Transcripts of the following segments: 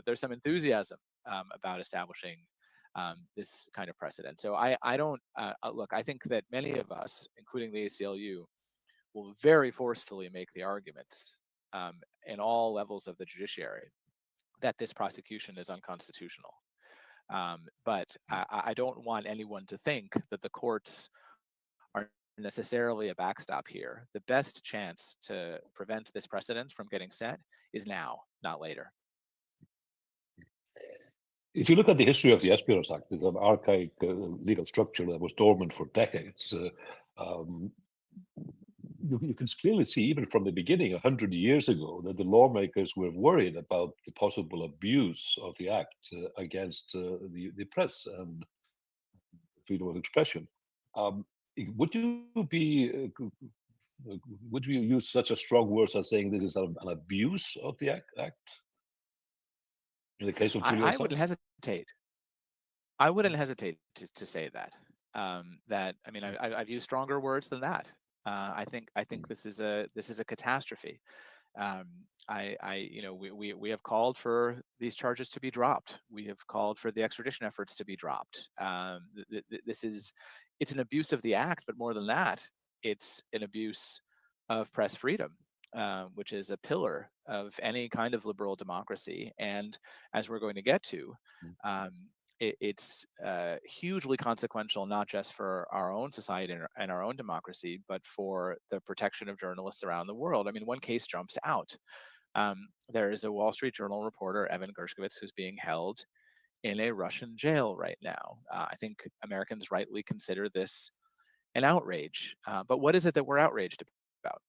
there's some enthusiasm about establishing this kind of precedent. So I don't look. I think that many of us, including the ACLU, will very forcefully make the arguments in all levels of the judiciary that this prosecution is unconstitutional. But I don't want anyone to think that the courts are necessarily a backstop here. The best chance to prevent this precedent from getting set is now, not later. If you look at the history of the Espionage Act, it's an archaic legal structure that was dormant for decades. Um, you can clearly see, even from the beginning, 100 years ago, that the lawmakers were worried about the possible abuse of the act against the press and freedom of expression. Um, would you be would you use such a strong words as saying this is an abuse of the act in the case of Julian I wouldn't Assange? hesitate. I wouldn't hesitate to say that. That I mean, I've used stronger words than that. I think this is a catastrophe. Um, we have called for these charges to be dropped. We have called for the extradition efforts to be dropped. It's an abuse of the act, but more than that, it's an abuse of press freedom, which is a pillar of any kind of liberal democracy. And as we're going to get to, um, it's hugely consequential, not just for our own society and our own democracy, but for the protection of journalists around the world. I mean, one case jumps out. There is a Wall Street Journal reporter, Evan Gershkovich, who's being held in a Russian jail right now. I think Americans rightly consider this an outrage. But what is it that we're outraged about?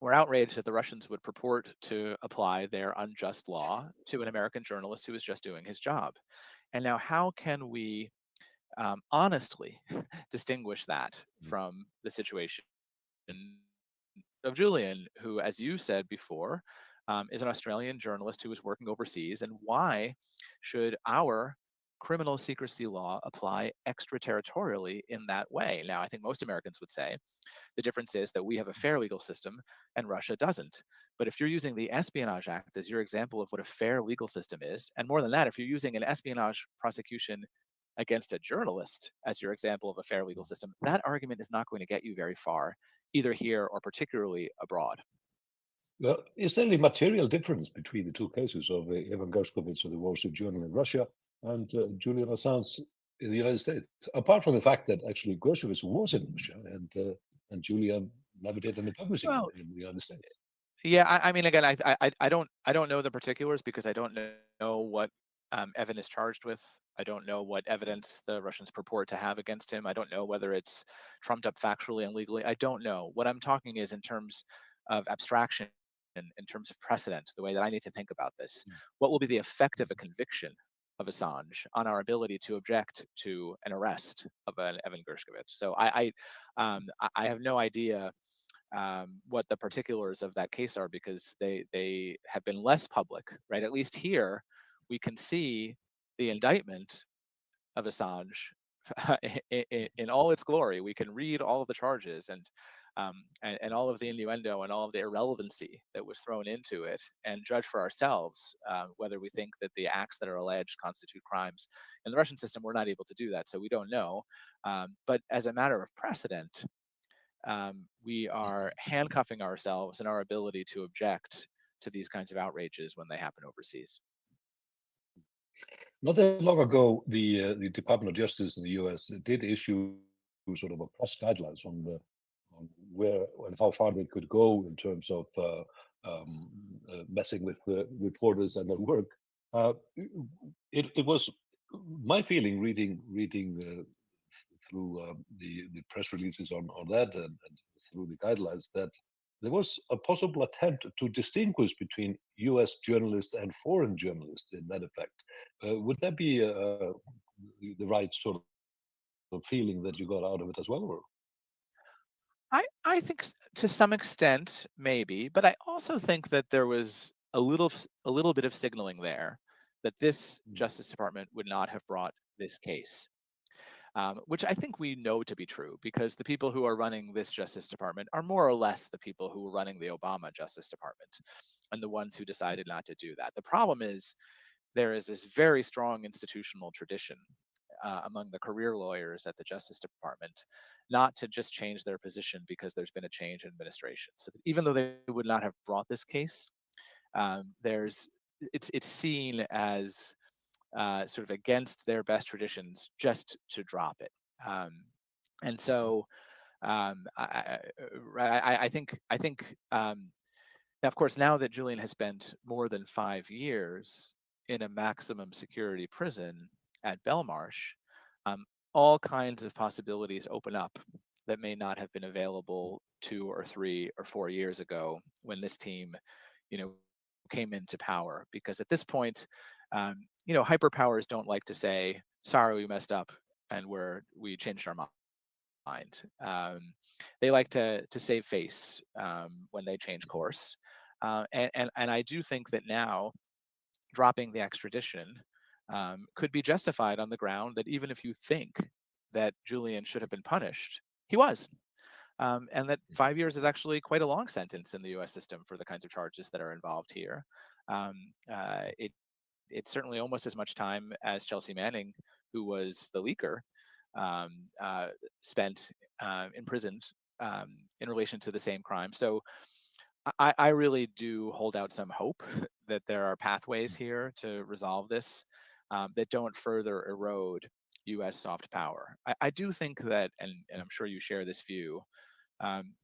We're outraged that the Russians would purport to apply their unjust law to an American journalist who is just doing his job. And now, how can we honestly distinguish that from the situation of Julian, who, as you said before, is an Australian journalist who is working overseas? And why should our criminal secrecy law apply extraterritorially in that way? Now, I think most Americans would say the difference is that we have a fair legal system and Russia doesn't. But if you're using the Espionage Act as your example of what a fair legal system is, and more than that, if you're using an espionage prosecution against a journalist as your example of a fair legal system, that argument is not going to get you very far, either here or particularly abroad. Well, is there any material difference between the two cases of Evan Gershkovich of the Wall Street Journal in Russia and Julian Assange in the United States? Apart from the fact that actually Gershkovich was in Russia and Julian never did any publishing Well, in the United States. yeah, I mean, again, I don't know the particulars because I don't know what Evan is charged with. I don't know what evidence the Russians purport to have against him. I don't know whether it's trumped up factually and legally. I don't know. What I'm talking is in terms of abstraction and in terms of precedent, the way that I need to think about this. What will be the effect of a conviction of Assange on our ability to object to an arrest of an Evan Gershkovich? So I have no idea what the particulars of that case are because they have been less public, right? At least here, we can see the indictment of Assange in all its glory. We can read all of the charges and all of the innuendo and all of the irrelevancy that was thrown into it, and judge for ourselves whether we think that the acts that are alleged constitute crimes. In the Russian system, we're not able to do that, so we don't know. But as a matter of precedent, we are handcuffing ourselves in our ability to object to these kinds of outrages when they happen overseas. Not that long ago, the Department of Justice in the U.S. did issue sort of a press guidelines on where and how far they could go in terms of messing with reporters and their work. Uh, it was my feeling reading through the press releases on that and through the guidelines that there was a possible attempt to distinguish between U.S. journalists and foreign journalists in that effect. Would that be the right sort of feeling that you got out of it as well? Or? I think to some extent maybe, but I also think that there was a little bit of signaling there that this Justice Department would not have brought this case. Which I think we know to be true because the people who are running this Justice Department are more or less the people who were running the Obama Justice Department and the ones who decided not to do that. The problem is there is this very strong institutional tradition among the career lawyers at the Justice Department not to just change their position because there's been a change in administration. So even though they would not have brought this case, there's it's seen as sort of against their best traditions just to drop it. And so I think now, of course, now that Julian has spent more than 5 years in a maximum security prison at Belmarsh, um, all kinds of possibilities open up that may not have been available 2 or 3 or 4 years ago when this team, you know, came into power. Because at this point, hyperpowers don't like to say, "Sorry, we messed up and we changed our mind." They like to save face when they change course, and I do think that now dropping the extradition could be justified on the ground that even if you think that Julian should have been punished, he was. And that 5 years is actually quite a long sentence in the U.S. system for the kinds of charges that are involved here. Um, it's certainly almost as much time as Chelsea Manning, who was the leaker, spent imprisoned in relation to the same crime. So I really do hold out some hope that there are pathways here to resolve this that don't further erode U.S. soft power. I do think that, and I'm sure you share this view, um,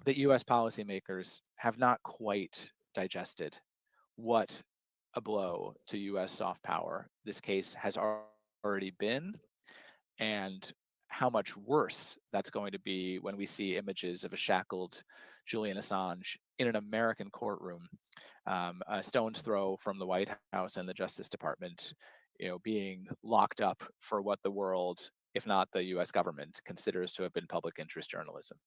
that U.S. policymakers have not quite digested what a blow to U.S. soft power this case has already been, and how much worse that's going to be when we see images of a shackled Julian Assange in an American courtroom, a stone's throw from the White House and the Justice Department, being locked up for what the world, if not the U.S. government, considers to have been public interest journalism.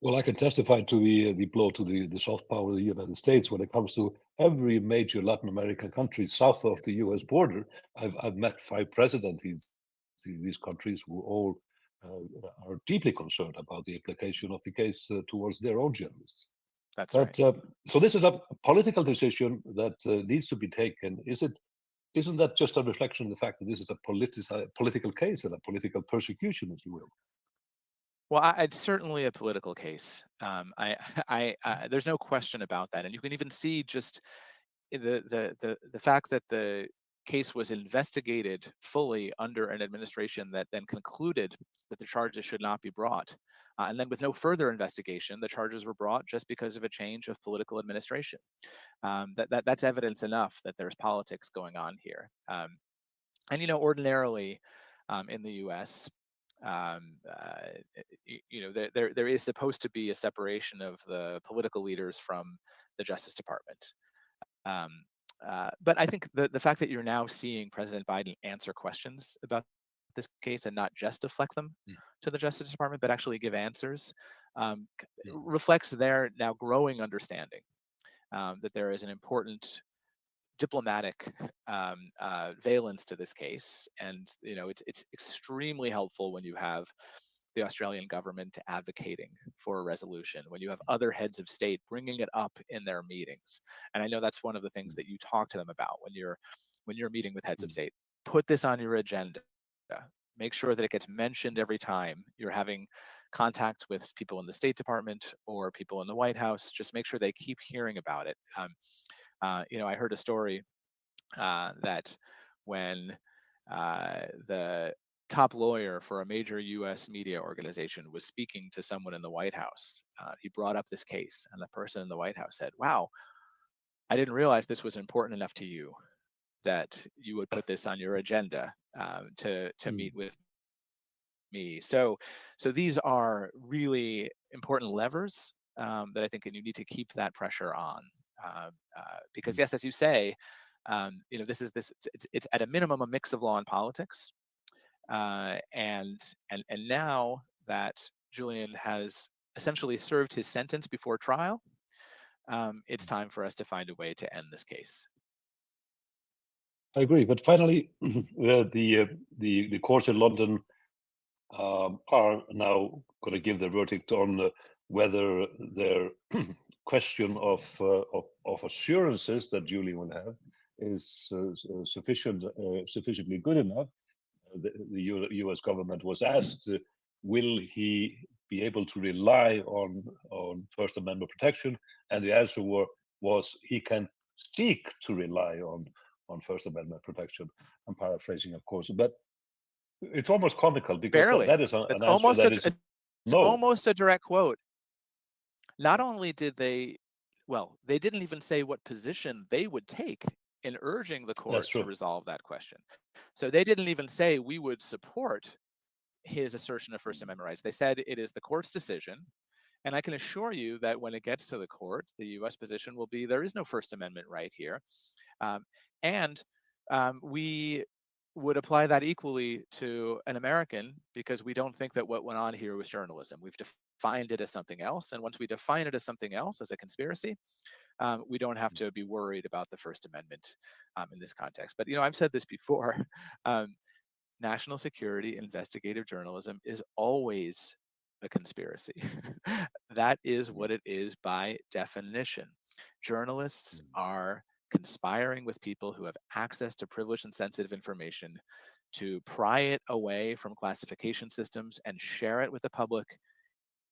Well, I can testify to the blow to the soft power of the United States when it comes to every major Latin American country south of the U.S. border. I've met 5 presidents in these countries who all are deeply concerned about the implication of the case towards their own journalists. That's right. But so this is a political decision that needs to be taken. Isn't that just a reflection of the fact that this is a political case and a political persecution, if you will? Well, it's certainly a political case. There's no question about that, and you can even see just the fact that the case was investigated fully under an administration that then concluded that the charges should not be brought, and then with no further investigation, the charges were brought just because of a change of political administration. That's evidence enough that there's politics going on here. And ordinarily in the U.S. There is supposed to be a separation of the political leaders from the Justice Department. Um, but I think the fact that you're now seeing President Biden answer questions about this case and not just deflect them Mm, to the Justice Department, but actually give answers, mm, reflects their now growing understanding that there is an important diplomatic valence to this case, and it's extremely helpful when you have the Australian government advocating for a resolution, when you have other heads of state bringing it up in their meetings. And I know that's one of the things mm, that you talk to them about when you're meeting with heads of mm. state. Put this on your agenda. Make sure that it gets mentioned every time you're having contact with people in the State Department or people in the White House. Just make sure they keep hearing about it. I heard a story that when the top lawyer for a major US media organization was speaking to someone in the White House, he brought up this case, and the person in the White House said, "Wow, I didn't realize this was important enough to you that you would put this on your agenda to Mm. meet with me." So these are really important levers that I think, and you need to keep that pressure on, because Mm. yes, as you say, it's at a minimum a mix of law and politics, and now that Julian has essentially served his sentence before trial, it's time for us to find a way to end this case. I agree. But finally, the courts in London are now going to give their verdict on whether their question of assurances that Julian will have is sufficiently good enough. The U.S. government was asked, will he be able to rely on First Amendment protection? And the answer was he can seek to rely on First Amendment protection. I'm paraphrasing, of course, but it's almost comical because Barely. that is It's an answer that is it's no. almost a direct quote. Not only did they, well, they didn't even say what position they would take in urging the court to resolve that question. So they didn't even say we would support his assertion of First Amendment rights. They said it is the court's decision. And I can assure you that when it gets to the court, the US position will be there is no First Amendment right here. And we would apply that equally to an American because we don't think that what went on here was journalism. We've defined it as something else. And once we define it as something else, as a conspiracy, we don't have to be worried about the First Amendment in this context. But, I've said this before. National security investigative journalism is always a conspiracy. That is what it is by definition. Journalists are conspiring with people who have access to privileged and sensitive information to pry it away from classification systems and share it with the public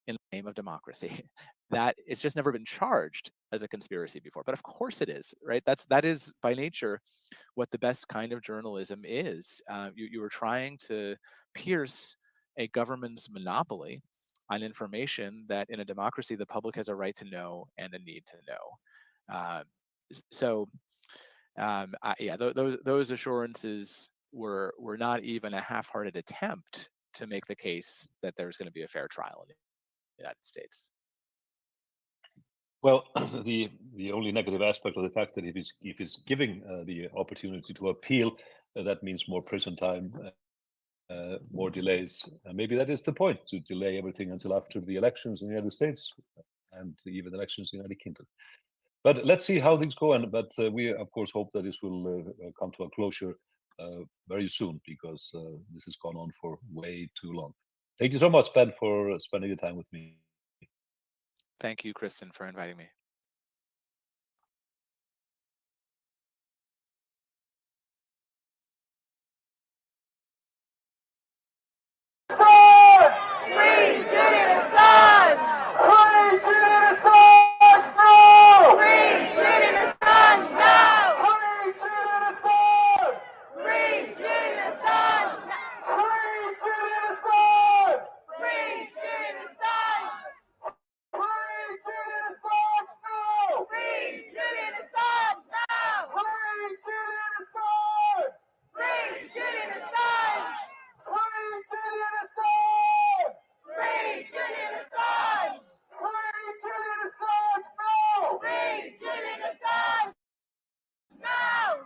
in the name of democracy. That it's just never been charged as a conspiracy before, but of course it is, right? That is by nature what the best kind of journalism is. You were trying to pierce a government's monopoly on information that in a democracy the public has a right to know and a need to know. Those assurances were not even a half-hearted attempt to make the case that there's going to be a fair trial in the United States. Well, the only negative aspect of the fact that if he's giving the opportunity to appeal, that means more prison time, more delays. Maybe that is the point, to delay everything until after the elections in the United States and even elections in the United Kingdom. But let's see how things go. But we, of course, hope that this will come to a closure very soon, because this has gone on for way too long. Thank you so much, Ben, for spending the time with me. Thank you, Kristen, for inviting me. Free Julian Assange! Free Julian Assange! No! Free Julian Assange! No! Free Julian Assange! Free Julian Assange! Free Julian Assange! Free Julian Assange! Free Julian Assange! No! Free Julian Assange! No! Free Julian Assange! Free Julian Assange! Free Julian Assange! Free Julian Assange! Free Julian Assange! No! Free Julian Assange! No!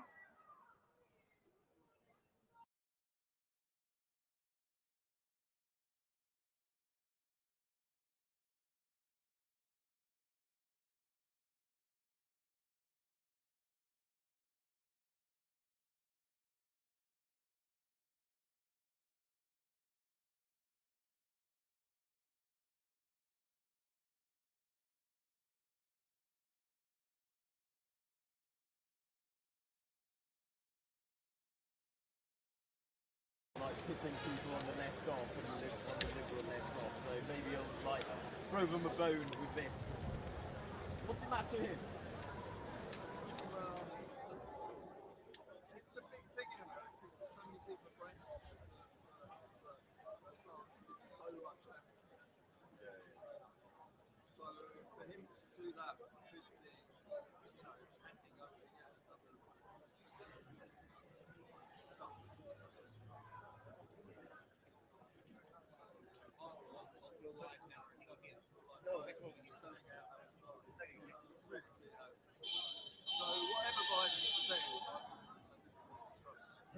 Like pissing people on the left off and on the liberal left off, so maybe I'll like throw them a bone with this. What's the matter here? Well, it's a big figure now because so many people are brainwashed. But that's not, it's so much effort. So for him to do that could be, handing over yet another stuff. So whatever Biden said,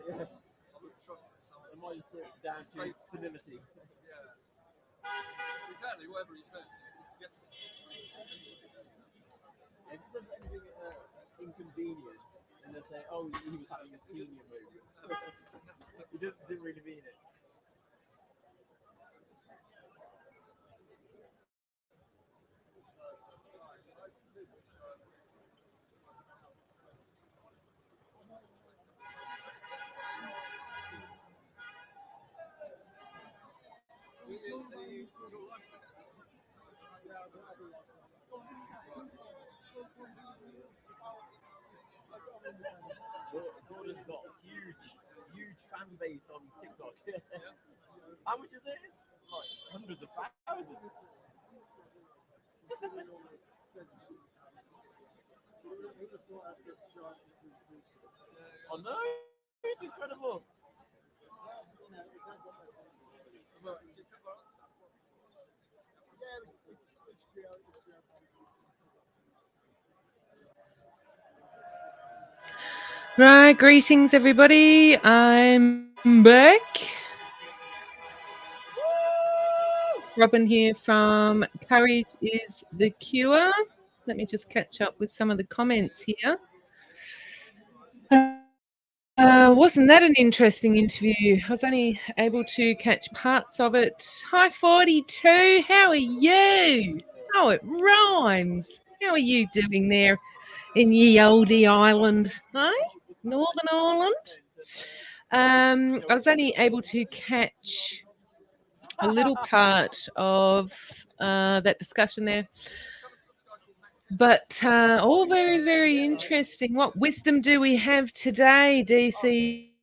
I would trust it. I might put it down to his senility. Yeah. Exactly, whatever he says, he gets it. If he says anything inconvenient, and they say, oh, he was having a senior movement. He didn't really mean it. Gordon's got a huge fan base on TikTok. How much is it? Like hundreds of thousands. Oh no, it's incredible. Right, greetings everybody. I'm back. Robin here from Courage is the Cure. Let me just catch up with some of the comments here. Wasn't that an interesting interview? I was only able to catch parts of it. Hi 42, how are you? Oh, it rhymes. How are you doing there in ye oldie island, eh? Northern Ireland? I was only able to catch a little part of that discussion there. But all very, very interesting. What wisdom do we have today, DCBZ?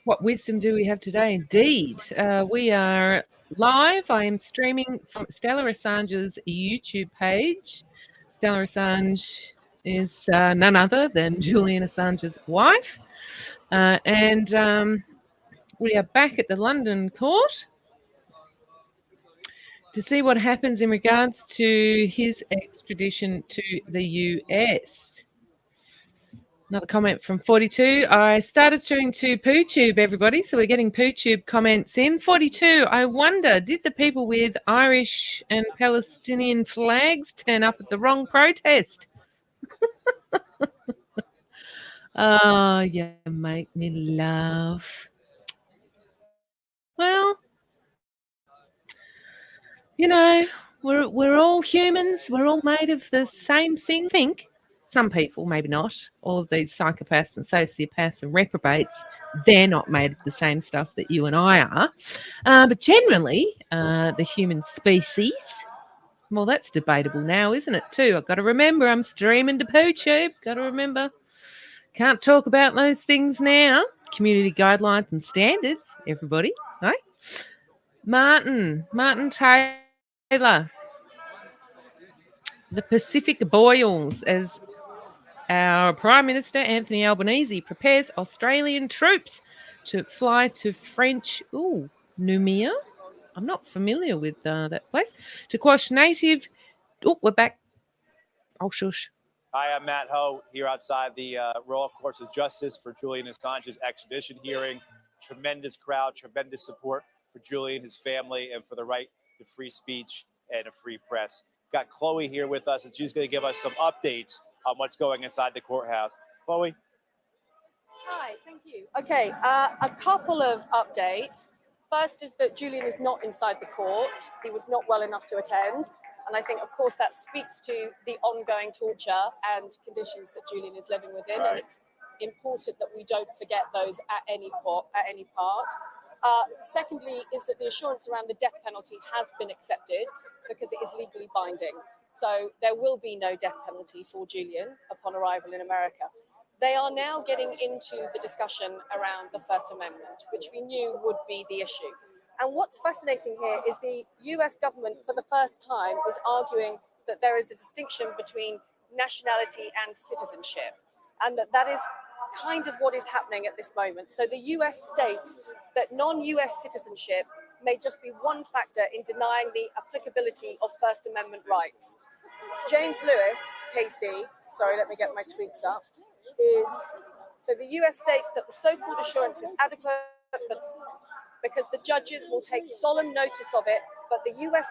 What wisdom do we have today? Indeed. We are live. I am streaming from Stella Assange's YouTube page. Stella Assange is none other than Julian Assange's wife. And we are back at the London court to see what happens in regards to his extradition to the US. Another comment from 42. I started streaming to PooTube, everybody, so we're getting PooTube comments in. 42. I wonder, did the people with Irish and Palestinian flags turn up at the wrong protest? Oh, you make me laugh. Well, you know, we're all humans. We're all made of the same thing. Think some people, maybe not. All of these psychopaths and sociopaths and reprobates, they're not made of the same stuff that you and I are. But generally, the human species. Well, that's debatable now, isn't it? Too. I've got to remember I'm streaming to PooTube. Got to remember. Can't talk about those things now. Community guidelines and standards. Everybody, right? Martin Taylor. The Pacific Boils, as our Prime Minister Anthony Albanese prepares Australian troops to fly to French Noumea. I'm not familiar with that place. To quash native... Oh, we're back. Oh, shush. Hi, I'm Matt Ho here outside the Royal Courts of Justice for Julian Assange's extradition hearing. Tremendous crowd, tremendous support for Julian, his family, and for the right to free speech and a free press. Got Chloe here with us, and she's going to give us some updates on what's going inside the courthouse. Chloe? Hi, thank you. Okay, a couple of updates. First is that Julian is not inside the court. He was not well enough to attend. And I think, of course, that speaks to the ongoing torture and conditions that Julian is living within. Right. And it's important that we don't forget those at any part. Secondly, is that the assurance around the death penalty has been accepted because it is legally binding. So there will be no death penalty for Julian upon arrival in America. They are now getting into the discussion around the First Amendment, which we knew would be the issue. And what's fascinating here is the US government, for the first time, is arguing that there is a distinction between nationality and citizenship, and that is kind of what is happening at this moment. So the US states that non-US citizenship may just be one factor in denying the applicability of First Amendment rights. James Lewis, KC, sorry, let me get my tweets up, so the US states that the so-called assurance is adequate, but because the judges will take solemn notice of it, but the US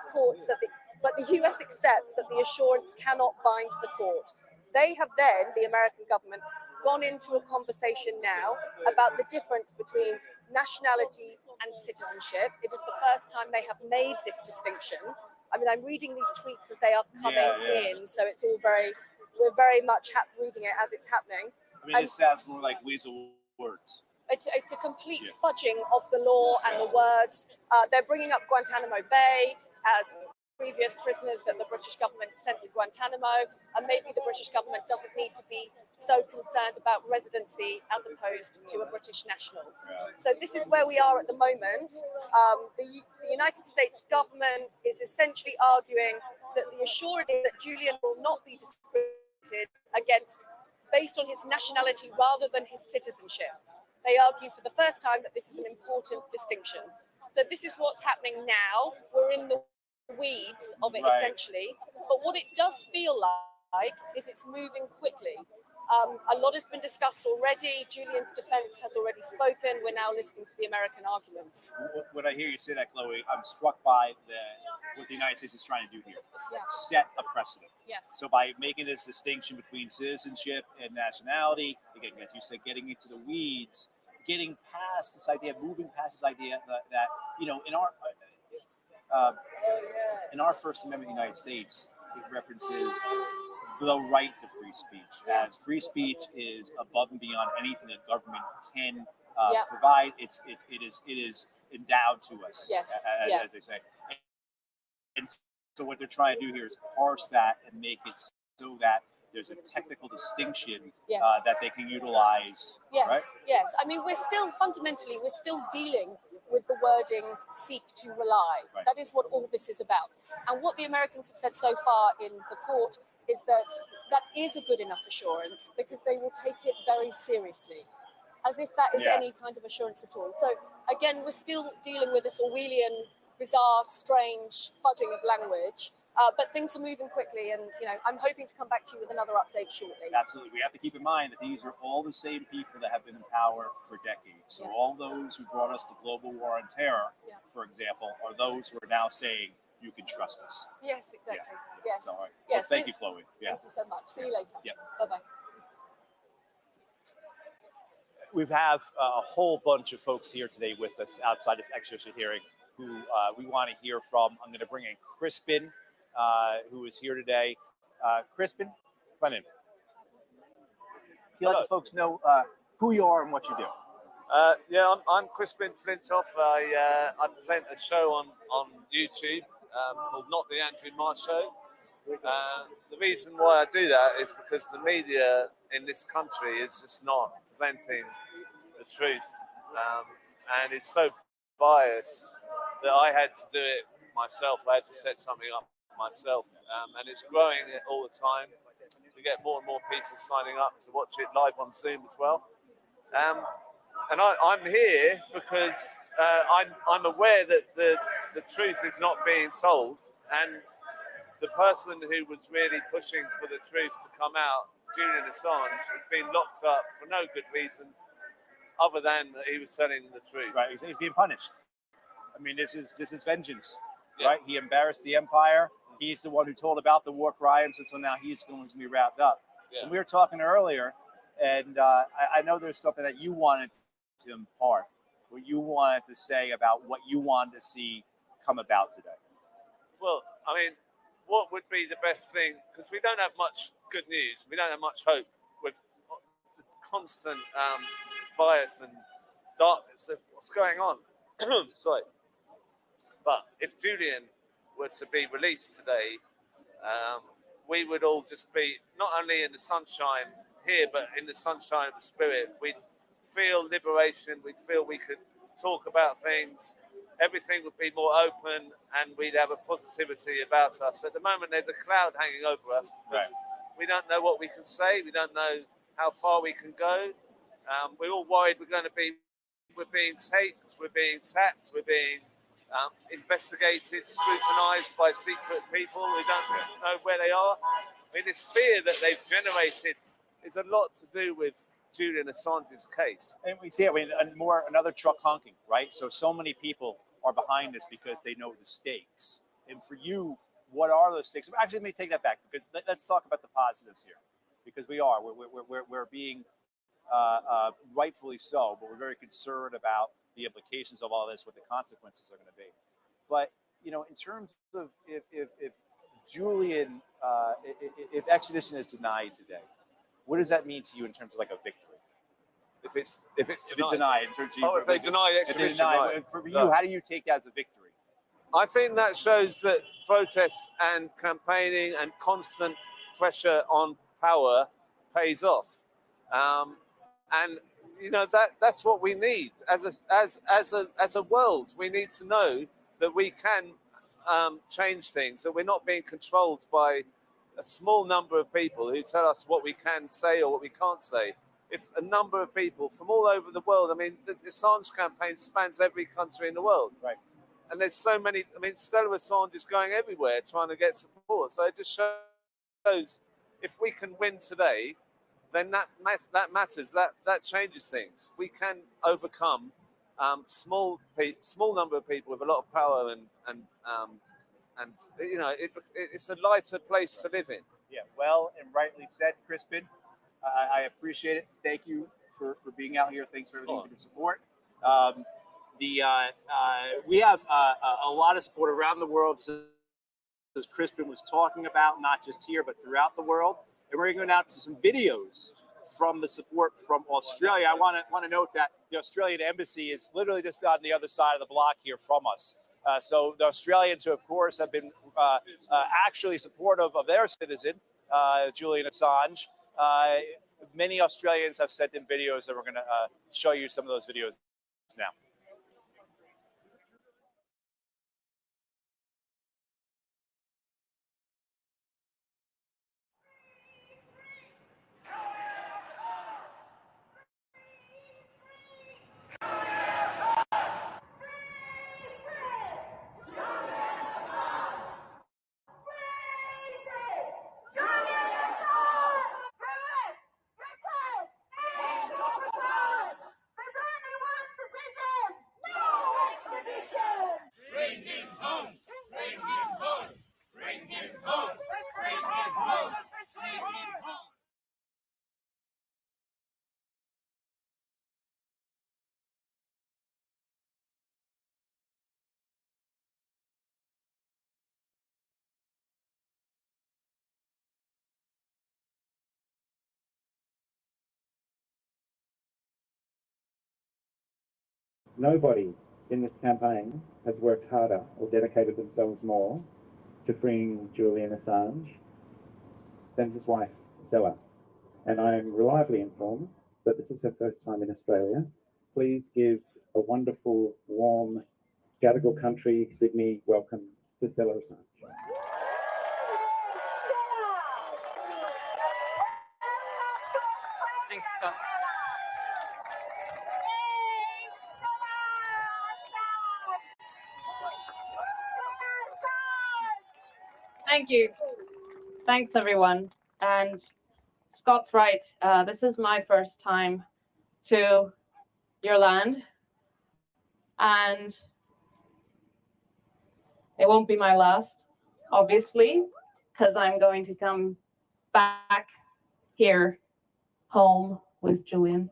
accepts that the assurance cannot bind the court. They have then, the American government, gone into a conversation now about the difference between nationality and citizenship. It is the first time they have made this distinction. I mean, I'm reading these tweets as they are coming in, so it's all we're very much reading it as it's happening. I mean, it sounds more like weasel words. It's a complete fudging of the law and the words. They're bringing up Guantanamo Bay as previous prisoners that the British government sent to Guantanamo, and maybe the British government doesn't need to be so concerned about residency as opposed to a British national. So this is where we are at the moment. The United States government is essentially arguing that the assurance is that Julian will not be discriminated against based on his nationality rather than his citizenship. They argue for the first time that this is an important distinction. So this is what's happening now. We're in the weeds of it essentially, but what it does feel like is it's moving quickly. A lot has been discussed already. Julian's defense has already spoken. We're now listening to the American arguments. When I hear you say that, Chloe, I'm struck by what the United States is trying to do here. Yeah. Set a precedent. Yes. So by making this distinction between citizenship and nationality, again, as you said, getting into the weeds, getting past this idea, moving past this idea that you know, in our First Amendment in the United States, it references the right to free speech, as free speech is above and beyond anything a government can provide. It is endowed to us, as they say. And so what they're trying to do here is parse that and make it so that there's a technical distinction that they can utilize. Yes, right? yes. I mean, we're still dealing with the wording "seek to rely." Right. That is what all this is about. And what the Americans have said so far in the court is that that is a good enough assurance because they will take it very seriously, as if that is any kind of assurance at all. So again, we're still dealing with this Orwellian, bizarre, strange fudging of language. But things are moving quickly, and I'm hoping to come back to you with another update shortly. Absolutely, we have to keep in mind that these are all the same people that have been in power for decades. So all those who brought us the global war on terror, for example, are those who are now saying you can trust us. Yes, exactly. Yes. So, all right. Yes. Well, thank you, Chloe. Thank you so much. See you later. Bye bye. We have a whole bunch of folks here today with us outside this extradition hearing who we want to hear from. I'm going to bring in Crispin, who is here today. Crispin, come in. You let the folks know who you are and what you do. I'm Crispin Flintoff. I present a show on YouTube called Not the Andrew Marr Show. The reason why I do that is because the media in this country is just not presenting the truth, and it's so biased that I had to do it myself. I had to set something up myself, and it's growing all the time. We get more and more people signing up to watch it live on Zoom as well. And I'm here because I'm aware that the truth is not being told, and the person who was really pushing for the truth to come out, Julian Assange, has been locked up for no good reason other than that he was telling the truth. Right, he's being punished. I mean, this is vengeance, right? He embarrassed the empire. He's the one who told about the war crimes, and so now he's going to be wrapped up. Yeah. And we were talking earlier, and I know there's something that you wanted to impart, what you wanted to say about what you wanted to see come about today. Well, I mean, what would be the best thing? Because we don't have much good news. We don't have much hope with the constant bias and darkness of what's going on. Sorry. But if Julian were to be released today, we would all just be not only in the sunshine here, but in the sunshine of the spirit. We'd feel liberation. We'd feel we could talk about things. Everything would be more open, and we'd have a positivity about us. At the moment, there's a cloud hanging over us because we don't know what we can say. We don't know how far we can go. We're all worried we're being taped, we're being tapped, we're being investigated, scrutinised by secret people who don't know where they are. I mean, this fear that they've generated is a lot to do with Julian Assange's case. And we see it, I mean, another truck honking, right? So many people are behind this because they know the stakes. And for you, what are those stakes? Actually, let me take that back, because let's talk about the positives here, because we're being rightfully so, but we're very concerned about the implications of all this, what the consequences are going to be. But in terms of if Julian, if extradition is denied today, what does that mean to you in terms of like a victory? If it's If it's denied, in terms of oh, if they deny the if they extradition, deny, right. for you, how do you take that as a victory? I think that shows that protests and campaigning and constant pressure on power pays off, and you know that's what we need as a world. We need to know that we can change things, that we're not being controlled by a small number of people who tell us what we can say or what we can't say. If a number of people from all over the world, I mean, the Assange campaign spans every country in the world. Right. And there's so many, I mean, Stella Assange is going everywhere trying to get support. So it just shows if we can win today, then that matters, that changes things. We can overcome small number of people with a lot of power and you know, it's a lighter place to live in. Yeah, well and rightly said, Crispin. I appreciate it. Thank you for being out here. Thanks for everything for your support. We have a lot of support around the world, as Crispin was talking about, not just here, but throughout the world. And we're going to go now to some videos from the support from Australia. I want to note that the Australian embassy is literally just on the other side of the block here from us. So the Australians, who of course have been actually supportive of their citizen, Julian Assange, many Australians have sent in videos, and we're going to show you some of those videos now. Nobody in this campaign has worked harder or dedicated themselves more to freeing Julian Assange than his wife, Stella. And I am reliably informed that this is her first time in Australia. Please give a wonderful, warm, Gadigal country, Sydney welcome to Stella Assange. Thanks, Scott. Thank you. Thanks, everyone. And Scott's right. This is my first time to your land. And it won't be my last, obviously, because I'm going to come back here home with Julian.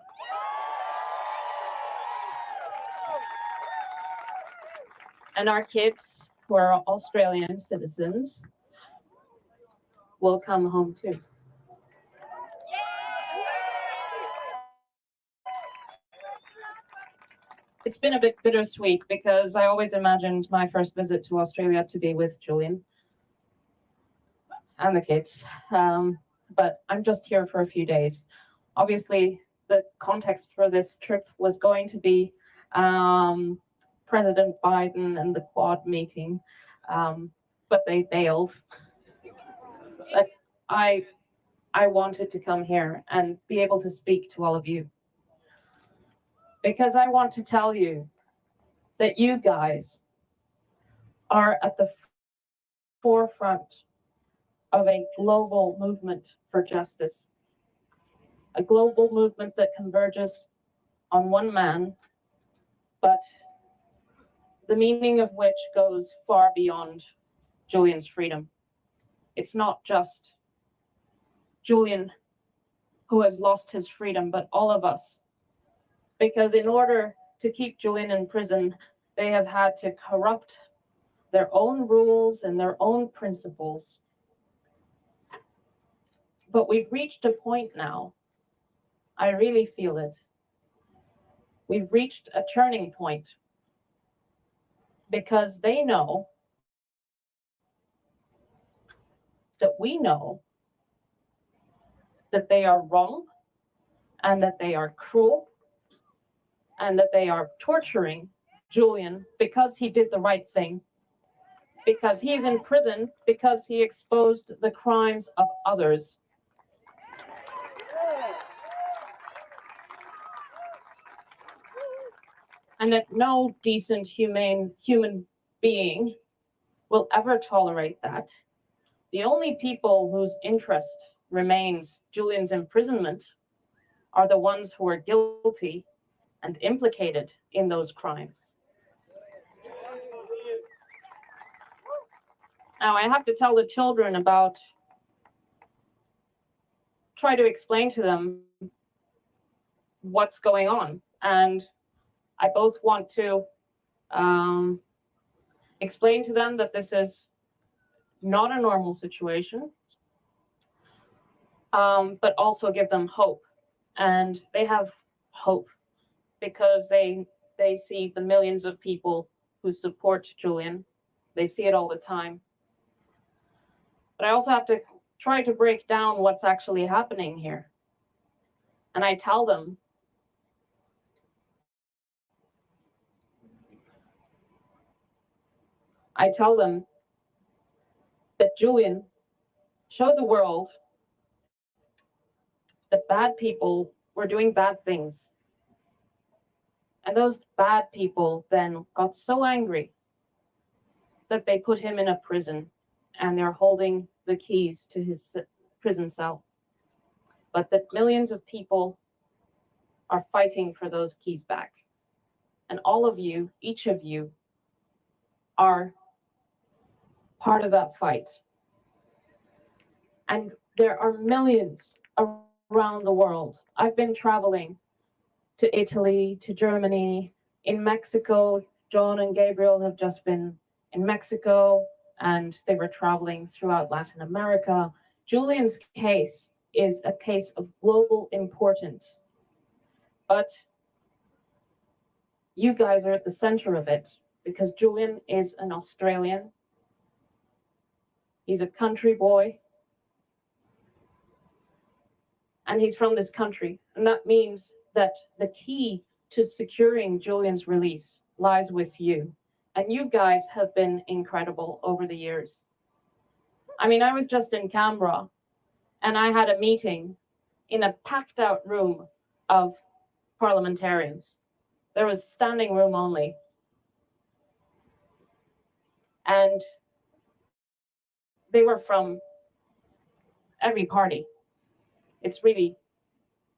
And our kids, who are Australian citizens, will come home too. It's been a bit bittersweet because I always imagined my first visit to Australia to be with Julian and the kids. But I'm just here for a few days. Obviously, the context for this trip was going to be President Biden and the Quad meeting, but they bailed. But I wanted to come here and be able to speak to all of you, because I want to tell you that you guys are at the forefront of a global movement for justice, a global movement that converges on one man, but the meaning of which goes far beyond Julian's freedom. It's not just Julian who has lost his freedom, but all of us. Because in order to keep Julian in prison, they have had to corrupt their own rules and their own principles. But we've reached a point now, I really feel it, We've reached a turning point because they know that we know that they are wrong and that they are cruel and that they are torturing Julian because he did the right thing, because he's in prison because he exposed the crimes of others. And that no decent, humane human being will ever tolerate that. The only people whose interest remains Julian's imprisonment are the ones who are guilty and implicated in those crimes. Now, I have to tell the children about, try to explain to them what's going on. And I both want to explain to them that this is not a normal situation, but also give them hope. And they have hope because they see the millions of people who support Julian. They see it all the time. But I also have to try to break down what's actually happening here. And I tell them that Julian showed the world that bad people were doing bad things. And those bad people then got so angry that they put him in a prison and they're holding the keys to his prison cell. But that millions of people are fighting for those keys back. And all of you, each of you, are part of that fight. And there are millions around the world. I've been traveling to Italy, to Germany, in Mexico. John and Gabriel have just been in Mexico, and they were traveling throughout Latin America. Julian's case is a case of global importance, but you guys are at the center of it because Julian is an Australian. He's a country boy, and he's from this country. And that means that the key to securing Julian's release lies with you. And you guys have been incredible over the years. I mean, I was just in Canberra and I had a meeting in a packed out room of parliamentarians. There was standing room only. And they were from every party. It's really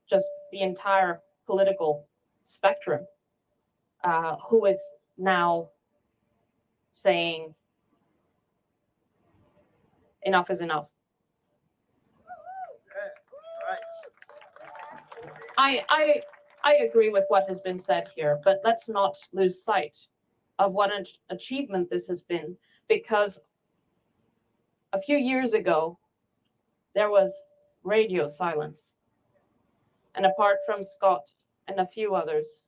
just the entire political spectrum who is now saying enough is enough. I agree with what has been said here, but let's not lose sight of what an achievement this has been, because a few years ago, there was radio silence. And apart from Scott and a few others,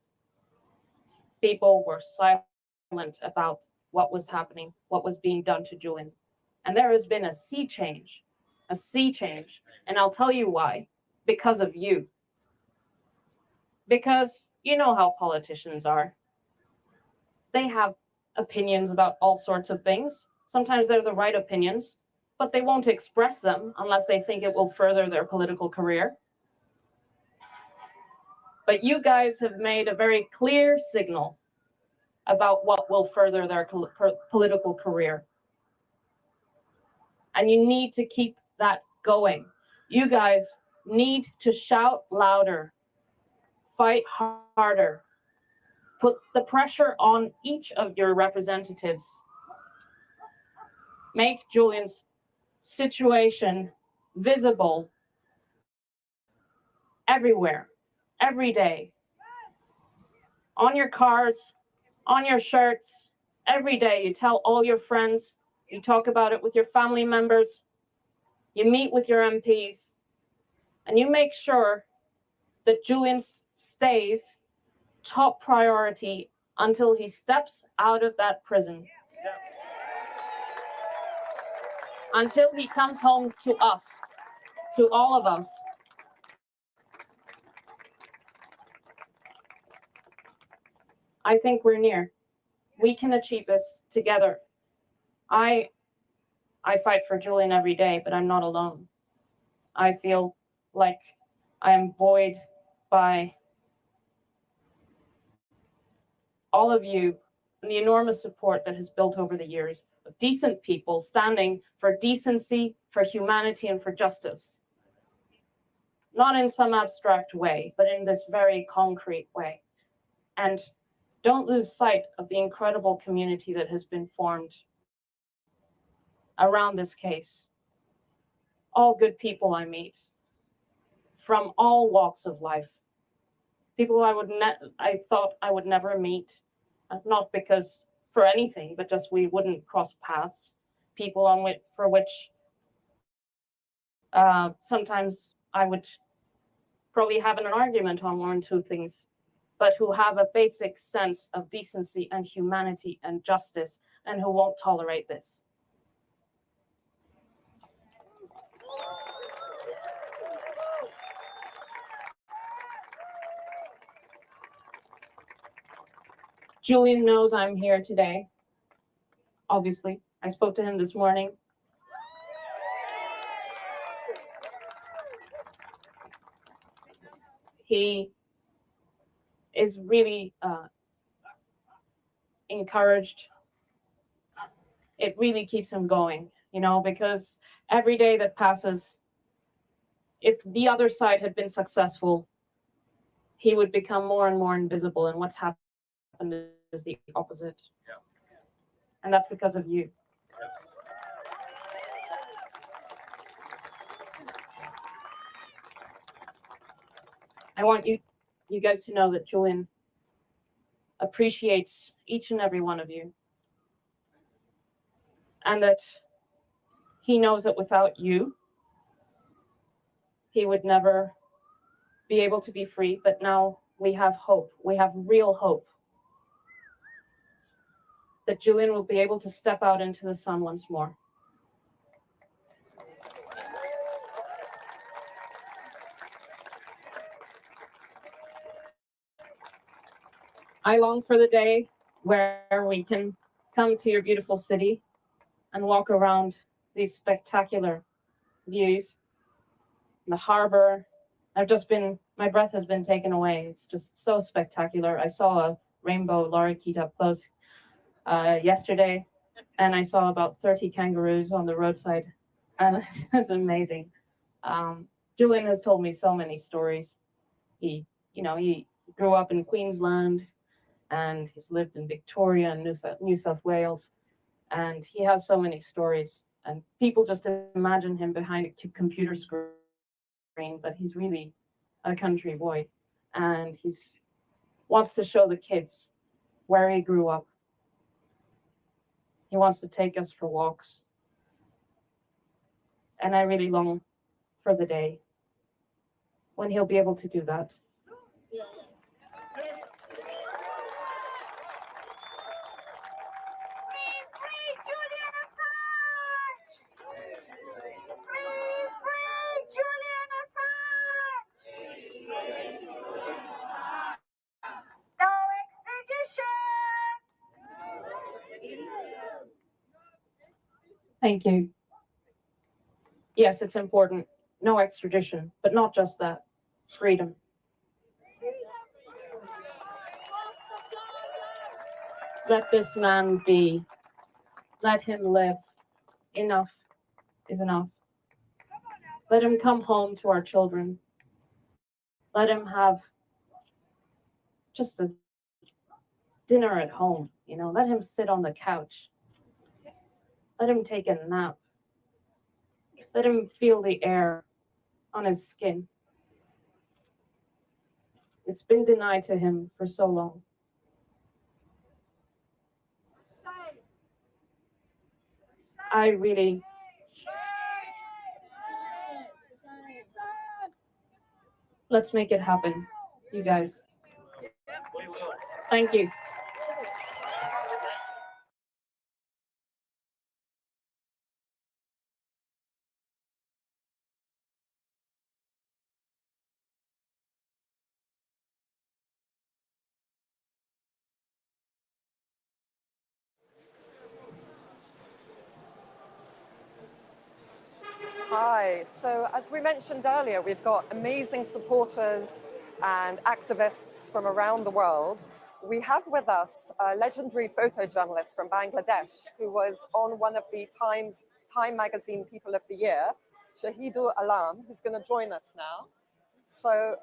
people were silent about what was happening, what was being done to Julian. And there has been a sea change. And I'll tell you why. Because of you. Because you know how politicians are. They have opinions about all sorts of things. Sometimes they're the right opinions, but they won't express them unless they think it will further their political career. But you guys have made a very clear signal about what will further their political career. And you need to keep that going. You guys need to shout louder, fight harder, put the pressure on each of your representatives. Make Julian's situation visible everywhere, every day. On your cars, on your shirts, every day. You tell all your friends, you talk about it with your family members, you meet with your MPs, and you make sure that Julian stays top priority until he steps out of that prison. Until he comes home to us, to all of us. I think we're near. We can achieve this together. I fight for Julian every day, but I'm not alone. I feel like I am buoyed by all of you and the enormous support that has built over the years of decent people standing for decency, for humanity, and for justice. Not in some abstract way, but in this very concrete way. And don't lose sight of the incredible community that has been formed around this case. All good people I meet, from all walks of life. People I thought I would never meet, not because for anything, but just we wouldn't cross paths. People for which sometimes I would probably have an argument on one or two things, but who have a basic sense of decency and humanity and justice, and who won't tolerate this. Julian knows I'm here today. Obviously, I spoke to him this morning. He is really encouraged. It really keeps him going, you know, because every day that passes, if the other side had been successful, he would become more and more invisible, and what's happened is the opposite. Yeah. And that's because of you. Yeah. I want you guys to know that Julian appreciates each and every one of you, and that he knows that without you, he would never be able to be free. But now we have hope. We have real hope that Julian will be able to step out into the sun once more. I long for the day where we can come to your beautiful city and walk around these spectacular views. The harbor. My breath has been taken away. It's just so spectacular. I saw a rainbow lorikeet up close yesterday, and I saw about 30 kangaroos on the roadside, and it's amazing. Julian has told me so many stories. He grew up in Queensland, and he's lived in Victoria and New South Wales, and he has so many stories. And people just imagine him behind a computer screen, but he's really a country boy, and he wants to show the kids where he grew up. He wants to take us for walks, and I really long for the day when he'll be able to do that. Thank you. Yes, it's important. No extradition, but not just that. Freedom. Let this man be. Let him live. Enough is enough. Let him come home to our children. Let him have just a dinner at home, you know. Let him sit on the couch. Let him take a nap. Let him feel the air on his skin. It's been denied to him for so long. I really let's make it happen, you guys. Thank you. Hi. So as we mentioned earlier, we've got amazing supporters and activists from around the world. We have with us a legendary photojournalist from Bangladesh who was on one of the Time Magazine People of the Year, Shahidul Alam, who's going to join us now. So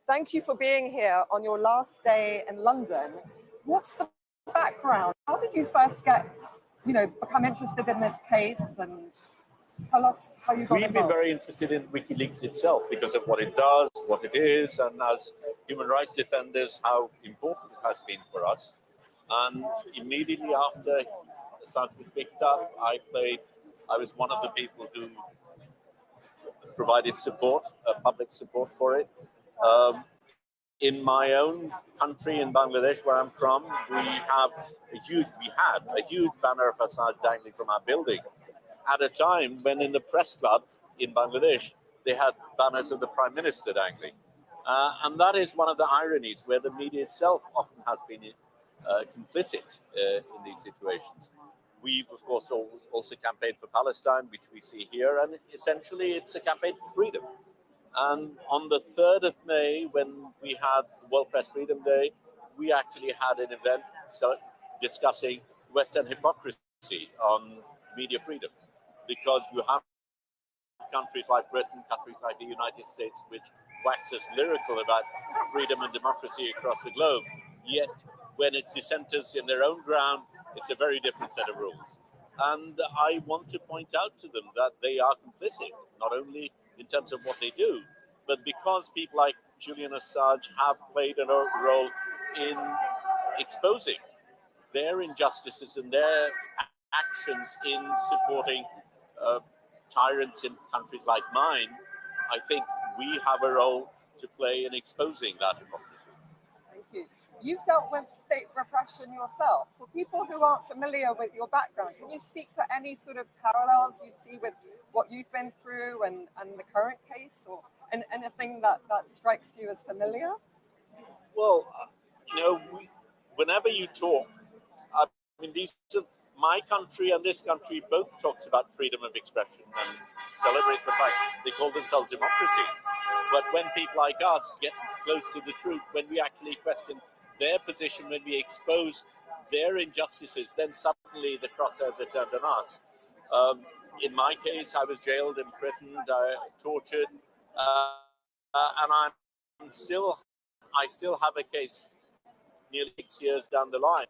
thank you for being here on your last day in London. What's the background? How did you first become interested in this case, and tell us how you got We've been involved. very interested in WikiLeaks itself because of what it does, what it is, and as human rights defenders, how important it has been for us. And immediately after Assange was picked up, I was one of the people who provided support, public support for it. In my own country, in Bangladesh, where I'm from, we had a huge banner of Assange dangling from our building at a time when in the press club in Bangladesh, they had banners of the Prime Minister dangling. And that is one of the ironies where the media itself often has been complicit in these situations. We've, of course, also campaigned for Palestine, which we see here, and essentially it's a campaign for freedom. And on the 3rd of May, when we had World Press Freedom Day, we actually had an event discussing Western hypocrisy on media freedom. Because you have countries like Britain, countries like the United States, which waxes lyrical about freedom and democracy across the globe, yet when it's dissenters in their own ground, it's a very different set of rules. And I want to point out to them that they are complicit, not only in terms of what they do, but because people like Julian Assange have played a role in exposing their injustices and their actions in supporting tyrants in countries like mine, I think we have a role to play in exposing that hypocrisy. Thank you. You've dealt with state repression yourself. For people who aren't familiar with your background, can you speak to any sort of parallels you see with what you've been through and the current case, or anything that strikes you as familiar? Well, whenever you talk, I mean, my country and this country both talks about freedom of expression and celebrates the fact they call themselves democracies. But when people like us get close to the truth, when we actually question their position, when we expose their injustices, then suddenly the crosshairs are turned on us. In my case, I was jailed, imprisoned, tortured, and I still have a case nearly 6 years down the line.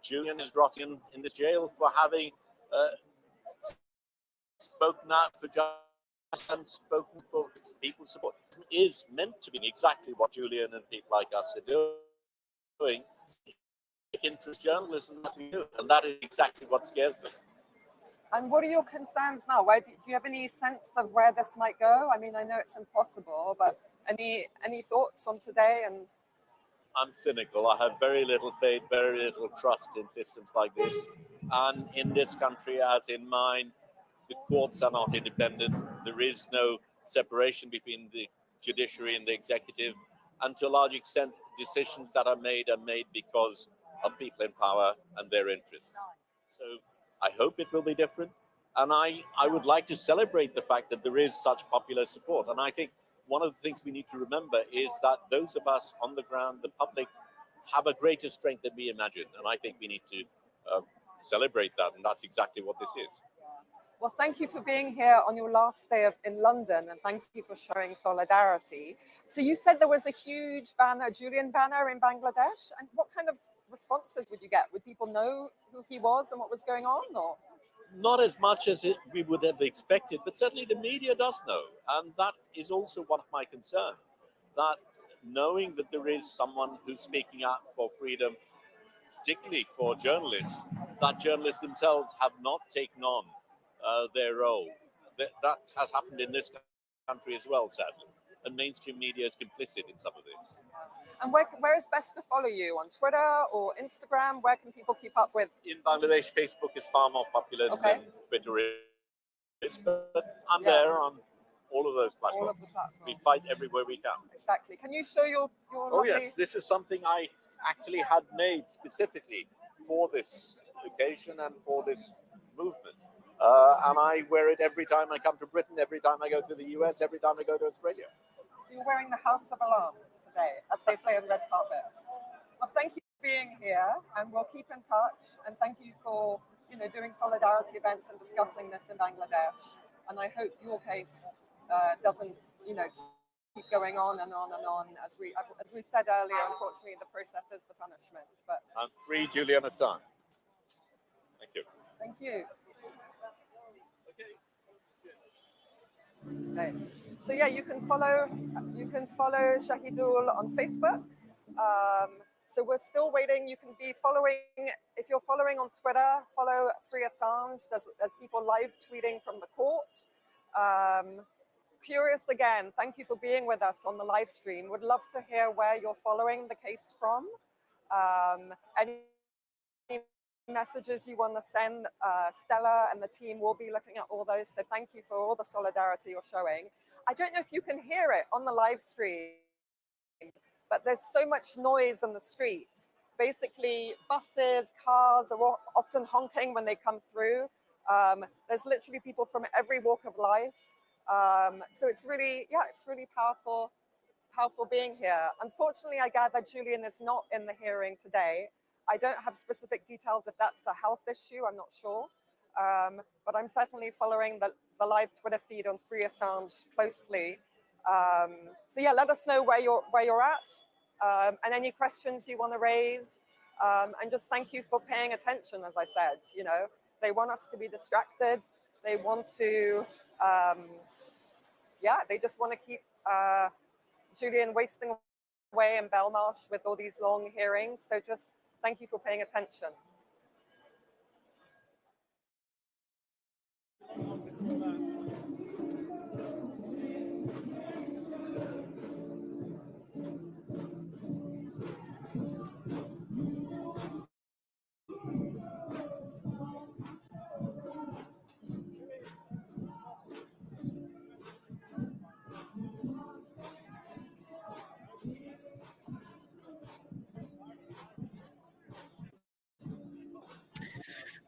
Julian is rotting in this jail for having spoken out for justice and spoken for people's support. It is meant to be exactly what Julian and people like us are doing. Interest journalism, and that is exactly what scares them. And what are your concerns now? Do you have any sense of where this might go? I mean, I know it's impossible, but any thoughts on today? And I'm cynical. I have very little faith, very little trust in systems like this. And in this country, as in mine, the courts are not independent. There is no separation between the judiciary and the executive. And to a large extent, decisions that are made because of people in power and their interests. So I hope it will be different. And I would like to celebrate the fact that there is such popular support. And I think one of the things we need to remember is that those of us on the ground, the public, have a greater strength than we imagine. And I think we need to celebrate that. And that's exactly what this is. well, thank you for being here on your last day in London, and thank you for showing solidarity. So you said there was a huge banner, Julian banner in Bangladesh. And what kind of responses would you get? Would people know who he was and what was going on? Or? Not as much as we would have expected, but certainly the media does know. And that is also one of my concerns, that knowing that there is someone who's speaking out for freedom, particularly for journalists, that journalists themselves have not taken on their role. That has happened in this country as well, sadly. And mainstream media is complicit in some of this. And where is best to follow you? On Twitter or Instagram? Where can people keep up with? In Bangladesh, Facebook is far more popular than Twitter is, but I'm there on all of those platforms. All of the platforms. We fight everywhere we can. Exactly. Can you show your Oh lovely... yes, this is something I actually had made specifically for this occasion and for this movement. And I wear it every time I come to Britain, every time I go to the US, every time I go to Australia. So you're wearing the House of Alarm today, as they say on red carpets. Well, thank you for being here, and we'll keep in touch. And thank you for doing solidarity events and discussing this in Bangladesh. And I hope your case doesn't keep going on and on and on. As we've said earlier, unfortunately, the process is the punishment. But I'm free, Julian Assange. Thank you. Thank you. Okay. So yeah, you can follow Shahidul on Facebook. So we're still waiting. You can be following, if you're following on Twitter, follow Free Assange. There's people live tweeting from the court. Curious again, thank you for being with us on the live stream. Would love to hear where you're following the case from. Any messages you want to send, Stella and the team will be looking at all those. So thank you for all the solidarity you're showing. I don't know if you can hear it on the live stream, but there's so much noise in the streets. Basically, buses, cars are often honking when they come through. There's literally people from every walk of life. So it's really powerful being here. Unfortunately, I gather Julian is not in the hearing today. I don't have specific details if that's a health issue, I'm not sure. But I'm certainly following the live Twitter feed on Free Assange closely. So yeah, let us know where you're at and any questions you want to raise. And just thank you for paying attention, as I said. They want us to be distracted. They want to, they just want to keep Julian wasting away in Belmarsh with all these long hearings. So just thank you for paying attention.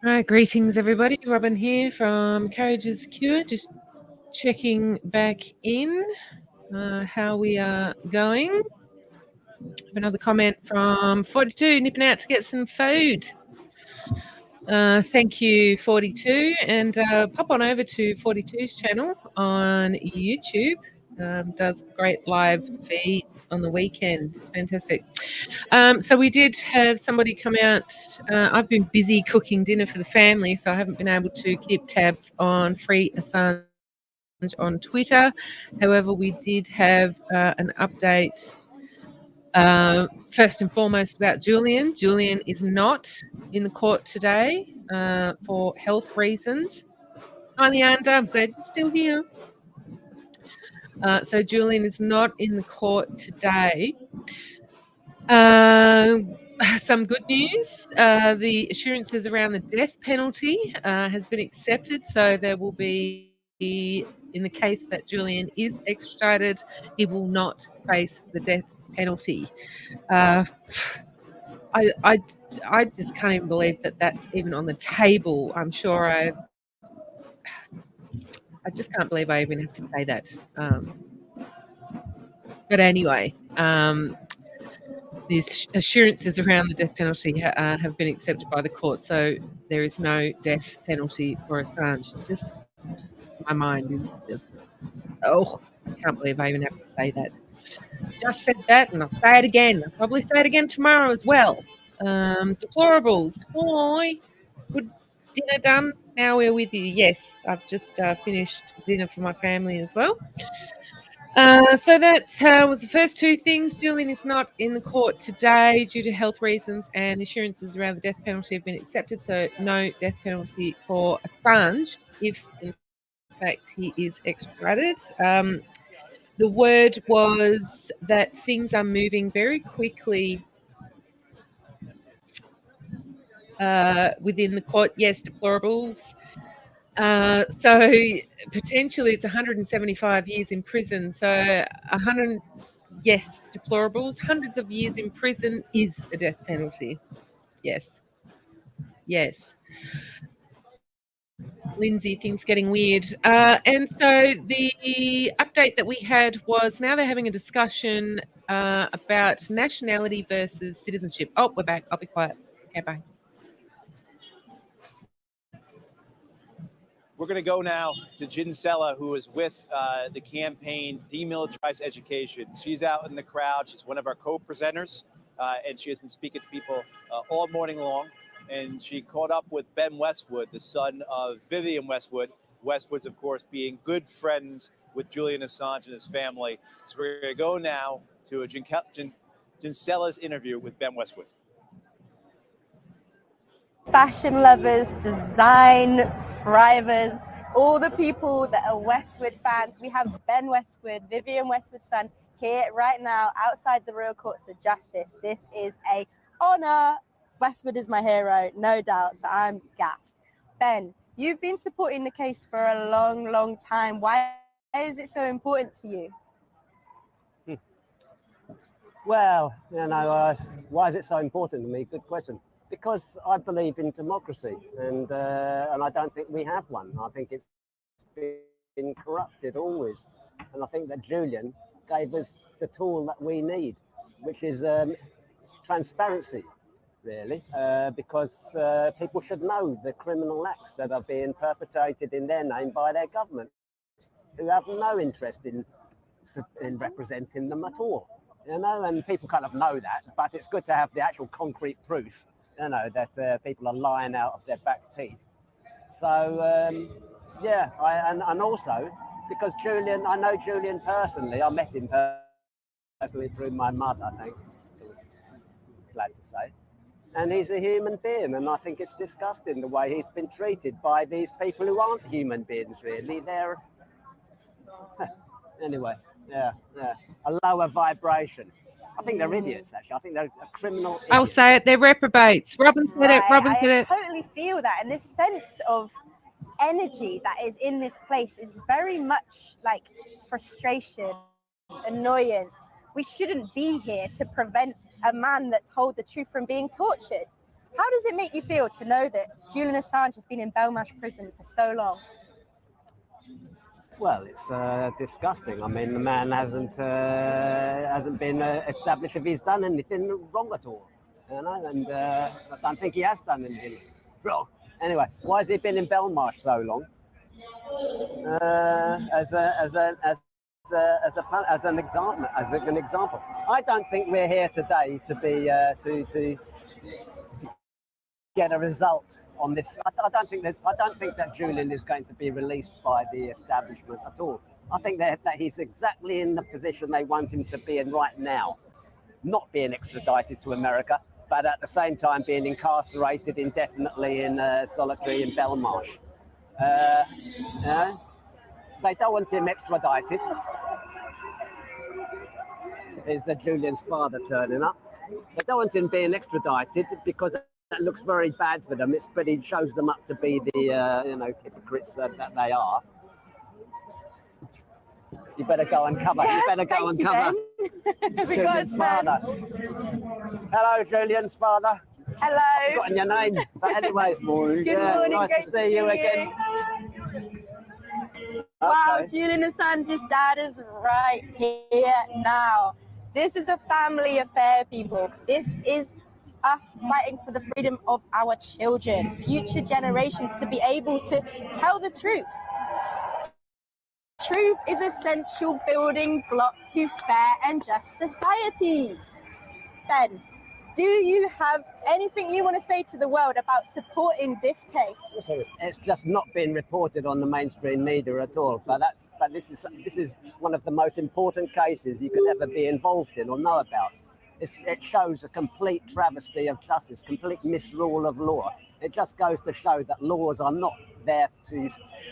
Right, greetings everybody. Robin here from Carriages Cure, just checking back in how we are going. Another comment from 42, nipping out to get some food. Thank you, 42, and pop on over to 42's channel on YouTube. Does great live feeds on the weekend. Fantastic. So we did have somebody come out. I've been busy cooking dinner for the family, so I haven't been able to keep tabs on Free Assange on Twitter. However, we did have an update first and foremost about Julian. Julian is not in the court today for health reasons. Hi, Leander, I'm glad you're still here. So Julian is not in the court today. Some good news. The assurances around the death penalty has been accepted, so there will be, in the case that Julian is extradited, he will not face the death penalty. I just can't even believe that that's even on the table. I'm sure I just can't believe I even have to say that. But anyway, the assurances around the death penalty have been accepted by the court, so there is no death penalty for Assange. Just my mind is just, I can't believe I even have to say that. Just said that, and I'll say it again. I'll probably say it again tomorrow as well. Deplorables. Hi. Good dinner done. Now we're with you. Yes, I've just finished dinner for my family as well. So that was the first two things. Julian is not in the court today due to health reasons, and the assurances around the death penalty have been accepted, so no death penalty for Assange if, in fact, he is extradited. the word was that things are moving very quickly within the court. Yes, deplorables. So potentially it's 175 years in prison. So 100, yes, deplorables. Hundreds of years in prison is a death penalty. Yes. Yes. Lindsay, things getting weird. And so the update that we had was now they're having a discussion about nationality versus citizenship. Oh, we're back. I'll be quiet. Okay, bye. We're going to go now to Ginsella, who is with the campaign Demilitarize Education. She's out in the crowd. She's one of our co-presenters, and she has been speaking to people all morning long. And she caught up with Ben Westwood, the son of Vivian Westwood. Westwood's, of course, being good friends with Julian Assange and his family. So we're going to go now to Ginsella's interview with Ben Westwood. Fashion lovers, design thrivers, all the people that are Westwood fans. We have Ben Westwood, Vivian Westwood's son, here right now outside the Royal Courts of Justice. This is an honour. Westwood is my hero, no doubt, so I'm gassed. Ben, you've been supporting the case for a long, long time. Why is it so important to you? Well, why is it so important to me? Good question. Because I believe in democracy, and I don't think we have one. I think it's been corrupted always, and I think that Julian gave us the tool that we need, which is transparency, really, because people should know the criminal acts that are being perpetrated in their name by their government, who have no interest in representing them at all. And people kind of know that, but it's good to have the actual concrete proof. That people are lying out of their back teeth. So, and also because Julian, I know Julian personally. I met him personally through my mother, I think. I was glad to say. And he's a human being, and I think it's disgusting the way he's been treated by these people who aren't human beings, really. They're... anyway, a lower vibration. I think they're idiots, actually. I think they're a criminal idiots. I'll say it, they're reprobates. Robin said it, Robin said it. I totally feel that. And this sense of energy that is in this place is very much like frustration, annoyance. We shouldn't be here to prevent a man that told the truth from being tortured. How does it make you feel to know that Julian Assange has been in Belmarsh prison for so long? Well, it's disgusting. I mean, the man hasn't been established if he's done anything wrong at all, and I don't think he has done anything wrong. Anyway, why has he been in Belmarsh so long? As an example, I don't think we're here today to be to get a result on this. I don't think that Julian is going to be released by the establishment at all. I think that he's exactly in the position they want him to be in right now, not being extradited to America, but at the same time being incarcerated indefinitely in solitary in Belmarsh. They don't want him extradited. There's the Julian's father turning up. They don't want him being extradited because that looks very bad for them. But it shows them up to be the hypocrites that they are. You better go and cover. Yeah, you better go and cover Julian's father. Hello, Julian's father. Hello. I've forgotten your name, but anyway. Good morning. Nice to see you again. Wow, Okay. Julian Assange's dad is right here now. This is a family affair, people. This is us fighting for the freedom of our children, future generations, to be able to tell the truth. Truth is an essential building block to fair and just societies. Ben, do you have anything you want to say to the world about supporting this case? It's just not been reported on the mainstream media at all. But this is one of the most important cases you could ever be involved in or know about. It shows a complete travesty of justice, complete misrule of law. It just goes to show that laws are not there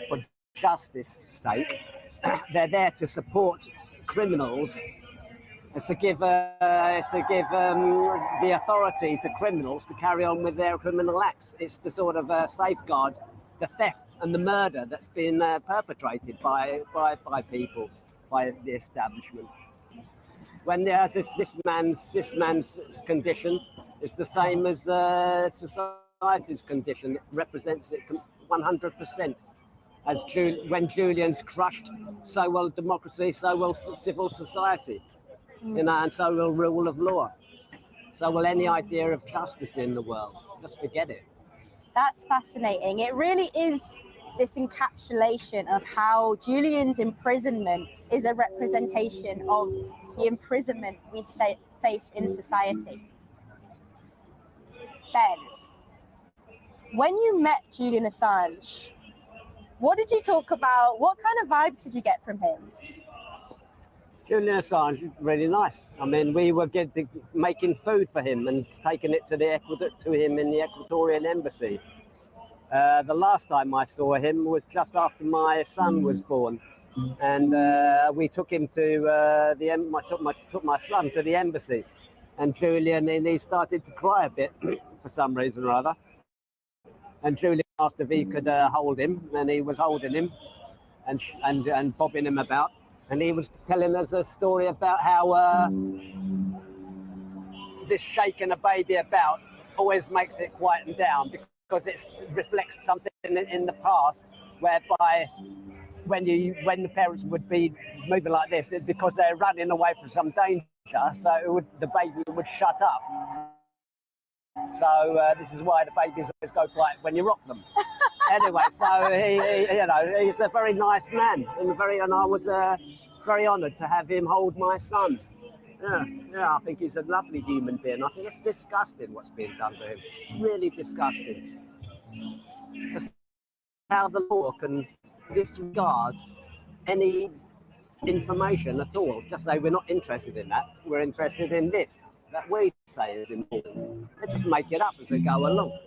for justice's sake. They're there to support criminals. It's to give the authority to criminals to carry on with their criminal acts. It's to sort of safeguard the theft and the murder that's been perpetrated by people, by the establishment. When there's this man's condition is the same as society's condition. It represents it 100%. When Julian's crushed, so will democracy, so will civil society, and so will rule of law. So will any idea of justice in the world. Just forget it. That's fascinating. It really is this encapsulation of how Julian's imprisonment is a representation of the imprisonment we face in society. Ben, when you met Julian Assange, what did you talk about? What kind of vibes did you get from him? Julian Assange is really nice. I mean, we were making food for him and taking it to him in the Ecuadorian embassy. The last time I saw him was just after my son was born, and we took him to took my son to the embassy, and Julian, and he started to cry a bit for some reason or other. And Julian asked if he could hold him, and he was holding him and bobbing him about. And he was telling us a story about how this shaking a baby about always makes it quieten down because it reflects something in the past, whereby when the parents would be moving like this, it's because they're running away from some danger, so the baby would shut up. So this is why the babies always go quiet when you rock them. Anyway, so he's a very nice man, and I was very honoured to have him hold my son. Yeah, I think he's a lovely human being. I think it's disgusting what's being done to him. Really disgusting. Just how the law can disregard any information at all. Just say we're not interested in that. We're interested in this. That we say is important. They just make it up as they go along.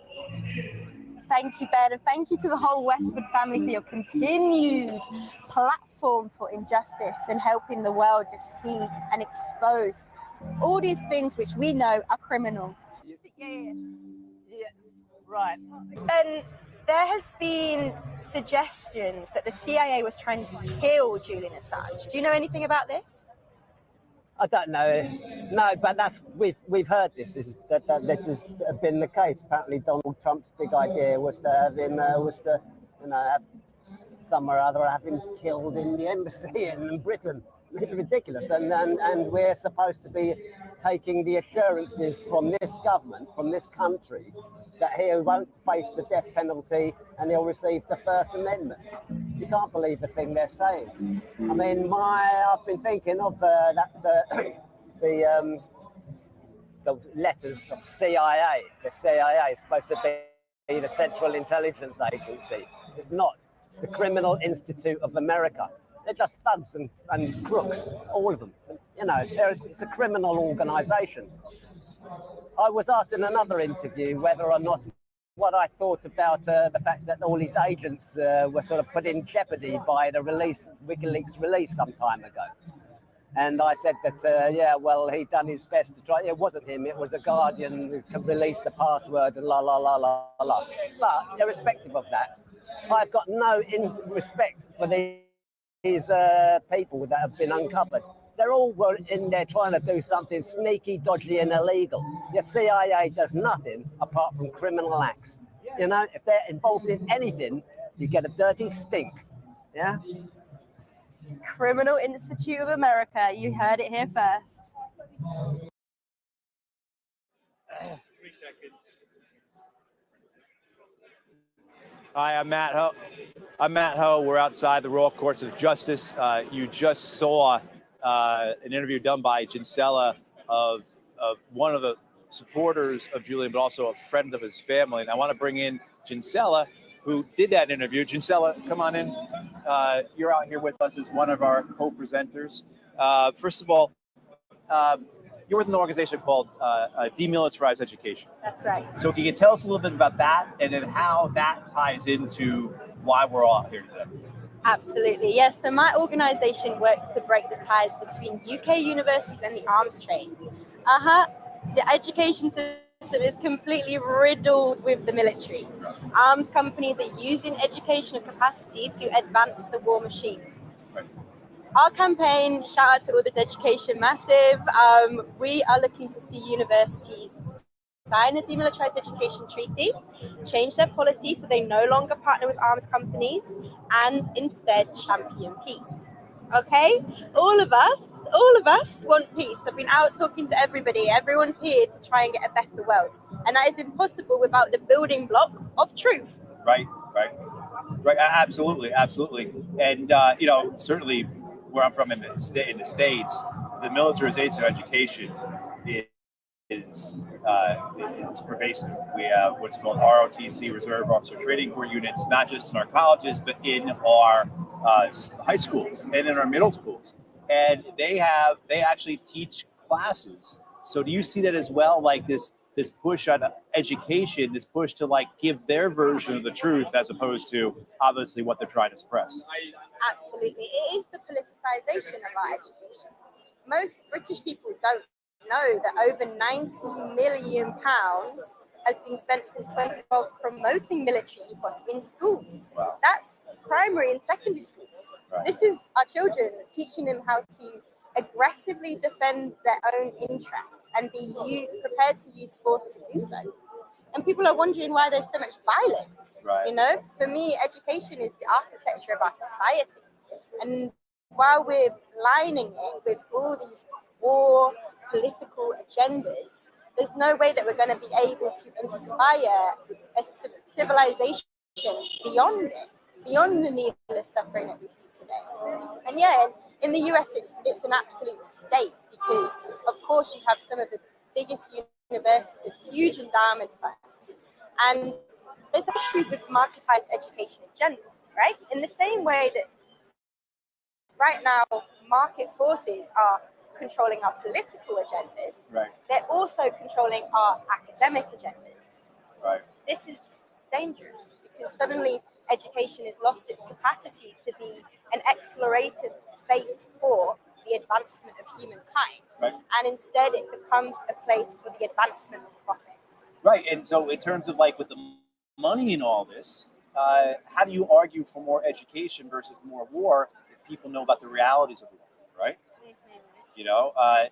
Thank you, Ben, and thank you to the whole Westwood family for your continued platform for injustice and helping the world just see and expose all these things which we know are criminal. Yeah, right. Ben, there has been suggestions that the CIA was trying to kill Julian Assange. Do you know anything about this? I don't know. No, but we've heard this. This has been the case. Apparently, Donald Trump's big idea was to have him have somewhere or other have him killed in the embassy in Britain. It's ridiculous, and we're supposed to be taking the assurances from this government, from this country, that he won't face the death penalty and he'll receive the First Amendment. You can't believe the thing they're saying. I mean, I've been thinking of the letters of CIA. The CIA is supposed to be the Central Intelligence Agency. It's not. It's the Criminal Institute of America. They're just thugs and crooks, all of them. You know, it's a criminal organisation. I was asked in another interview whether or not what I thought about the fact that all these agents were sort of put in jeopardy by the WikiLeaks release some time ago. And I said that, well, he'd done his best to try. It wasn't him, it was a Guardian who could release the password and la, la, la, la, la. But irrespective of that, I've got no respect for these people that have been uncovered. They're all in there trying to do something sneaky, dodgy and illegal. The CIA does nothing apart from criminal acts. You know, if they're involved in anything, you get a dirty stink. Yeah? Criminal Institute of America, you heard it here first. 3 seconds. Hi, I'm Matt Ho. We're outside the Royal Courts of Justice. You just saw an interview done by Ginsella of one of the supporters of Julian, but also a friend of his family. And I want to bring in Ginsella, who did that interview. Ginsella, come on in. You're out here with us as one of our co-presenters. First of all, you're with an organization called Demilitarized Education. That's right. So can you tell us a little bit about that and then how that ties into why we're all here today? Absolutely, yes. So my organisation works to break the ties between UK universities and the arms trade. The education system is completely riddled with the military. Arms companies are using educational capacity to advance the war machine. Our campaign, shout out to all the Education Massive, we are looking to see universities sign a demilitarized education treaty, change their policy so they no longer partner with arms companies, and instead champion peace. Okay? All of us want peace. I've been out talking to everybody. Everyone's here to try and get a better world. And that is impossible without the building block of truth. Right. Absolutely. And, certainly where I'm from in the States, the militarization of education is pervasive. We have what's called ROTC, Reserve Officer Training Corps units, not just in our colleges, but in our high schools and in our middle schools. And they actually teach classes. So do you see that as well, like this push on education, this push to like give their version of the truth as opposed to obviously what they're trying to suppress? Absolutely. It is the politicization of our education. Most British people don't know that over £90 million has been spent since 2012 promoting military ethos in schools. Wow. That's primary and secondary schools. Right. This is our children, teaching them how to aggressively defend their own interests and be prepared to use force to do so. And people are wondering why there's so much violence. Right. You know, for me, education is the architecture of our society. And while we're lining it with all these war political agendas, there's no way that we're going to be able to inspire a civilization beyond it, beyond the needless suffering that we see today. And yeah, in the US, it's an absolute state because, of course, you have some of the biggest universities with huge endowment funds, and there's an issue with marketized education in general, right? In the same way that right now market forces are controlling our political agendas, Right. they're also controlling our academic agendas. Right. This is dangerous because suddenly education has lost its capacity to be an explorative space for the advancement of humankind. Right. And instead it becomes a place for the advancement of profit. Right. And so in terms of like with the money in all this, how do you argue for more education versus more war if people know about the realities of war, right? You know, I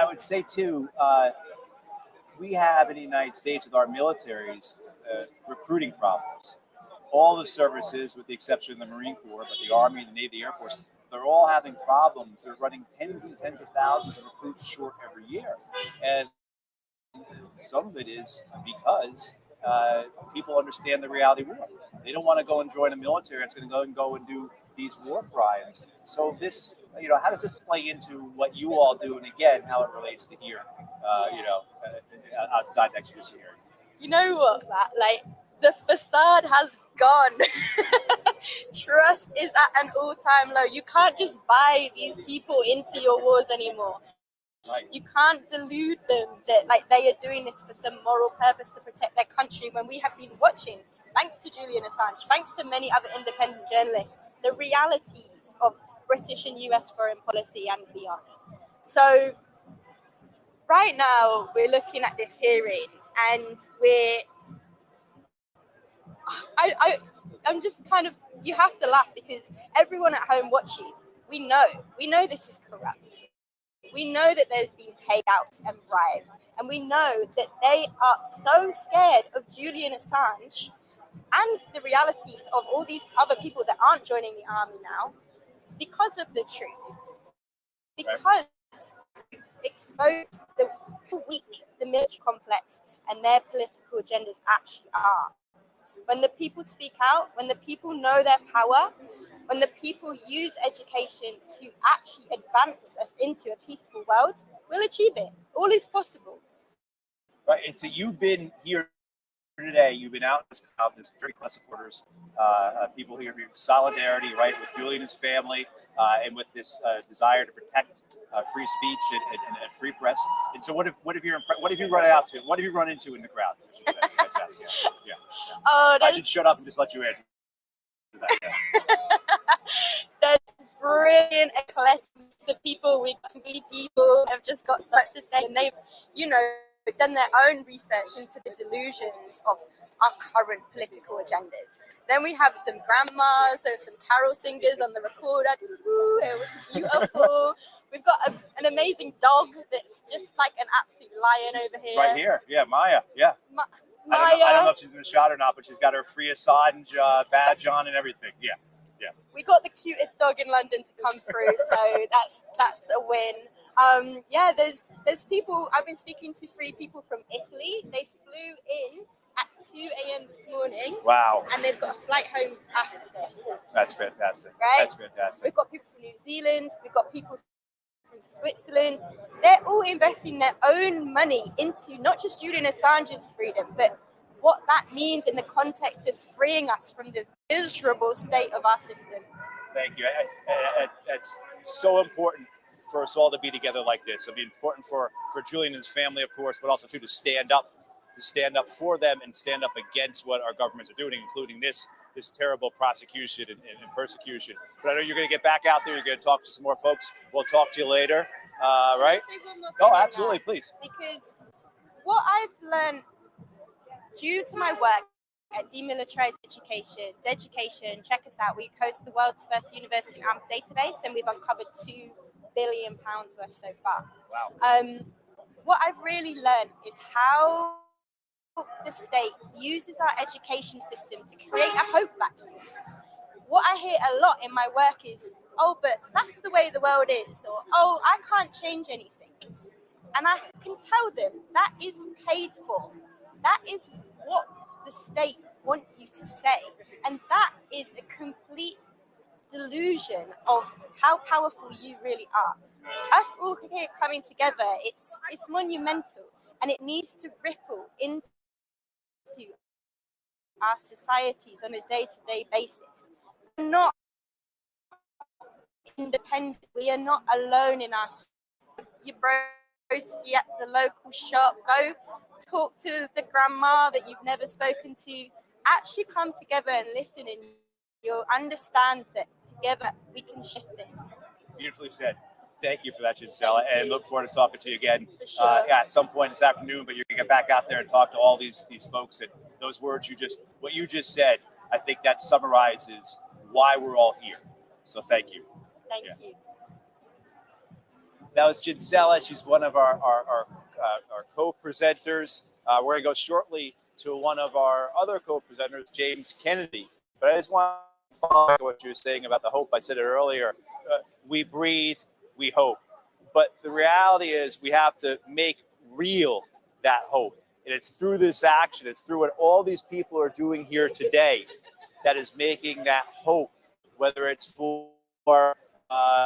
would say too, we have in the United States with our militaries recruiting problems. All the services, with the exception of the Marine Corps, but the Army, the Navy, the Air Force, they're all having problems. They're running tens and tens of thousands of recruits short every year. And some of it is because people understand the reality of war. They don't want to go and join a military that's going to go and do these war crimes. So this, how does this play into what you all do? And again, how it relates to here, outside next year's here. You know what, Matt? Like, the facade has gone. Trust is at an all-time low. You can't just buy these people into your wars anymore. Right. You can't delude them that like they are doing this for some moral purpose to protect their country when we have been watching, thanks to Julian Assange, thanks to many other independent journalists, the realities of British and US foreign policy and beyond. So right now we're looking at this hearing and I'm just kind of, you have to laugh because everyone at home watching, we know this is corrupt. We know that there's been payouts and bribes, and we know that they are so scared of Julian Assange and the realities of all these other people that aren't joining the army now because of the truth. Because we've exposed the weak the military complex and their political agendas actually are. When the people speak out, when the people know their power, when the people use education to actually advance us into a peaceful world, we'll achieve it. All is possible. Right. And so you've been here today. You've been out in this crowd, this very class supporters, people here in solidarity, right, with Julian and his family, and with this desire to protect free speech and free press. And so, what have you run out to? What have you run into in the crowd? I should say. That's asking. Yeah. Oh, I should shut up and just let you in. brilliant eclectic mix of people. We got some people who have just got so much to say, and they've, done their own research into the delusions of our current political agendas. Then we have some grandmas, there's some carol singers on the recorder. Ooh, it was beautiful. We've got an amazing dog that's just like an absolute lion over here. Right here, yeah, Maya, yeah. Maya. I don't know if she's in the shot or not, but she's got her free Assange badge on and everything. Yeah. We got the cutest dog in London to come through, so that's a win. There's people. I've been speaking to 3 people from Italy. They flew in at 2 a.m. this morning. Wow. And they've got a flight home after this. That's fantastic. Right? That's fantastic. We've got people from New Zealand. We've got people from Switzerland. They're all investing their own money into not just Julian Assange's freedom, but what that means in the context of freeing us from the miserable state of our system. Thank you. It's so important for us all to be together like this. I mean, important for Julian and his family, of course, but also too to stand up for them and stand up against what our governments are doing, including this terrible prosecution and persecution. But I know you're going to get back out there. You're going to talk to some more folks. We'll talk to you later, right? Oh, absolutely, please. Because what I've learned due to my work at Demilitarized Education, check us out. We host the world's first university arms database, and we've uncovered £2 billion worth so far. Wow. What I've really learned is how the state uses our education system to create a hope vacuum. What I hear a lot in my work is, oh, but that's the way the world is, or, oh, I can't change anything. And I can tell them that is paid for. That is what the state want you to say. And that is a complete delusion of how powerful you really are. Us all here coming together, it's monumental, and it needs to ripple into our societies on a day-to-day basis. We're not independent. We are not alone in our your broski at the local shop. Go talk to the grandma that you've never spoken to. Actually come together and listen, and you'll understand that together we can shift things. Beautifully said. Thank you for that, Jinsella, and look forward to talking to you again at some point this afternoon. But you're going to get back out there and talk to all these folks. And those words what you just said, I think that summarizes why we're all here. So thank you. Thank you. That was Jinsella. She's one of our co-presenters. We're going to go shortly to one of our other co-presenters, James Kennedy. But I just want to follow up what you were saying about the hope. I said it earlier. We breathe, we hope. But the reality is we have to make real that hope. And it's through this action, it's through what all these people are doing here today that is making that hope, whether it's for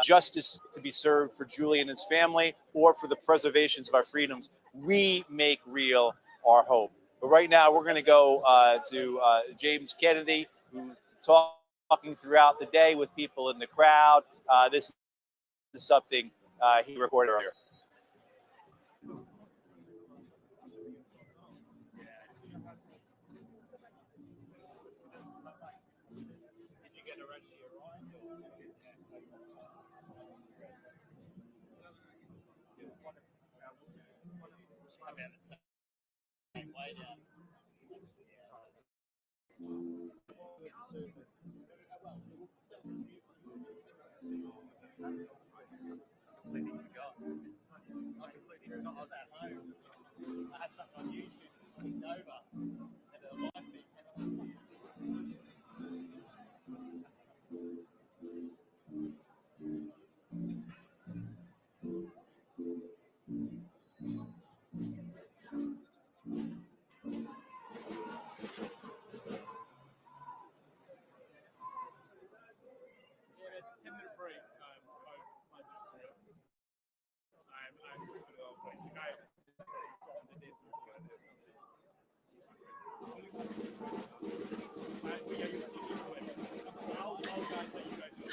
justice to be served for Julian and his family or for the preservations of our freedoms. We make real our hope. But right now we're going to go to James Kennedy, who's talking throughout the day with people in the crowd. This is something he recorded earlier.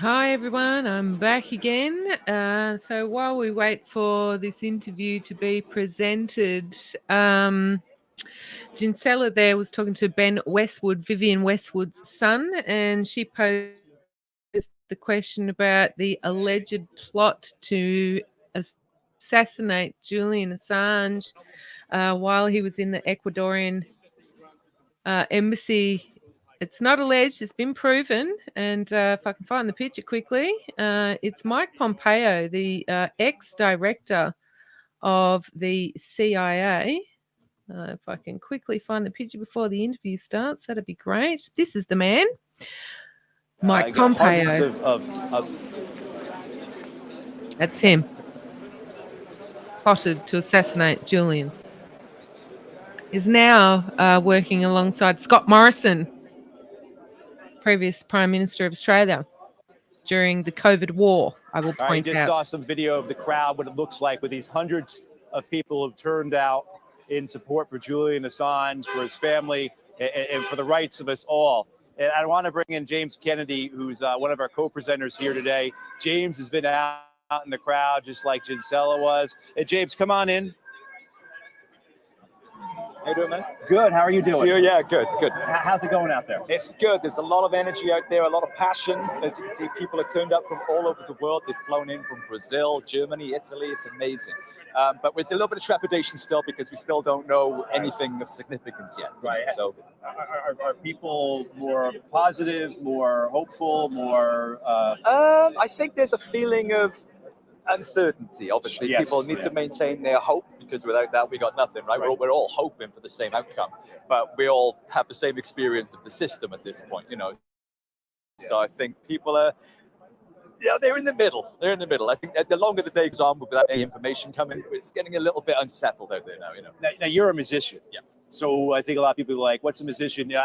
Hi everyone, I'm back again. So while we wait for this interview to be presented, Jinsella there was talking to Ben Westwood, Vivian Westwood's son, and she posed the question about the alleged plot to assassinate Julian Assange while he was in the Ecuadorian embassy. It's not alleged, it's been proven. And if I can find the picture quickly, it's Mike Pompeo, the ex-director of the CIA. If I can quickly find the picture before the interview starts, that'd be great. This is the man, Mike Pompeo. That's him. Plotted to assassinate Julian. Is now working alongside Scott Morrison, previous Prime Minister of Australia, during the COVID war, I will point just out. saw some video of the crowd, what it looks like with these hundreds of people who have turned out in support for Julian Assange, for his family, and for the rights of us all. And I want to bring in James Kennedy, who's one of our co-presenters here today. James has been out in the crowd, just like Ginsella was. Hey, James, come on in. How you doing, man? Good. How are you doing? Yeah, good. How's it going out there? It's good. There's a lot of energy out there, a lot of passion. As you can see, people have turned up from all over the world. They've flown in from Brazil, Germany, Italy. It's amazing. But with a little bit of trepidation still, because we still don't know anything of significance yet. Right. So, are people more positive, more hopeful, more? I think there's a feeling of uncertainty. Obviously, Yes, people need yeah. to maintain their hope, because without that, we got nothing, right? We're all hoping for the same outcome, but we all have the same experience of the system at this point, you know. So I think people are, they're in the middle. They're in the middle. I think the longer the day goes on without any information coming, it's getting a little bit unsettled out there now, you know. Now you're a musician. Yeah. So I think a lot of people are like, what's a musician? Yeah,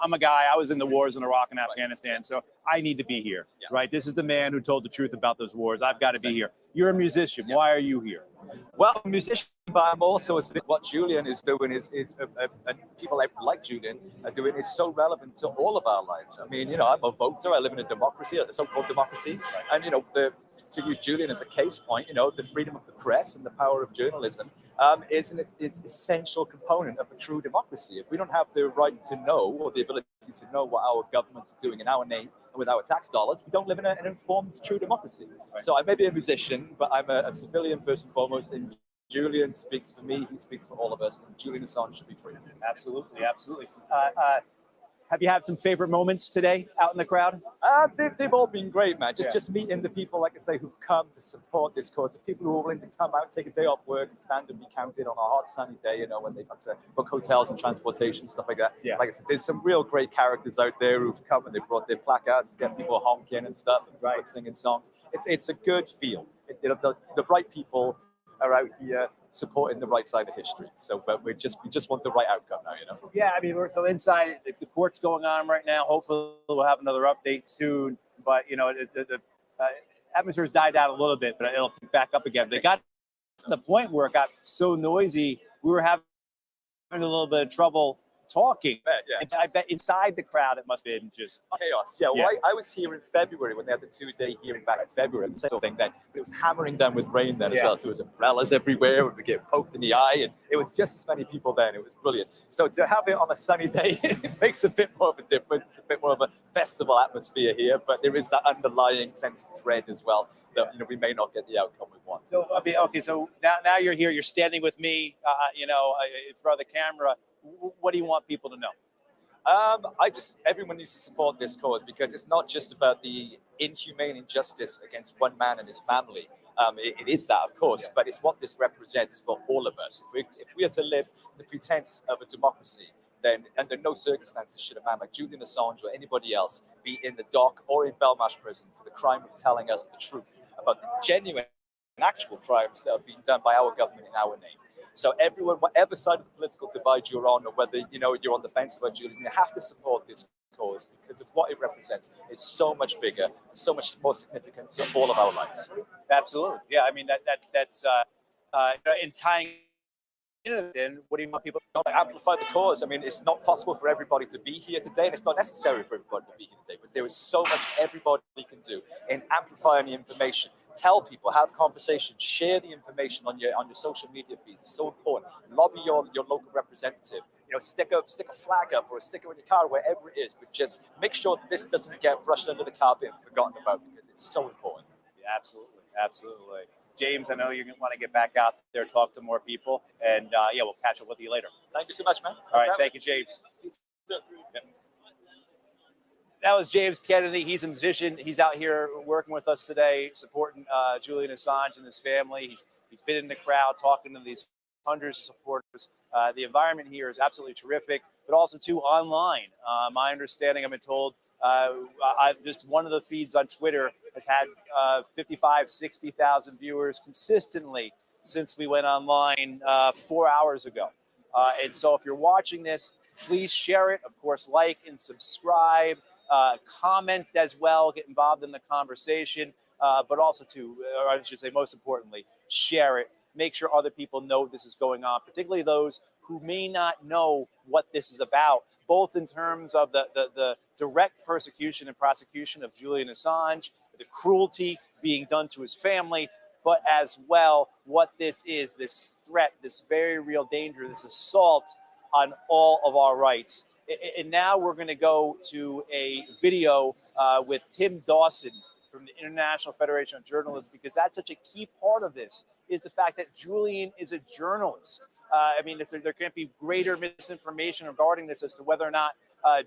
I'm a guy. I was in the wars in Iraq and Afghanistan, so I need to be here, right? This is the man who told the truth about those wars. I've got to be here. You're a musician. Why are you here? Well, I'm a musician, but I'm also what Julian is doing is and people like Julian are doing is so relevant to all of our lives. I mean, you know, I'm a voter. I live in a democracy, a so-called democracy, and you know, to use Julian as a case point, you know, the freedom of the press and the power of journalism is an essential component of a true democracy. If we don't have the right to know, or the ability to know what our government is doing in our name and with our tax dollars, we don't live in an informed, true democracy. Right. So I may be a musician, but I'm a civilian first and foremost. And Julian speaks for me. He speaks for all of us. And Julian Assange should be free. Absolutely. Have you had some favorite moments today out in the crowd? They've all been great, man. Just meeting the people, like I say, who've come to support this cause. The people who are willing to come out, take a day off work, and stand and be counted on a hot sunny day. You know, when they've had to book hotels and transportation, stuff like that. Yeah. Like I said, there's some real great characters out there who've come and they brought their placards to get people honking and stuff, and people singing songs. It's a good feel. The right people are out here supporting the right side of history. So, but we just want the right outcome now, you know. Yeah, I mean, we're so inside. The court's going on right now. Hopefully, we'll have another update soon. But you know, the atmosphere's died down a little bit, but it'll pick back up again. They got to the point where it got so noisy, we were having a little bit of trouble talking. I bet inside the crowd it must have been just chaos. Yeah, well, I was here in February when they had the 2-day hearing back in February. Sort of thing then, but it was hammering down with rain then as well. So there was umbrellas everywhere. We get poked in the eye, and it was just as many people then. It was brilliant. So to have it on a sunny day, it makes a bit more of a difference. It's a bit more of a festival atmosphere here, but there is that underlying sense of dread as well that we may not get the outcome we want. So okay, so now you're here. You're standing with me, in front of the camera. What do you want people to know? Everyone needs to support this cause, because it's not just about the inhumane injustice against one man and his family. It is that, of course, but it's what this represents for all of us. If we are to live the pretense of a democracy, then under no circumstances should a man like Julian Assange or anybody else be in the dock or in Belmarsh prison for the crime of telling us the truth about the genuine and actual crimes that are being done by our government in our name. So everyone, whatever side of the political divide you're on, or whether you're on the fence about Julian, you have to support this cause, because of what it represents. It's so much bigger, so much more significant to all of our lives. Absolutely, yeah. I mean that's in tying. Then what do you want people to amplify the cause? I mean, it's not possible for everybody to be here today, and it's not necessary for everybody to be here today. But there is so much everybody can do in amplifying the information, tell people, have conversations, share the information on your social media feeds. It's so important. Lobby your local representative. Stick a flag up or a sticker in your car, wherever it is. But just make sure that this doesn't get brushed under the carpet and forgotten about, because it's so important. Yeah, absolutely, absolutely. James, I know you want to get back out there, talk to more people, and yeah, we'll catch up with you later. Thank you so much, man. All right, thank you, James. Yep. That was James Kennedy. He's a musician. He's out here working with us today, supporting Julian Assange and his family. He's been in the crowd talking to these hundreds of supporters. The environment here is absolutely terrific, but also too online. My understanding, I've been told, just one of the feeds on Twitter has had 55, 60,000 viewers consistently since we went online 4 hours ago. And so if you're watching this, please share it. Of course, like and subscribe. Comment as well, get involved in the conversation, but also or I should say most importantly, share it. Make sure other people know this is going on, particularly those who may not know what this is about, both in terms of the direct persecution and prosecution of Julian Assange, the cruelty being done to his family, but as well what this is, this threat, this very real danger, this assault on all of our rights. And now we're going to go to a video with Tim Dawson from the International Federation of Journalists, because that's such a key part of this, is the fact that Julian is a journalist. I mean, there can't be greater misinformation regarding this as to whether or not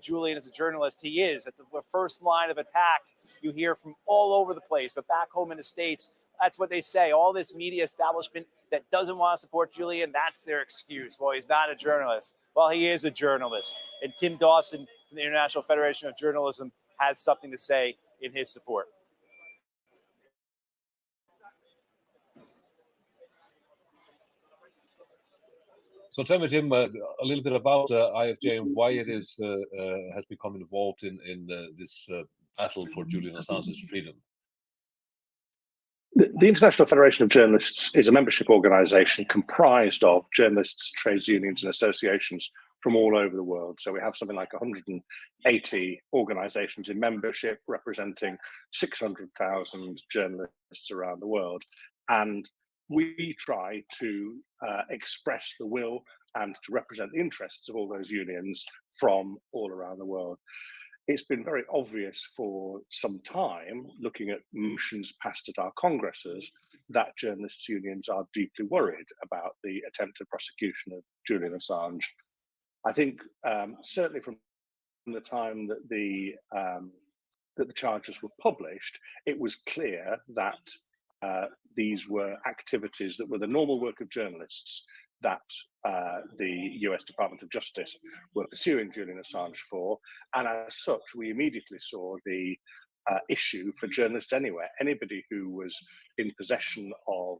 Julian is a journalist. He is. That's the first line of attack you hear from all over the place. But back home in the States, that's what they say. All this media establishment that doesn't want to support Julian, that's their excuse. Well, he's not a journalist. Well, he is a journalist. And Tim Dawson from the International Federation of Journalism has something to say in his support. So tell me, Tim, a little bit about IFJ and why it is has become involved in this battle for Julian Assange's freedom. The International Federation of Journalists is a membership organisation comprised of journalists, trades unions and associations from all over the world. So we have something like 180 organisations in membership representing 600,000 journalists around the world. And we try to express the will and to represent the interests of all those unions from all around the world. It's been very obvious for some time, looking at motions passed at our congresses, that journalists' unions are deeply worried about the attempted prosecution of Julian Assange. I think certainly from the time that the charges were published, it was clear that these were activities that were the normal work of journalists that the US Department of Justice were pursuing Julian Assange for. And as such, we immediately saw the issue for journalists anywhere. Anybody who was in possession of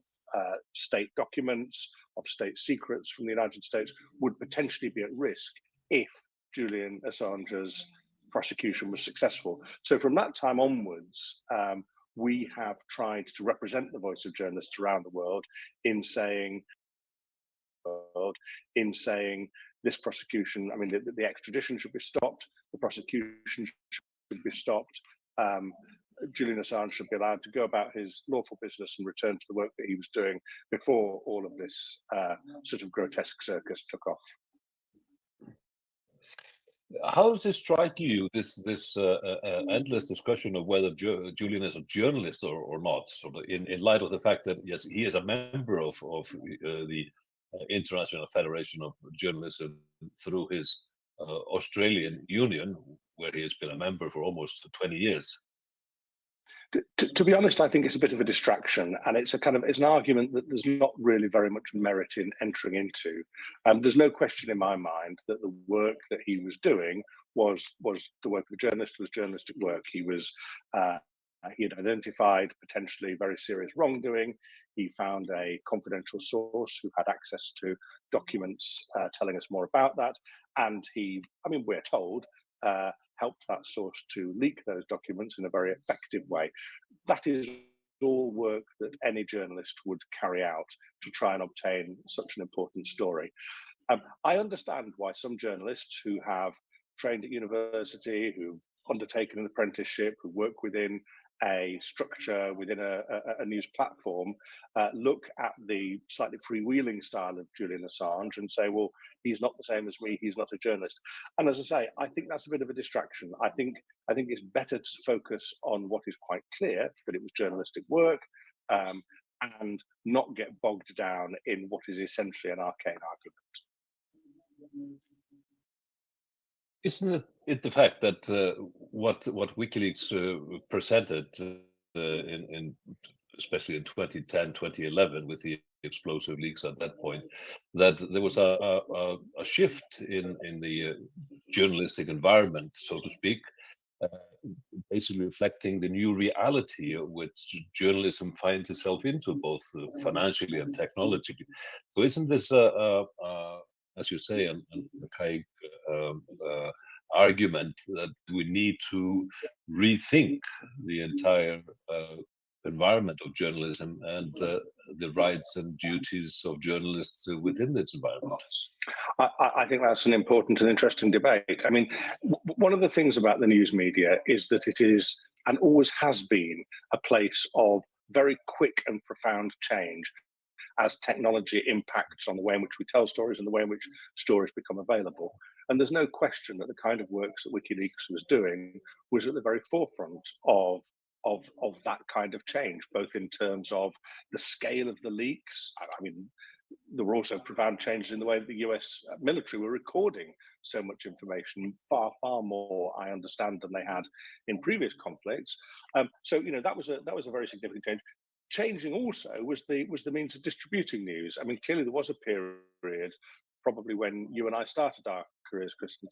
state documents, of state secrets from the United States would potentially be at risk if Julian Assange's prosecution was successful. So from that time onwards, we have tried to represent the voice of journalists around the world in saying this prosecution, I mean, the extradition should be stopped, the prosecution should be stopped. Julian Assange should be allowed to go about his lawful business and return to the work that he was doing before all of this sort of grotesque circus took off. How does this strike you, this endless discussion of whether Julian is a journalist or not, sort of in light of the fact that, yes, he is a member of the International Federation of Journalism through his Australian union, where he has been a member for almost 20 years? To be honest, I think it's a bit of a distraction, and it's an argument that there's not really very much merit in entering into. There's no question in my mind that the work that he was doing was the work of a journalist, was journalistic work. He had identified potentially very serious wrongdoing. He found a confidential source who had access to documents telling us more about that, and we're told, helped that source to leak those documents in a very effective way. That is all work that any journalist would carry out to try and obtain such an important story. I understand why some journalists who have trained at university, who've undertaken an apprenticeship, who work within a structure within a news platform look at the slightly freewheeling style of Julian Assange and say, well, he's not the same as me, he's not a journalist. And as I say, I think that's a bit of a distraction. I think it's better to focus on what is quite clear, that it was journalistic work, and not get bogged down in what is essentially an arcane argument. Isn't it the fact that what WikiLeaks presented in especially in 2010, 2011 with the explosive leaks at that point, that there was a shift in the journalistic environment, so to speak, basically reflecting the new reality which journalism finds itself into, both financially and technologically. So isn't this as you say, an archaic argument that we need to rethink the entire environment of journalism and the rights and duties of journalists within this environment? I think that's an important and interesting debate. I mean, one of the things about the news media is that it is, and always has been, a place of very quick and profound change as technology impacts on the way in which we tell stories and the way in which stories become available. And there's no question that the kind of works that WikiLeaks was doing was at the very forefront of that kind of change, both in terms of the scale of the leaks. I mean, there were also profound changes in the way that the US military were recording so much information, far more, I understand, than they had in previous conflicts. So, you know, that was a very significant change. Changing also was the means of distributing news. I mean, clearly there was a period, probably when you and I started our careers, Kristen,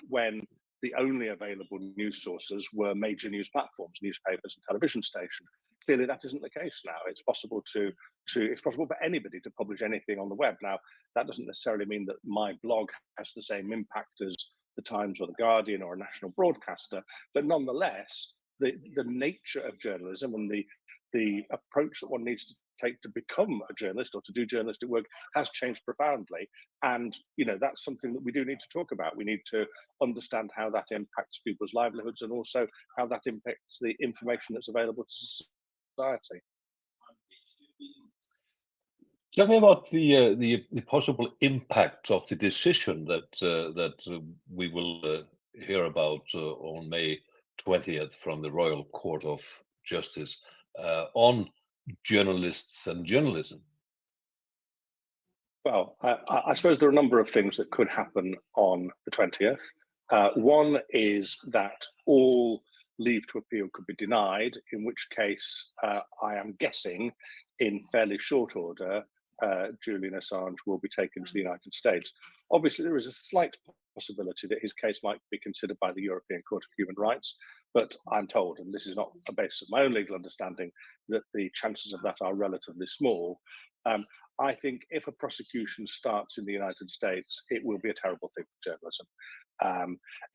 when the only available news sources were major news platforms, newspapers and television stations. Clearly that isn't the case now. It's possible it's possible for anybody to publish anything on the web. Now, that doesn't necessarily mean that my blog has the same impact as the Times or the Guardian or a national broadcaster, but nonetheless, the nature of journalism and the approach that one needs to take to become a journalist or to do journalistic work has changed profoundly. And, you know, that's something that we do need to talk about. We need to understand how that impacts people's livelihoods and also how that impacts the information that's available to society. Tell me about the possible impact of the decision that we will hear about on May 20th from the Royal Court of Justice on journalists and journalism. Well, I suppose there are a number of things that could happen on the 20th. One is that all leave to appeal could be denied, in which case I am guessing in fairly short order, Julian Assange will be taken to the United States. Obviously, there is a slight possibility that his case might be considered by the European Court of Human Rights, but I'm told, and this is not a basis of my own legal understanding, that the chances of that are relatively small. I think if a prosecution starts in the United States, it will be a terrible thing for journalism.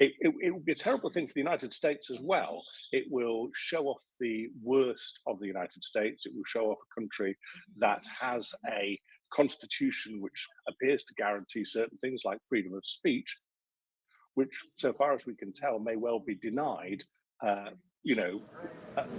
It will be a terrible thing for the United States as well. It will show off the worst of the United States. It will show off a country that has a constitution which appears to guarantee certain things like freedom of speech, which, so far as we can tell, may well be denied,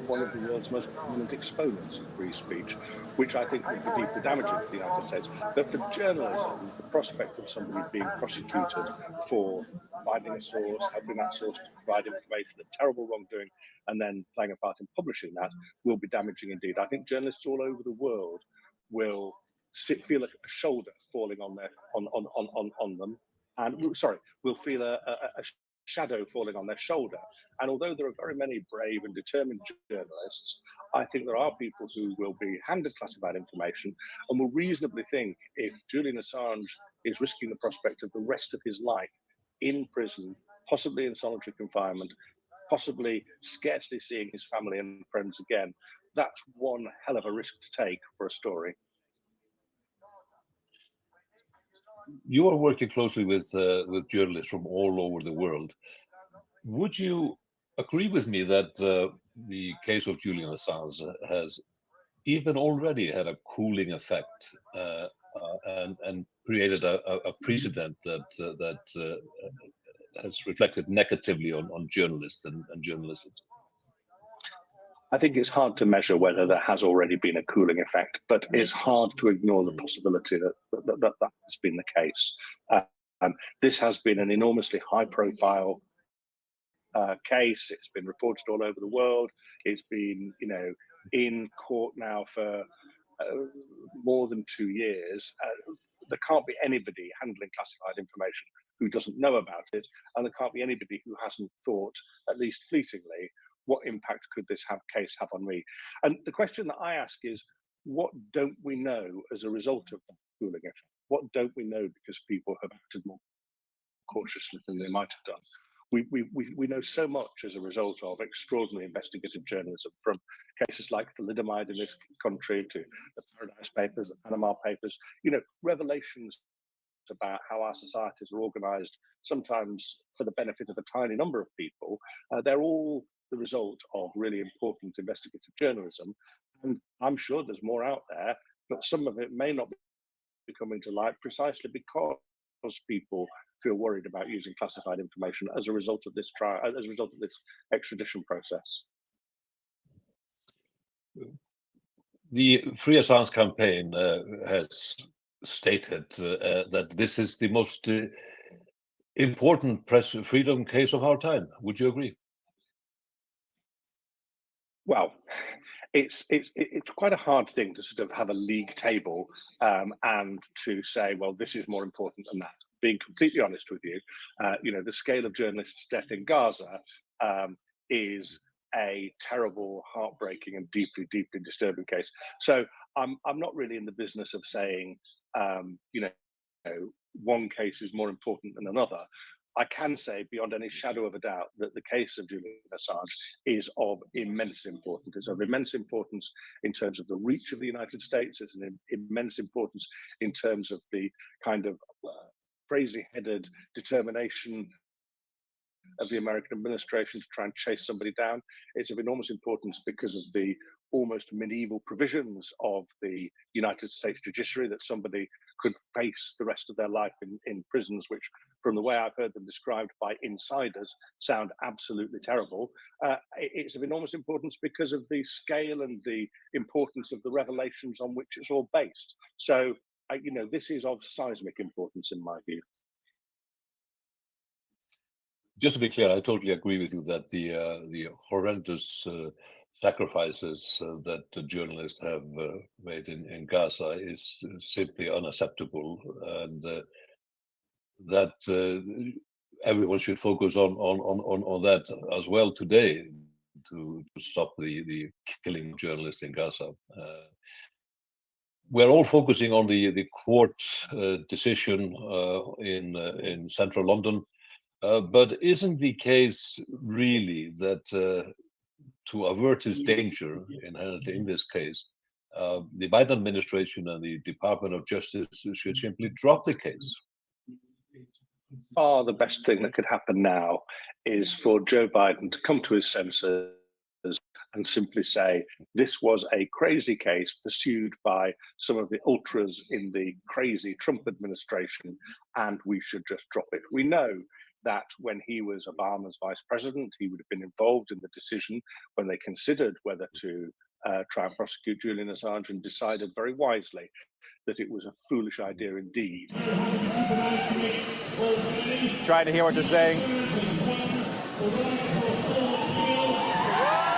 one of the world's most prominent exponents of free speech, which I think would be deeply damaging to the United States. But for journalism, the prospect of somebody being prosecuted for finding a source, helping that source to provide information of terrible wrongdoing, and then playing a part in publishing that will be damaging indeed. I think journalists all over the world will feel a shoulder falling on them, and will feel a shadow falling on their shoulder. And although there are very many brave and determined journalists, I think there are people who will be handed classified information and will reasonably think, if Julian Assange is risking the prospect of the rest of his life in prison, possibly in solitary confinement, possibly scarcely seeing his family and friends again, that's one hell of a risk to take for a story. You are working closely with journalists from all over the world. Would you agree with me that the case of Julian Assange has even already had a cooling effect and created a precedent that has reflected negatively on journalists and journalism? I think it's hard to measure whether there has already been a cooling effect, but it's hard to ignore the possibility that has been the case. This has been an enormously high-profile case. It's been reported all over the world. It's been, in court now for more than 2 years. There can't be anybody handling classified information who doesn't know about it, and there can't be anybody who hasn't thought, at least fleetingly, what impact could this case have on me? And the question that I ask is, what don't we know as a result of the cooling effect? What don't we know because people have acted more cautiously than they might have done? We know so much as a result of extraordinary investigative journalism, from cases like thalidomide in this country to the Paradise Papers, the Panama Papers, revelations about how our societies are organized, sometimes for the benefit of a tiny number of people. They're all the result of really important investigative journalism. And I'm sure there's more out there, but some of it may not be coming to light precisely because people feel worried about using classified information as a result of this trial, as a result of this extradition process. The Free Assange campaign has stated that this is the most important press freedom case of our time. Would you agree? Well, it's quite a hard thing to sort of have a league table and to say, well, this is more important than that. Being completely honest with you, the scale of journalists' death in Gaza is a terrible, heartbreaking, and deeply, deeply disturbing case. So I'm not really in the business of saying, one case is more important than another. I can say beyond any shadow of a doubt that the case of Julian Assange is of immense importance. It's of immense importance in terms of the reach of the United States. It's an immense importance in terms of the kind of crazy-headed determination of the American administration to try and chase somebody down. It's of enormous importance because of the almost medieval provisions of the United States judiciary, that somebody could face the rest of their life in prisons, which, from the way I've heard them described by insiders, sound absolutely terrible. It's of enormous importance because of the scale and the importance of the revelations on which it's all based. So, this is of seismic importance in my view. Just to be clear, I totally agree with you that the horrendous sacrifices that the journalists have made in Gaza is simply unacceptable, and that everyone should focus on that as well today to stop the killing of journalists in Gaza. We're all focusing on the court decision in central London. But isn't the case really that to avert this danger inherently in this case, the Biden administration and the Department of Justice should simply drop the case? The best thing that could happen now is for Joe Biden to come to his senses and simply say, this was a crazy case pursued by some of the ultras in the crazy Trump administration, and we should just drop it. We know that when he was Obama's vice president, he would have been involved in the decision when they considered whether to try and prosecute Julian Assange, and decided very wisely that it was a foolish idea indeed. Trying to hear what they're saying.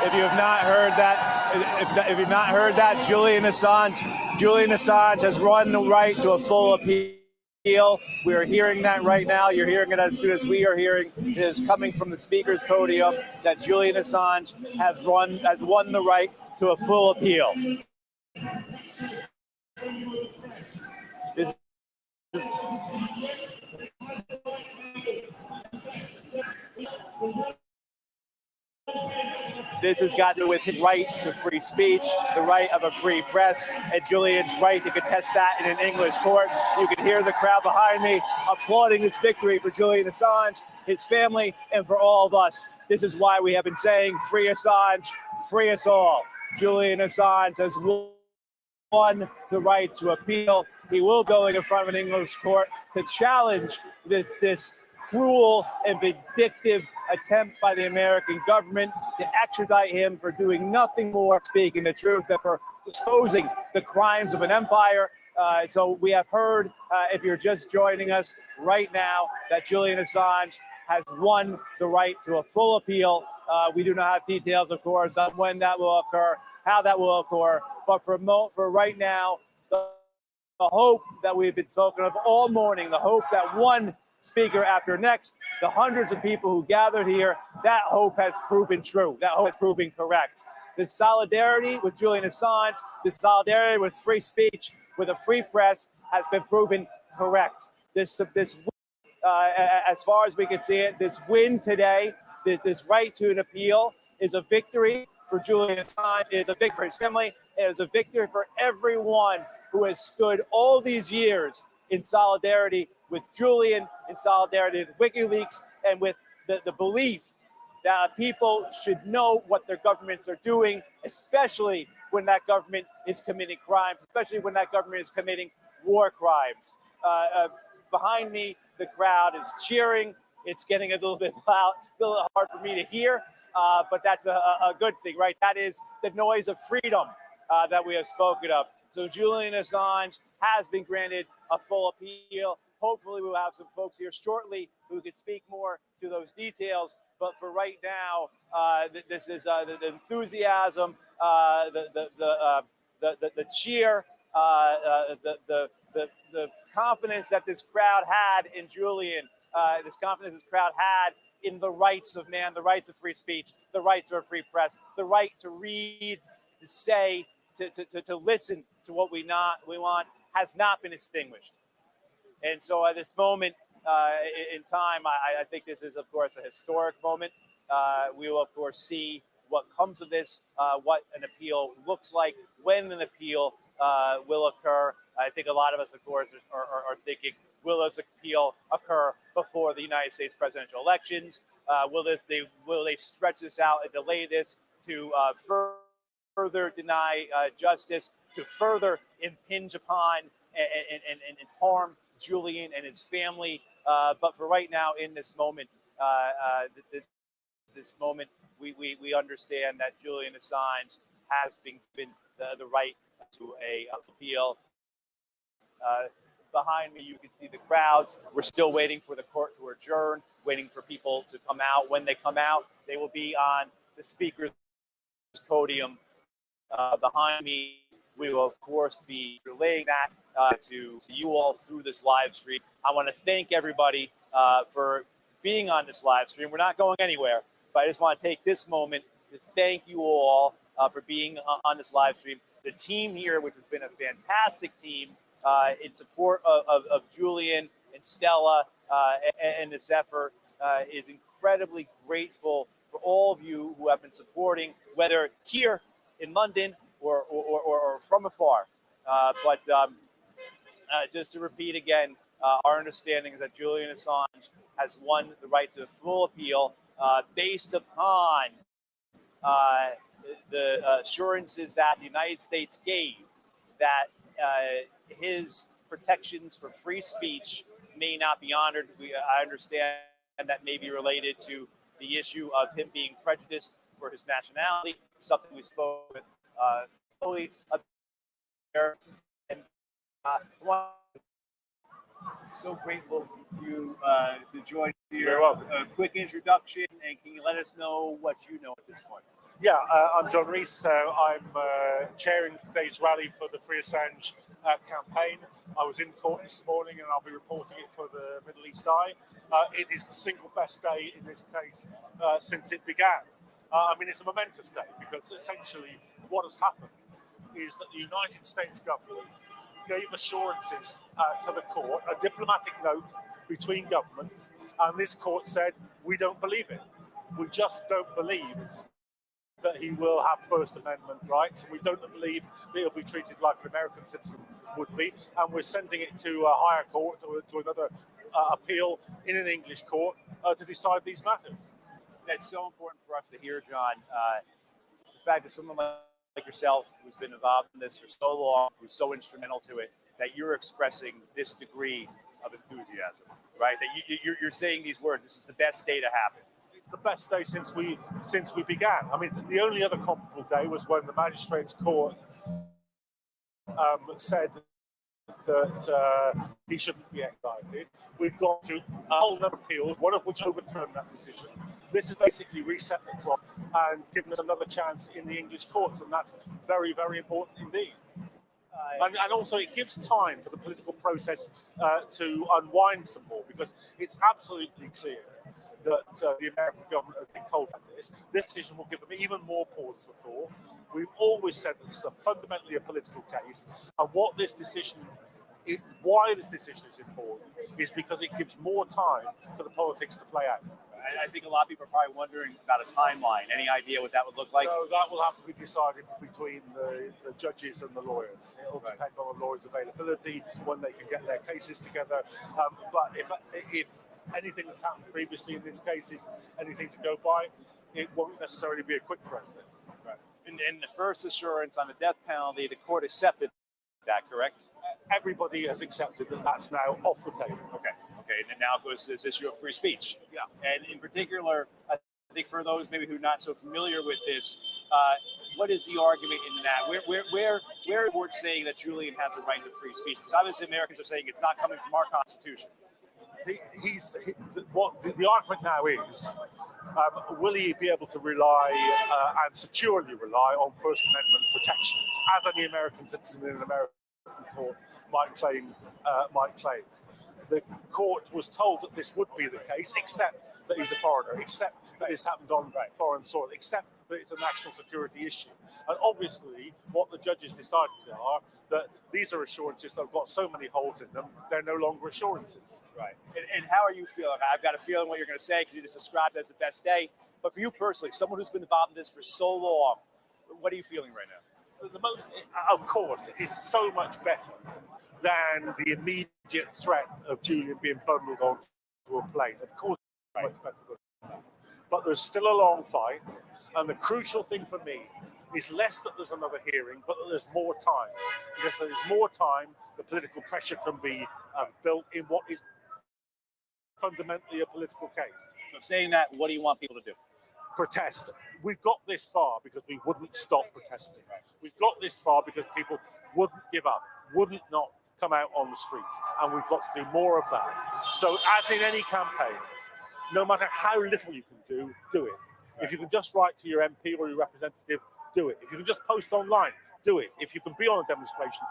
If you have not heard that, if you've not heard that, Julian Assange has run the right to a full appeal. We are hearing that right now. You're hearing it as soon as we are hearing it is coming from the speaker's podium that Julian Assange has won the right to a full appeal. This has got to do with his right to free speech, the right of a free press, and Julian's right to contest that in an English court. You can hear the crowd behind me applauding this victory for Julian Assange, his family, and for all of us. This is why we have been saying, free Assange, free us all. Julian Assange has won the right to appeal. He will go in front of an English court to challenge this cruel and vindictive attempt by the American government to extradite him for doing nothing more, speaking the truth, than for exposing the crimes of an empire. So we have heard, if you're just joining us right now, that Julian Assange has won the right to a full appeal. We do not have details, of course, on when that will occur, how that will occur. But for right now, the hope that we've been talking of all morning, the hope that one speaker after next, the hundreds of people who gathered here, that hope has proven true. That hope has proven correct. This solidarity with Julian Assange, this solidarity with free speech, with a free press, has been proven correct. This as far as we can see it, this win today, this right to an appeal, is a victory for Julian Assange, is a victory for his family, it is a victory for everyone who has stood all these years in solidarity with Julian, in solidarity with WikiLeaks, and with the belief that people should know what their governments are doing, especially when that government is committing crimes, especially when that government is committing war crimes. Behind me, the crowd is cheering. It's getting a little bit loud, a little hard for me to hear, but that's a good thing, right? That is the noise of freedom that we have spoken of. So Julian Assange has been granted a full appeal. Hopefully we'll have some folks here shortly who can speak more to those details. But for right now, this is the enthusiasm, the cheer, the confidence that this crowd had in Julian, this confidence this crowd had in the rights of man, the rights of free speech, the right to a free press, the right to read, to say, to listen to what we want, has not been extinguished. And so at this moment in time, I think this is, of course, a historic moment. We will, of course, see what comes of this, what an appeal looks like, when an appeal will occur. I think a lot of us, of course, are thinking, will this appeal occur before the United States presidential elections? Will they stretch this out and delay this to further deny justice, to further impinge upon and harm Julian and his family? But for right now, in this moment, we understand that Julian Assange has been given the right to a appeal. Behind me, you can see the crowds. We're still waiting for the court to adjourn, waiting for people to come out. When they come out, they will be on the speaker's podium. Behind me, we will, of course, be relaying that to you all through this live stream. I want to thank everybody for being on this live stream. We're not going anywhere, but I just want to take this moment to thank you all for being on this live stream. The team here, which has been a fantastic team in support of Julian and Stella and this effort, is incredibly grateful for all of you who have been supporting, whether here in London or from afar. But just to repeat again, our understanding is that Julian Assange has won the right to full appeal based upon the assurances that the United States gave that his protections for free speech may not be honored. I understand that may be related to the issue of him being prejudiced for his nationality, something we spoke with Chloe up there. And so grateful for you to join here. A quick introduction, and can you let us know what you know at this point? Yeah, I'm John Rees. I'm chairing today's rally for the Free Assange campaign. I was in court this morning and I'll be reporting it for the Middle East Eye. It is the single best day in this case since it began. I mean, it's a momentous day because essentially what has happened is that the United States government gave assurances to the court, a diplomatic note between governments, and this court said, we don't believe it. We just don't believe that he will have First Amendment rights. We don't believe that he'll be treated like an American citizen would be, and we're sending it to a higher court, to another appeal in an English court to decide these matters. That's so important for us to hear, John. The fact that someone like yourself, who's been involved in this for so long, who's so instrumental to it, that you're expressing this degree of enthusiasm, right? That you're saying these words, this is the best day to happen. it's the best day since we began. I mean, the only other comparable day was when the Magistrates' Court said that he shouldn't be extradited. We've gone through a whole number of appeals, one of which overturned that decision. This has basically reset the clock and given us another chance in the English courts, and that's very, very important indeed. And also it gives time for the political process to unwind some more, because it's absolutely clear that the American government have been cold at this. This decision will give them even more pause for thought. We've always said that it's fundamentally a political case, and why this decision is important is because it gives more time for the politics to play out. I think a lot of people are probably wondering about a timeline. Any idea what that would look like? No, that will have to be decided between the judges and the lawyers. It will depend on the lawyers' availability, when they can get their cases together. But if anything that's happened previously in this case is anything to go by, it won't necessarily be a quick process. Right. And the first assurance on the death penalty, the court accepted that, correct? Everybody has accepted that that's now off the table. Okay, and then now goes to this issue of free speech. Yeah. And in particular, I think for those maybe who are not so familiar with this, what is the argument in that? Where are courts saying that Julian has a right to free speech? Because obviously Americans are saying it's not coming from our Constitution. The argument now is, will he be able to rely and securely rely on First Amendment protections, as any American citizen in an American court might claim? The court was told that this would be the case, except that he's a foreigner, except that this happened on foreign soil, except that it's a national security issue. And obviously, what the judges decided are that these are assurances that have got so many holes in them, they're no longer assurances. Right. And how are you feeling? I've got a feeling what you're going to say, because you just described it as the best day. But for you personally, someone who's been involved in this for so long, what are you feeling right now? Of course, it is so much better than the immediate threat of Julian being bundled onto a plane. Of course, it's much better than that. But there's still a long fight, and the crucial thing for me is less that there's another hearing, but that there's more time. Because there's more time, the political pressure can be built in what is fundamentally a political case. So saying that, what do you want people to do? Protest. We've got this far because we wouldn't stop protesting. We've got this far because people wouldn't give up, wouldn't not come out on the streets, and we've got to do more of that. So as in any campaign, no matter how little you can do it. If you can just write to your MP or your representative, do it. If you can just post online, do it. If you can be on a demonstration,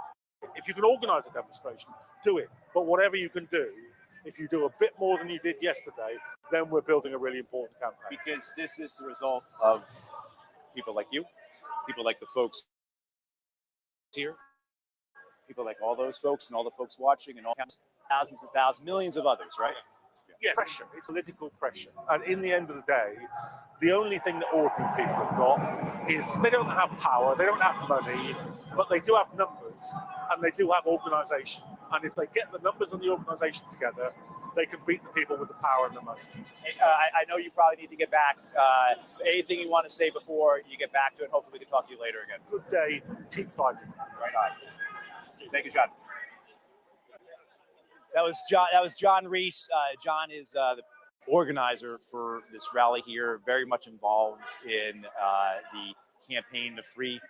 if you can organise a demonstration, do it. But whatever you can do, if you do a bit more than you did yesterday, then we're building a really important campaign. Because this is the result of people like you, people like the folks here, people like all those folks and all the folks watching, and all thousands and thousands, millions of others, right? Yeah, pressure. It's political pressure. And in the end of the day, the only thing that ordinary people have got is they don't have power, they don't have money, but they do have numbers and they do have organisation. And if they get the numbers and the organisation together, they can beat the people with the power and the money. I know you probably need to get back. Anything you want to say before you get back to it? Hopefully we can talk to you later again. Good day. Keep fighting. Right on. Thank you, John. That was John Reese. John is the organizer for this rally here, very much involved in the campaign to free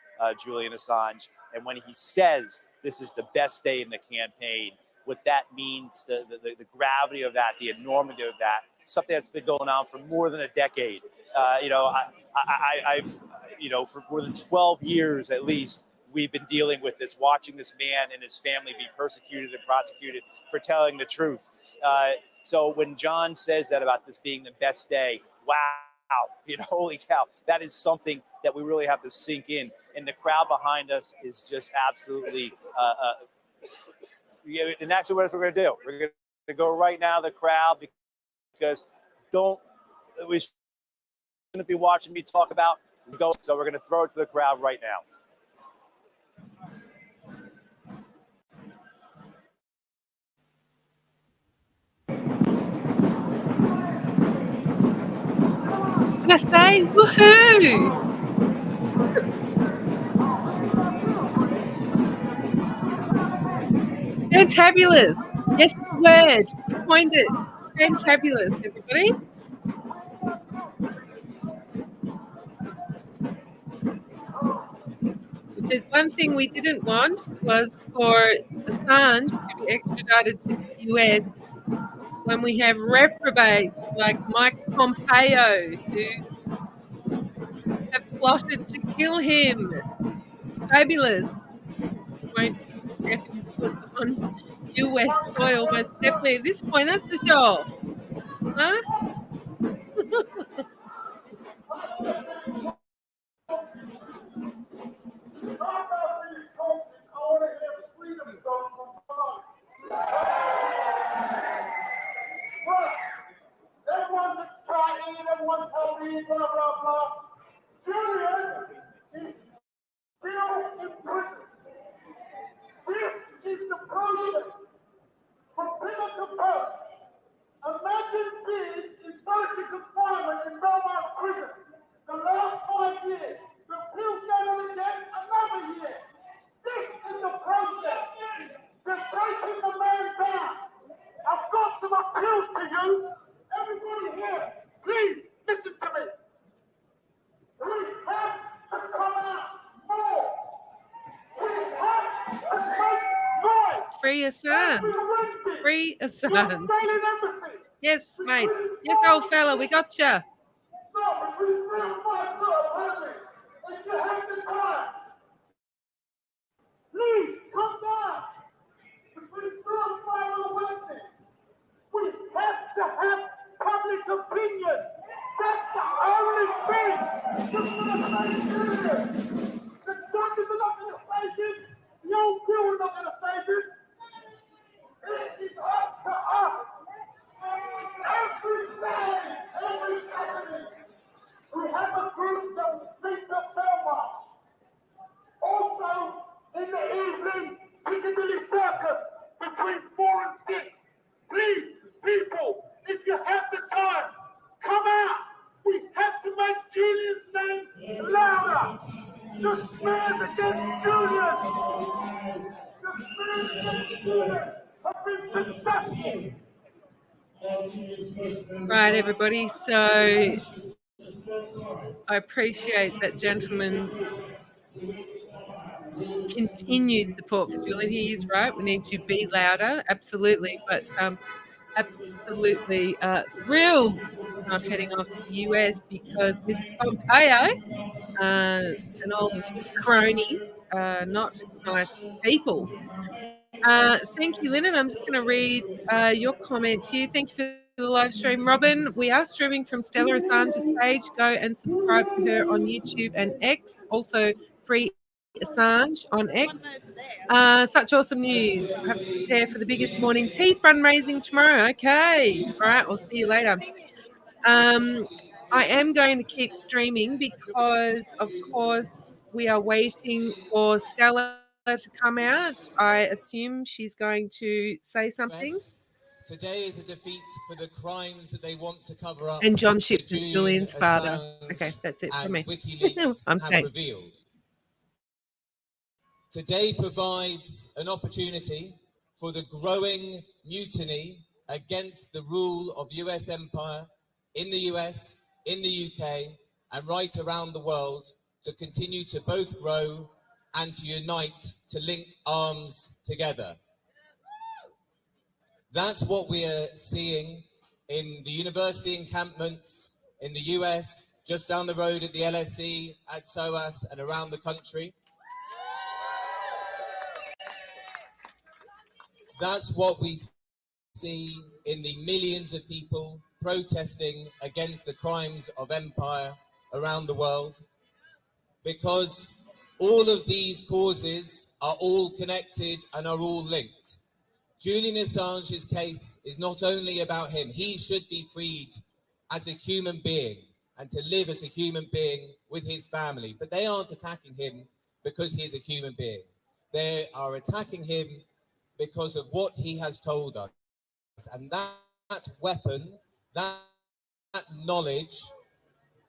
Julian Assange. And when he says this is the best day in the campaign, what that means, the gravity of that, the enormity of that, something that's been going on for more than a decade. I've for more than 12 years at least, we've been dealing with this, watching this man and his family be persecuted and prosecuted for telling the truth. So when John says that about this being the best day, wow, holy cow, that is something that we really have to sink in. And the crowd behind us is just absolutely, and that's what we're going to do. We're going to go right now, the crowd, because we shouldn't be watching me talk about go. So we're going to throw it to the crowd right now. I say, woohoo! Fantabulous. Yes, the word. You coined it. Fantabulous, everybody. there's one thing we didn't want was for Assange to be extradited to the US when we have reprobates like Mike Pompeo who have plotted to kill him. It's fabulous. Won't be stepping foot on US soil, most definitely at this point, that's for sure. Huh? Everyone's excited, everyone's happy, blah, blah, blah. Julian is still in prison. This is the process from pillar to post. Imagine being in solitary confinement in Belmont prison the last 5 years. The appeals going again another year. This is the process. They're taking the man down. I've got some appeals to you. Everybody here, please listen to me. We have to come out more. We have to make noise. Free Assange. Free Assange. Yes, mate. Yes, old fella, we got you. Please come down. We have to have public opinion. That's the only thing that's going to save Julian. The judges are not going to save him. The old bill is not going to save him. It is up to us. Every Saturday, we have a group that will speak at Belmont. Also, in the evening, Piccadilly Circus between 4 and 6. Please, people, if you have the time, come out. We have to make Julian's name louder. The smears against Julian. The smears against Julian have been successful. Right, everybody. So I appreciate that gentleman's continued support for Julian. He is right. We need to be louder, absolutely. But absolutely thrilled I'm heading off to the US because Mr. Pompeo and all of his cronies are not nice people. Thank you, Lynn. And I'm just going to read your comment here. Thank you for the live stream, Robin. We are streaming from Stella Assange's page. Go and subscribe to her on YouTube and X. Also, free Assange on X. Such awesome news. I have to prepare for the biggest morning tea fundraising tomorrow. Okay. All right. I'll see you later. I am going to keep streaming because, of course, we are waiting for Stella to come out. I assume she's going to say something. Today is a defeat for the crimes that they want to cover up. And John Shipton, Julian's father. Okay, that's it for me. I'm staying. Revealed. Today provides an opportunity for the growing mutiny against the rule of US empire in the US, in the UK, and right around the world to continue to both grow and to unite, to link arms together. That's what we are seeing in the university encampments in the US, just down the road at the LSE, at SOAS, and around the country. That's what we see in the millions of people protesting against the crimes of empire around the world, because all of these causes are all connected and are all linked. Julian Assange's case is not only about him. He should be freed as a human being and to live as a human being with his family. But they aren't attacking him because he is a human being. They are attacking him because of what he has told us. And that weapon, that knowledge,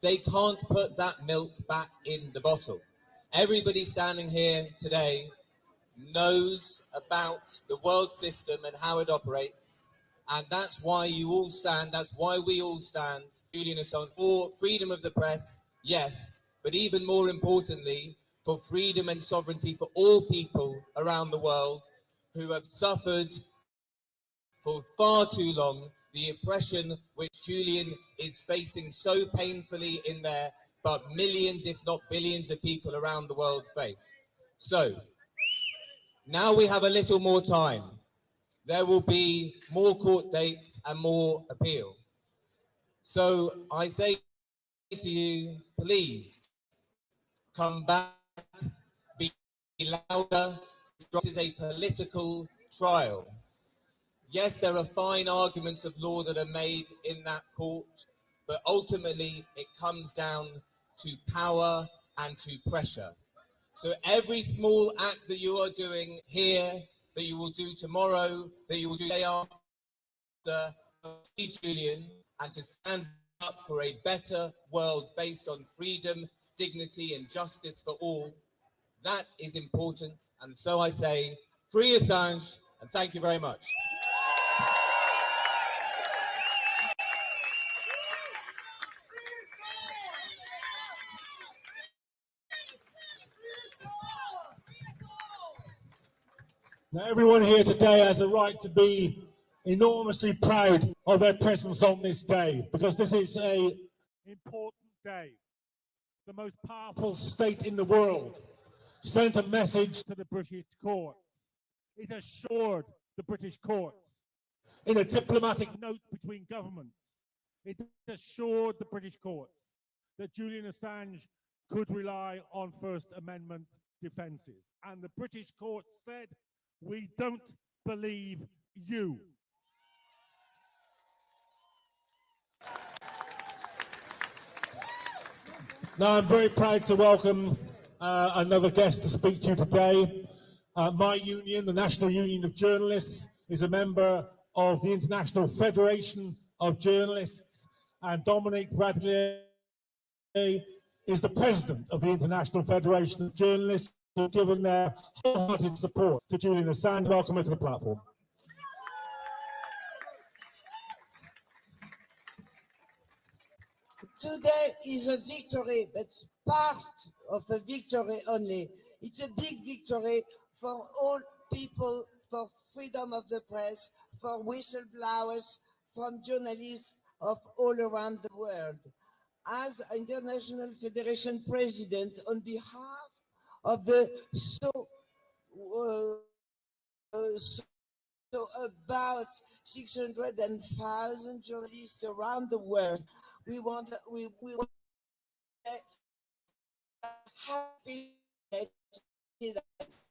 they can't put that milk back in the bottle. Everybody standing here today knows about the world system and how it operates. And that's why you all stand, that's why we all stand, Julian Assange, for freedom of the press, yes, but even more importantly, for freedom and sovereignty for all people around the world who have suffered for far too long the oppression which Julian is facing so painfully in there, but millions, if not billions, of people around the world face. So, now we have a little more time. There will be more court dates and more appeal. So I say to you, please come back, be louder. This is a political trial. Yes, there are fine arguments of law that are made in that court, but ultimately it comes down to power and to pressure. So every small act that you are doing here, that you will do tomorrow, that you will do the day after, Julian, and to stand up for a better world based on freedom, dignity, and justice for all, that is important. And so I say, free Assange, and thank you very much. Now, everyone here today has a right to be enormously proud of their presence on this day, because this is an important day. The most powerful state in the world sent a message to the British courts. It assured the British courts, in a diplomatic note between governments, it assured the British courts that Julian Assange could rely on First Amendment defences. And the British courts said, we don't believe you. Now, I'm very proud to welcome another guest to speak to you today. My union, the National Union of Journalists, is a member of the International Federation of Journalists, and Dominique Bradley is the president of the International Federation of Journalists, who have given their wholehearted support to Julian Assange. Welcome to the platform. Today is a victory, but part of a victory only. It's a big victory for all people, for freedom of the press, for whistleblowers, from journalists of all around the world. As International Federation President, on behalf of the about 600,000 journalists around the world, we want happy that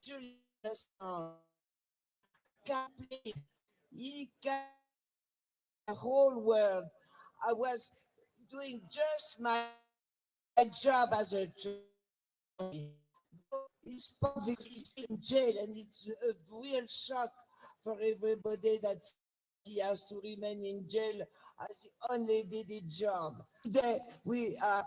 Julian Assange complete. He can the whole world. I was doing just my job as a journalist. He's in jail, and it's a real shock for everybody that he has to remain in jail as he only did his job. Today, we are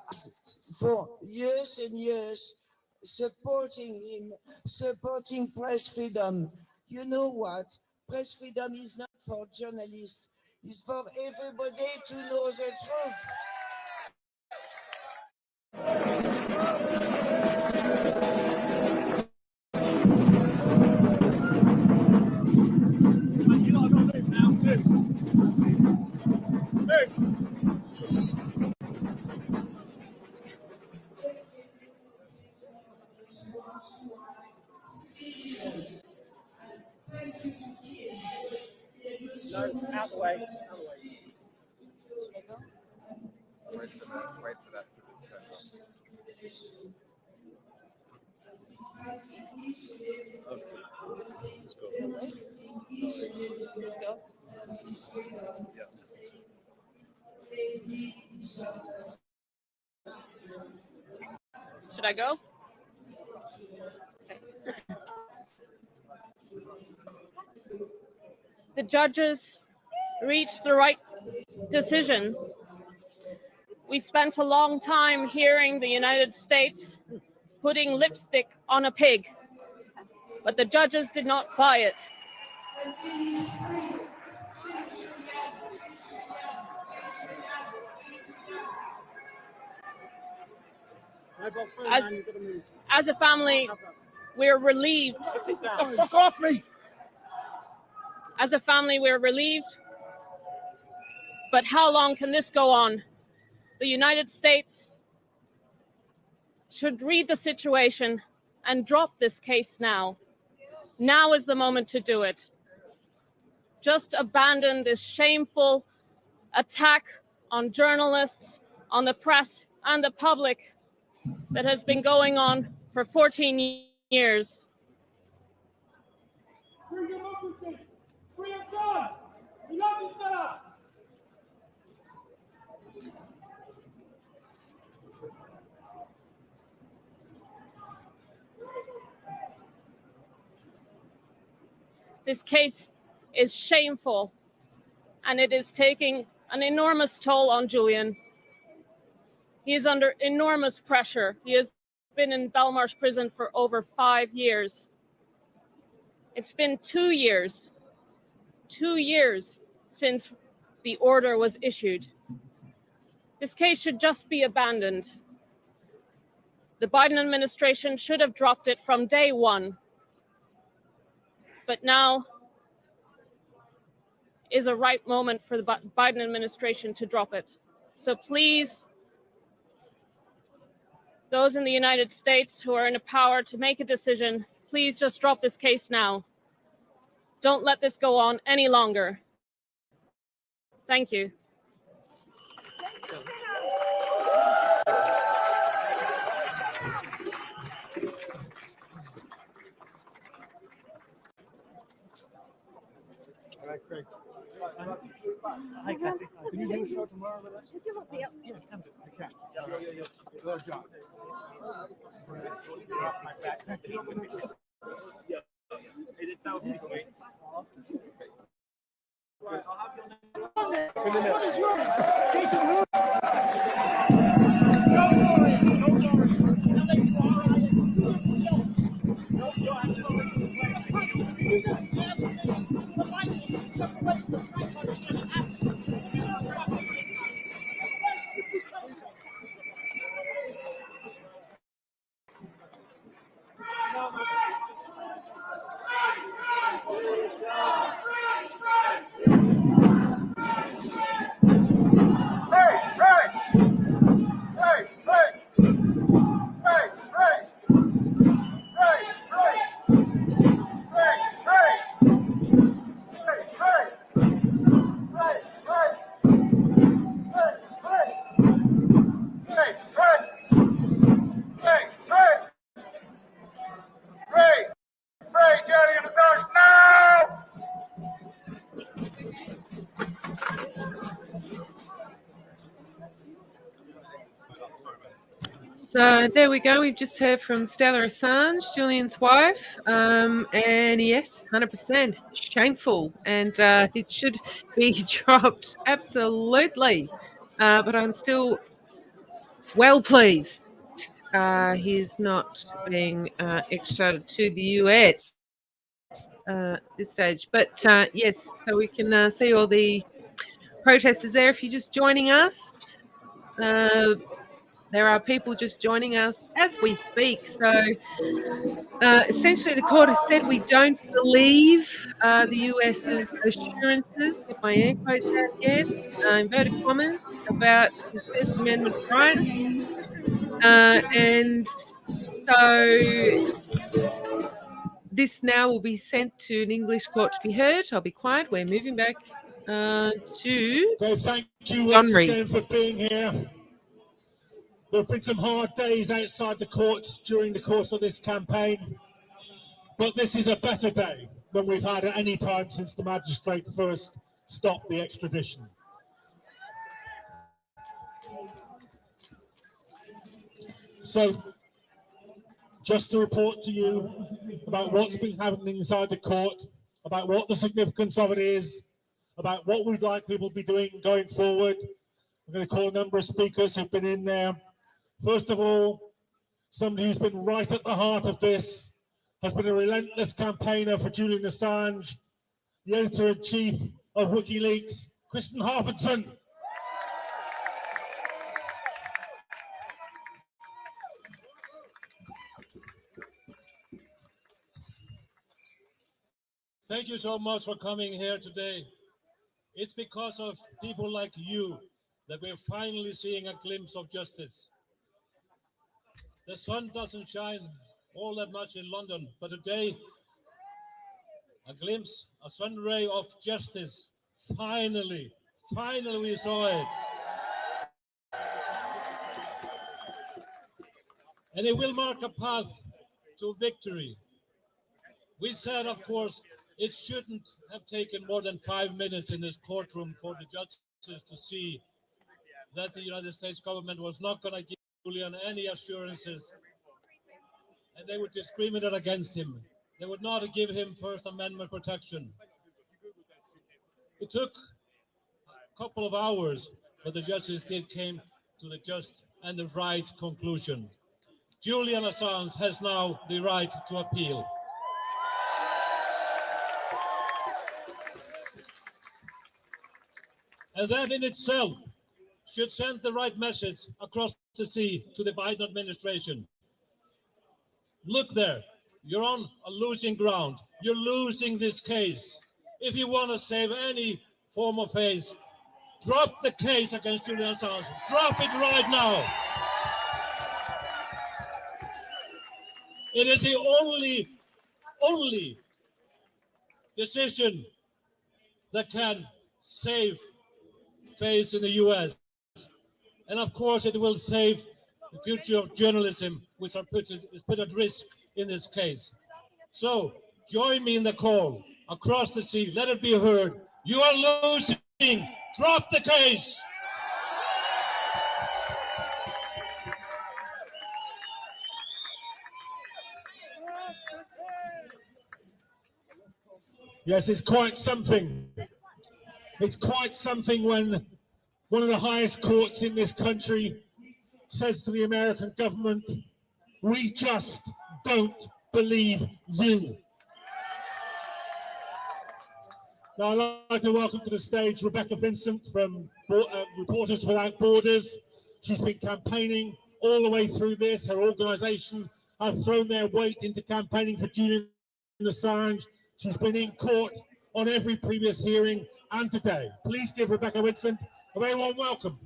for years and years supporting him, supporting press freedom. You know what? Press freedom is not for journalists. It's for everybody to know the truth. No, out the way. Wait for that. Should I go? The judges reached the right decision. We spent a long time hearing the United States putting lipstick on a pig, but the judges did not buy it. As a family, we're relieved. Oh, fuck off me! As a family, we're relieved. But how long can this go on? The United States should read the situation and drop this case now. Now is the moment to do it. Just abandon this shameful attack on journalists, on the press, and the public that has been going on for 14 years. Free democracy! Free Assange! We love you, fella! This case is shameful, and it is taking an enormous toll on Julian. He is under enormous pressure. He has been in Belmarsh prison for over 5 years. It's been 2 years since the order was issued. This case should just be abandoned. The Biden administration should have dropped it from day one. But now is a right moment for the Biden administration to drop it. So please, those in the United States who are in a power to make a decision, please just drop this case now. Don't let this go on any longer. Thank you. All right, Craig. Hi, Kathy. Can you do a show tomorrow with us? Yeah, come to. I can. Yeah. Good job. Right, I'll have So there we go. We've just heard from Stella Assange, Julian's wife, and yes, 100% shameful, and it should be dropped absolutely. But I'm still well pleased he's not being extradited to the US this stage. But yes, so we can see all the protesters there. If you're just joining us. There are people just joining us as we speak. So essentially the court has said we don't believe the US's assurances, get my air quotes out again, inverted commas, about his First Amendment rights. And so this now will be sent to an English court to be heard. I'll be quiet. We're moving back to Thank you John once Reid. again for being here. There have been some hard days outside the courts during the course of this campaign, but this is a better day than we've had at any time since the magistrate first stopped the extradition. So, just to report to you about what's been happening inside the court, about what the significance of it is, about what we'd like people to be doing going forward. I'm going to call a number of speakers who've been in there. First of all, somebody who's been right at the heart of this, has been a relentless campaigner for Julian Assange, the editor-in-chief of WikiLeaks, Kristen Harpendson. Thank you so much for coming here today. It's because of people like you that we're finally seeing a glimpse of justice. The sun doesn't shine all that much in London, but today, a glimpse, a sun ray of justice. Finally we saw it. And it will mark a path to victory. We said, of course, it shouldn't have taken more than 5 minutes in this courtroom for the judges to see that the United States government was not going to give Julian any assurances, and they would discriminate against him. They would not give him First Amendment protection. It took a couple of hours, but the judges did came to the just and the right conclusion. Julian Assange has now the right to appeal. And that in itself should send the right message across the sea to the Biden administration. Look there, you're on a losing ground. You're losing this case. If you want to save any form of face, drop the case against Julian Assange. Drop it right now. It is the only decision that can save face in the US. And of course, it will save the future of journalism, which is put at risk in this case. So join me in the call across the sea. Let it be heard. You are losing. Drop the case. Yes, it's quite something. It's quite something when one of the highest courts in this country says to the American government, we just don't believe you. Now I'd like to welcome to the stage Rebecca Vincent from Reporters Without Borders. She's been campaigning all the way through this. Her organisation have thrown their weight into campaigning for Julian Assange. She's been in court on every previous hearing and today. Please give Rebecca Vincent a very warm welcome.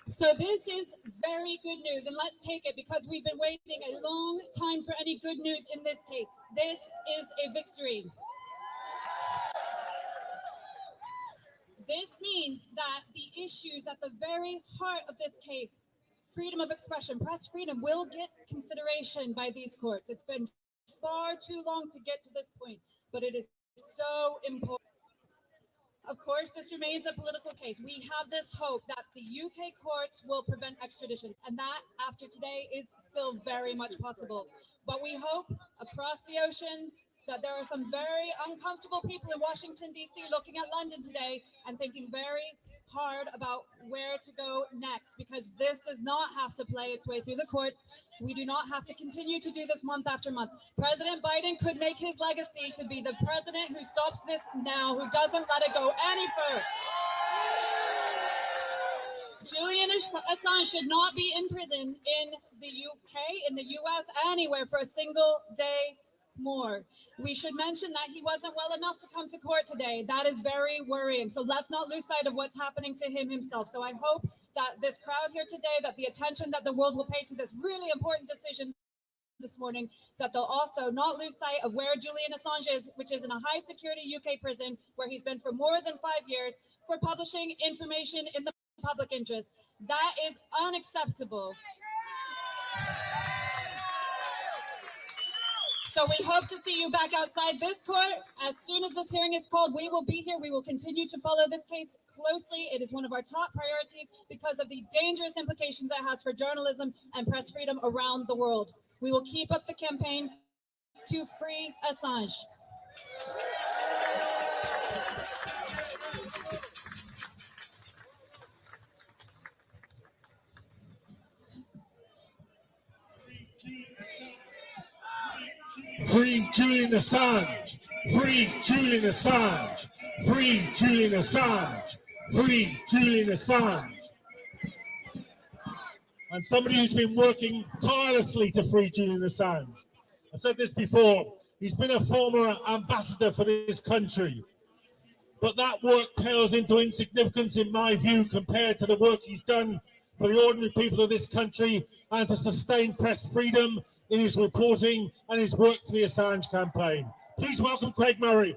So this is very good news, and let's take it because we've been waiting a long time for any good news in this case. This is a victory. This means that the issues at the very heart of this case, freedom of expression, press freedom, will get consideration by these courts. It's been far too long to get to this point, but it is so important. Of course, this remains a political case. We have this hope that the UK courts will prevent extradition, and that after today is still very much possible. But we hope across the ocean that there are some very uncomfortable people in Washington, D.C. looking at London today and thinking very hard about where to go next, because this does not have to play its way through the courts. We do not have to continue to do this month after month. President Biden could make his legacy to be the president who stops this now, who doesn't let it go any further. Julian Assange should not be in prison in the UK, in the US, anywhere for a single day more. We should mention that he wasn't well enough to come to court today. That is very worrying. So let's not lose sight of what's happening to him himself. So I hope that this crowd here today, that the attention that the world will pay to this really important decision this morning, that they'll also not lose sight of where Julian Assange is, which is in a high security UK prison where he's been for more than 5 years for publishing information in the public interest. That is unacceptable. So we hope to see you back outside this court. As soon as this hearing is called, we will be here. We will continue to follow this case closely. It is one of our top priorities because of the dangerous implications it has for journalism and press freedom around the world. We will keep up the campaign to free Assange. Free Julian Assange! Free Julian Assange! Free Julian Assange! Free Julian Assange! and somebody who's been working tirelessly to free Julian Assange. I've said this before, he's been a former ambassador for this country, but that work pales into insignificance in my view compared to the work he's done for the ordinary people of this country and to sustain press freedom in his reporting and his work for the Assange campaign. Please welcome Craig Murray.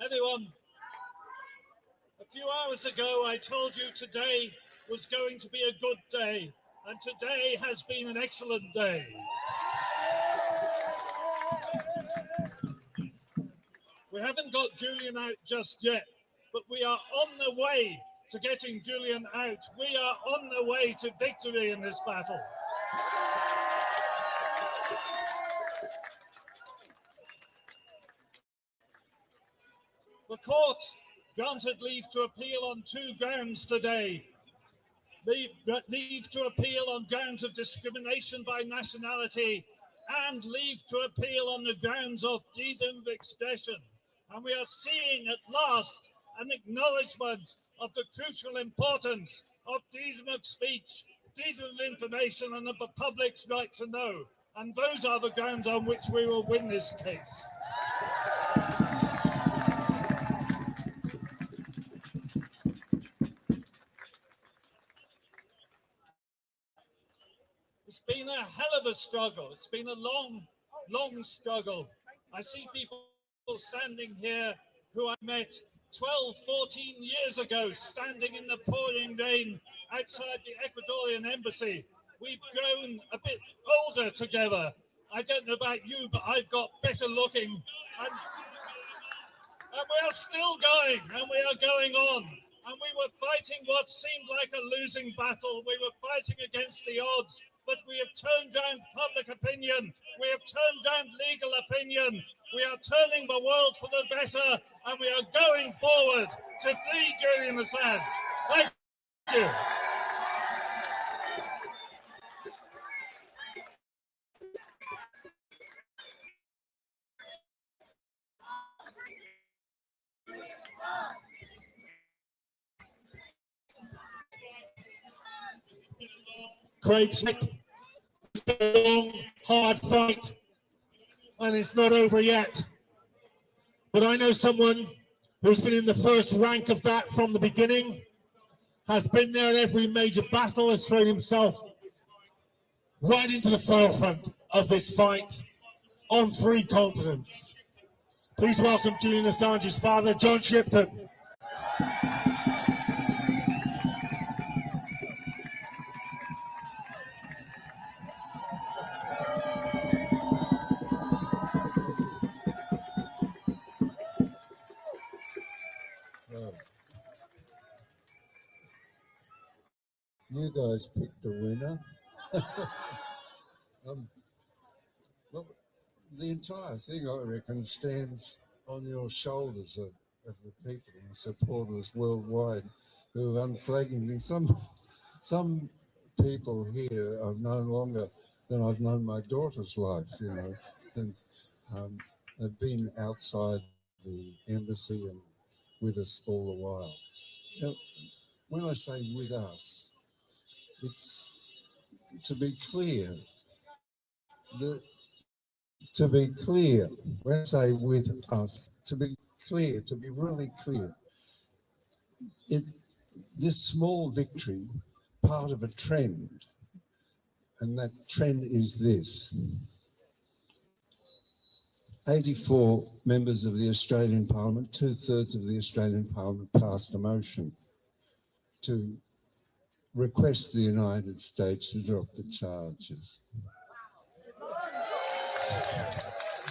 Everyone, a few hours ago I told you today was going to be a good day, and today has been an excellent day. We haven't got Julian out just yet, but we are on the way to getting Julian out. We are on the way to victory in this battle. The court granted leave to appeal on two grounds today. Leave to appeal on grounds of discrimination by nationality and leave to appeal on the grounds of freedom of expression. And we are seeing at last an acknowledgement of the crucial importance of freedom of speech, freedom of information, and of the public's right to know. And those are the grounds on which we will win this case. It's been a hell of a struggle. It's been a long, long struggle. I see people standing here who I met 12, 14 years ago, standing in the pouring rain outside the Ecuadorian embassy. We've grown a bit older together. I don't know about you, but I've got better looking. And we are still going, and we are going on. And we were fighting what seemed like a losing battle. We were fighting against the odds, but we have turned down public opinion. We have turned down legal opinion. We are turning the world for the better, and we are going forward to free Julian Assange. Thank you. Craig's it's been a long, hard fight, and it's not over yet. But I know someone who's been in the first rank of that from the beginning, has been there at every major battle, has thrown himself right into the forefront of this fight on 3 continents. Please welcome Julian Assange's father, John Shipton. You guys picked a winner. Well, the entire thing, I reckon, stands on your shoulders of the people and supporters worldwide who have unflaggingly. Some people here are no longer than I've known my daughter's life, you know, and have been outside the embassy and with us all the while. Now, when I say with us, it's to be clear when I say with us, to be clear, to be really clear, this small victory, part of a trend, and that trend is this. 84 members of the Australian Parliament, 2/3 of the Australian Parliament passed a motion to request the United States to drop the charges.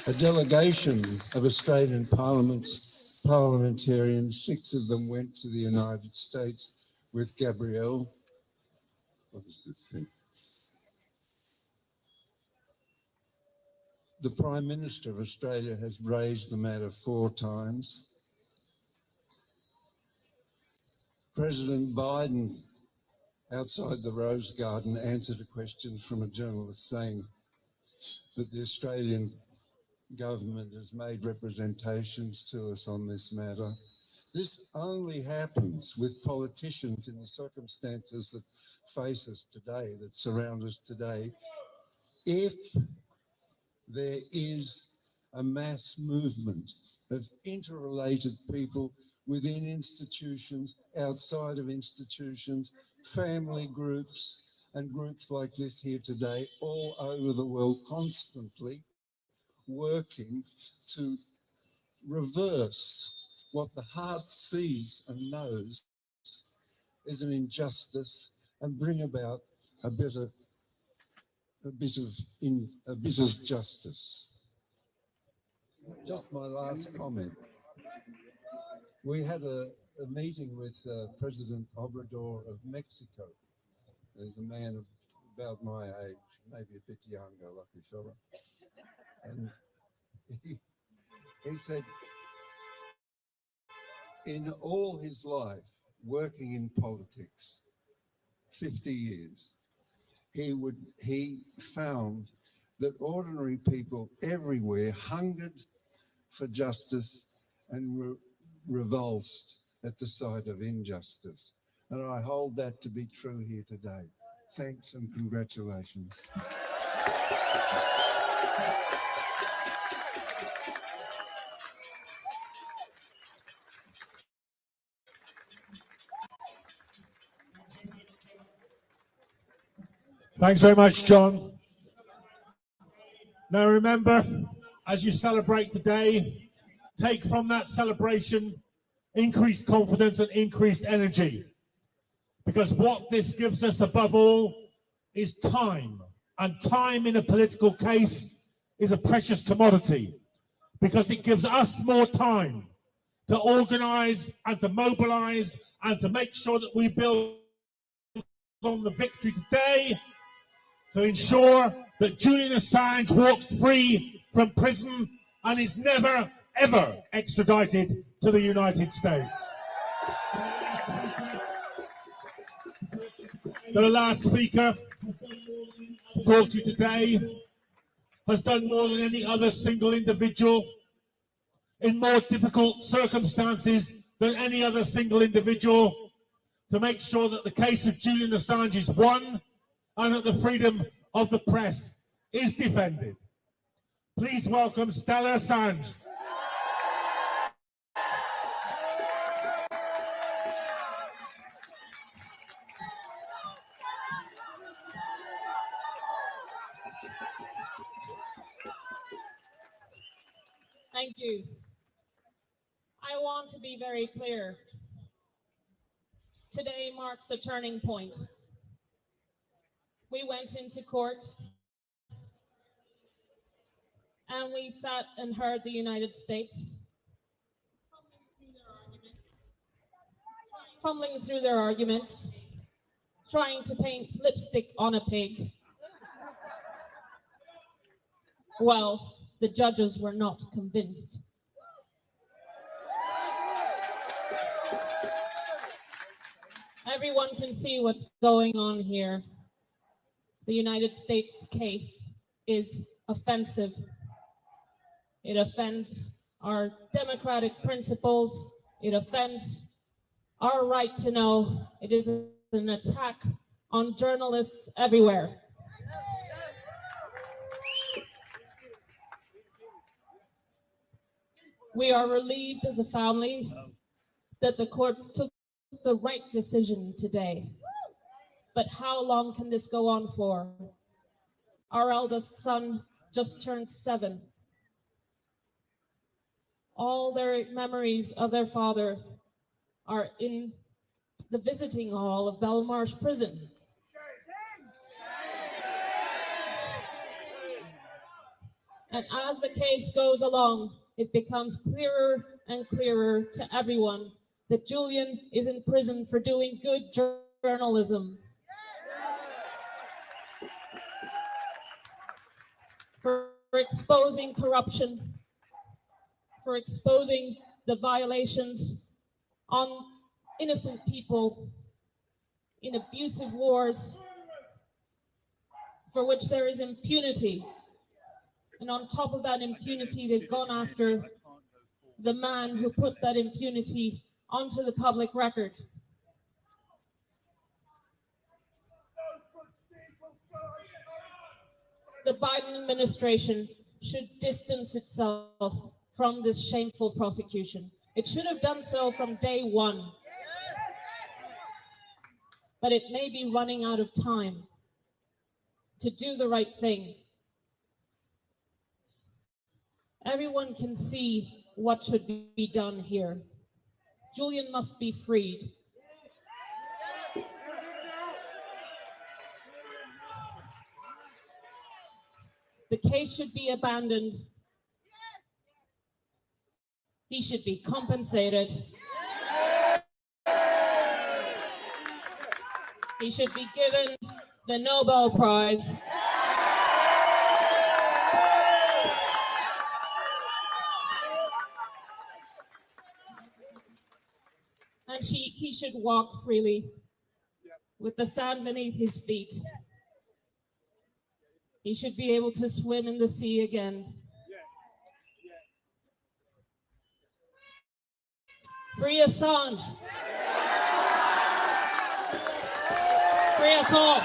A delegation of Australian parliamentarians, 6 of them went to the United States with Gabrielle. What is this thing? The Prime Minister of Australia has raised the matter 4 times. President Biden, outside the Rose Garden, answered a question from a journalist saying, that the Australian government has made representations to us on this matter. This only happens with politicians in the circumstances that face us today, that surround us today, if there is a mass movement of interrelated people within institutions, outside of institutions, family groups, and groups like this here today, all over the world, constantly working to reverse what the heart sees and knows is an injustice and bring about a bit of justice. Just my last comment. We had a meeting with President Obrador of Mexico. There's a man of about my age, maybe a bit younger, lucky fella. And he said, in all his life, working in politics, 50 years, he found that ordinary people everywhere hungered for justice and revulsed at the sight of injustice. And I hold that to be true here today. Thanks and congratulations. Thanks very much, John. Now remember, as you celebrate today, take from that celebration increased confidence and increased energy. Because what this gives us above all is time. And time in a political case is a precious commodity, because it gives us more time to organize and to mobilize and to make sure that we build on the victory today, to ensure that Julian Assange walks free from prison and is never, ever extradited to the United States. The last speaker to talk to you today has done more than any other single individual in more difficult circumstances than any other single individual to make sure that the case of Julian Assange is won and that the freedom of the press is defended. Please welcome Stella Assange. Thank you. I want to be very clear. Today marks a turning point. We went into court and we sat and heard the United States fumbling through their arguments, trying to paint lipstick on a pig. Well, the judges were not convinced. Everyone can see what's going on here. The United States case is offensive. It offends our democratic principles. It offends our right to know. It is an attack on journalists everywhere. We are relieved as a family that the courts took the right decision today. But how long can this go on for? Our eldest son just turned 7. All their memories of their father are in the visiting hall of Belmarsh Prison. And as the case goes along, it becomes clearer and clearer to everyone that Julian is in prison for doing good journalism, for exposing corruption, for exposing the violations on innocent people in abusive wars for which there is impunity. And on top of that impunity, they've gone after the man who put that impunity onto the public record. The Biden administration should distance itself from this shameful prosecution. It should have done so from day one. But it may be running out of time to do the right thing. Everyone can see what should be done here. Julian must be freed. The case should be abandoned. He should be compensated. He should be given the Nobel Prize. And he should walk freely with the sand beneath his feet. He should be able to swim in the sea again. Free Assange. Free us all.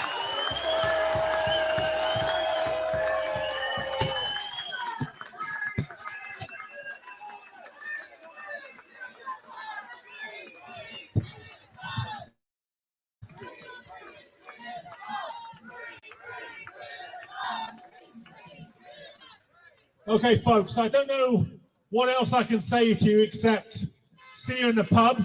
Okay, folks, I don't know what else I can say to you except see you in the pub.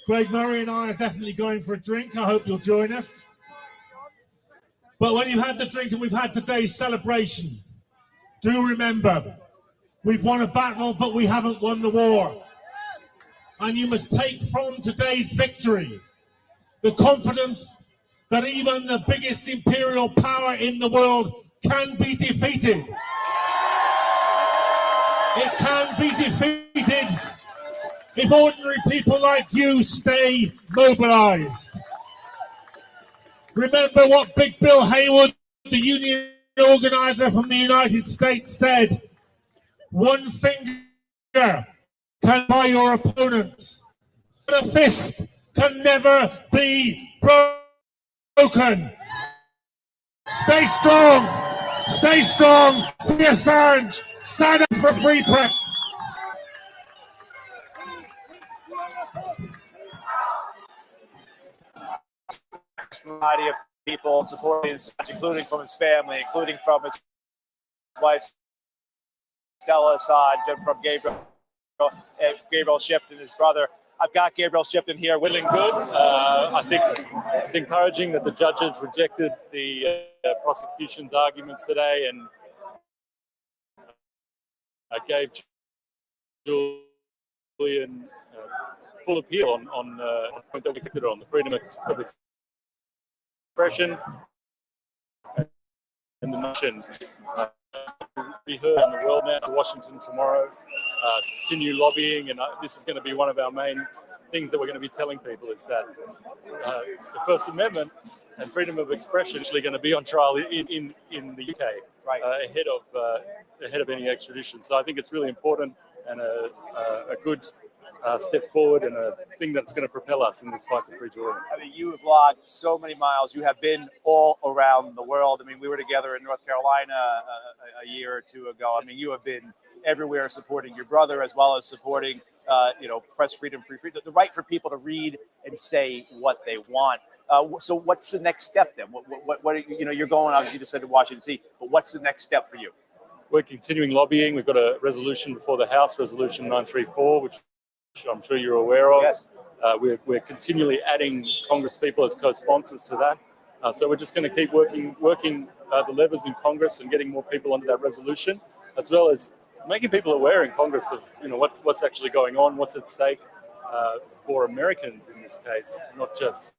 Greg Murray and I are definitely going for a drink. I hope you'll join us. But when you've had the drink and we've had today's celebration, do remember, we've won a battle, but we haven't won the war. And you must take from today's victory the confidence that even the biggest imperial power in the world can be defeated. It can be defeated if ordinary people like you stay mobilized. Remember what Big Bill Haywood, the union organizer from the United States, said: one finger can buy your opponents, but a fist can never be broken. Stay strong. Stay strong. Free Assange. Stand up for free press. Variety of people supporting Assange, including from his family, including from his wife Stella Assange, and from Gabriel Shipton, his brother. I've got Gabriel Shipton here. Willing good. I think it's encouraging that the judges rejected the prosecution's arguments today and gave Julian full appeal on the point that we acted on, the freedom of expression and the nation. Be heard in the world now to Washington tomorrow to continue lobbying, and this is going to be one of our main things that we're going to be telling people, is that the First Amendment and freedom of expression is actually going to be on trial in the UK, right, ahead of any extradition. So I think it's really important and a good step forward and a thing that's going to propel us in this fight to free Julian. I mean, you have logged so many miles. You have been all around the world. I mean, we were together in North Carolina a year or two ago. I mean, you have been everywhere supporting your brother, as well as supporting, press freedom, free freedom, the right for people to read and say what they want. So what's the next step then? What you're going, obviously, you just said to Washington, D.C., but what's the next step for you? We're continuing lobbying. We've got a resolution before the House, Resolution 934, which I'm sure you're aware of. Yes. We're continually adding Congress people as co-sponsors to that. So we're just going to keep working the levers in Congress and getting more people onto that resolution, as well as making people aware in Congress of what's actually going on, what's at stake for Americans in this case, not just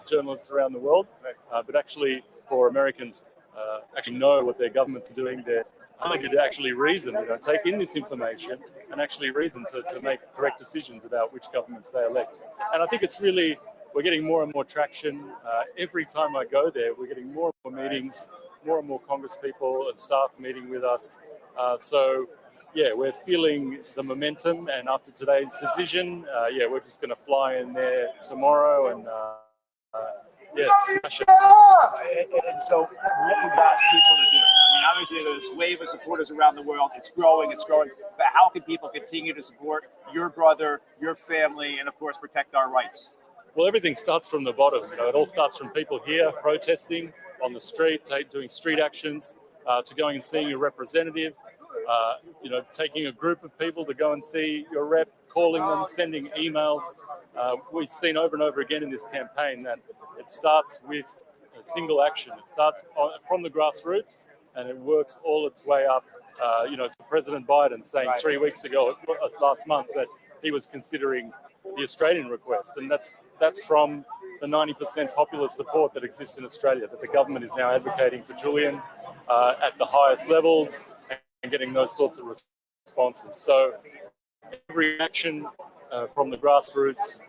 journalists around the world, but actually for Americans actually know what their governments are doing. They're ability to actually reason, take in this information and actually reason to make correct decisions about which governments they elect. And I think it's really, we're getting more and more traction. Every time I go there, we're getting more and more meetings, more and more Congress people and staff meeting with us. So, yeah, we're feeling the momentum. And after today's decision, we're just going to fly in there tomorrow and, smash it. And so what would you ask people to do? I mean, obviously there's a wave of supporters around the world. It's growing. But how can people continue to support your brother, your family, and of course protect our rights? Well, everything starts from the bottom. It all starts from people here protesting on the street, doing street actions, to going and seeing your representative, taking a group of people to go and see your rep, calling them, sending emails. We've seen over and over again in this campaign that it starts with a single action. It starts from the grassroots and it works all its way up, to President Biden saying 3 weeks ago, last month, that he was considering the Australian request. And that's from the 90% popular support that exists in Australia, that the government is now advocating for Julian at the highest levels and getting those sorts of responses. So every action from the grassroots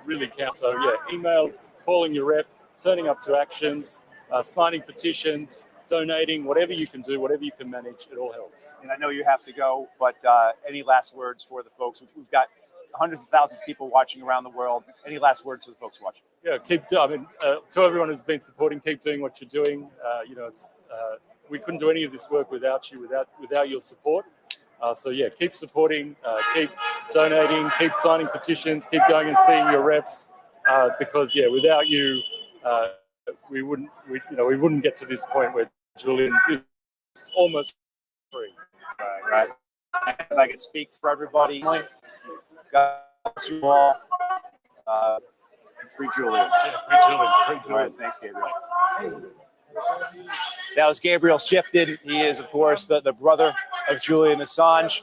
really counts. So email, calling your rep, turning up to actions, signing petitions, donating, whatever you can do, whatever you can manage, it all helps. And I know you have to go, but any last words for the folks? We've got hundreds of thousands of people watching around the world. Any last words for the folks watching? Yeah, to everyone who's been supporting, keep doing what you're doing. We couldn't do any of this work without you, without your support. Keep supporting, keep donating, keep signing petitions, keep going and seeing your reps, because without you, we wouldn't get to this point where Julian is almost free. Right. If I could speak for everybody, God bless you all. Free Julian. Yeah, free Julian. Free Julian. All right, thanks, Gabriel. That was Gabriel Shipton. He is, of course, the brother of Julian Assange.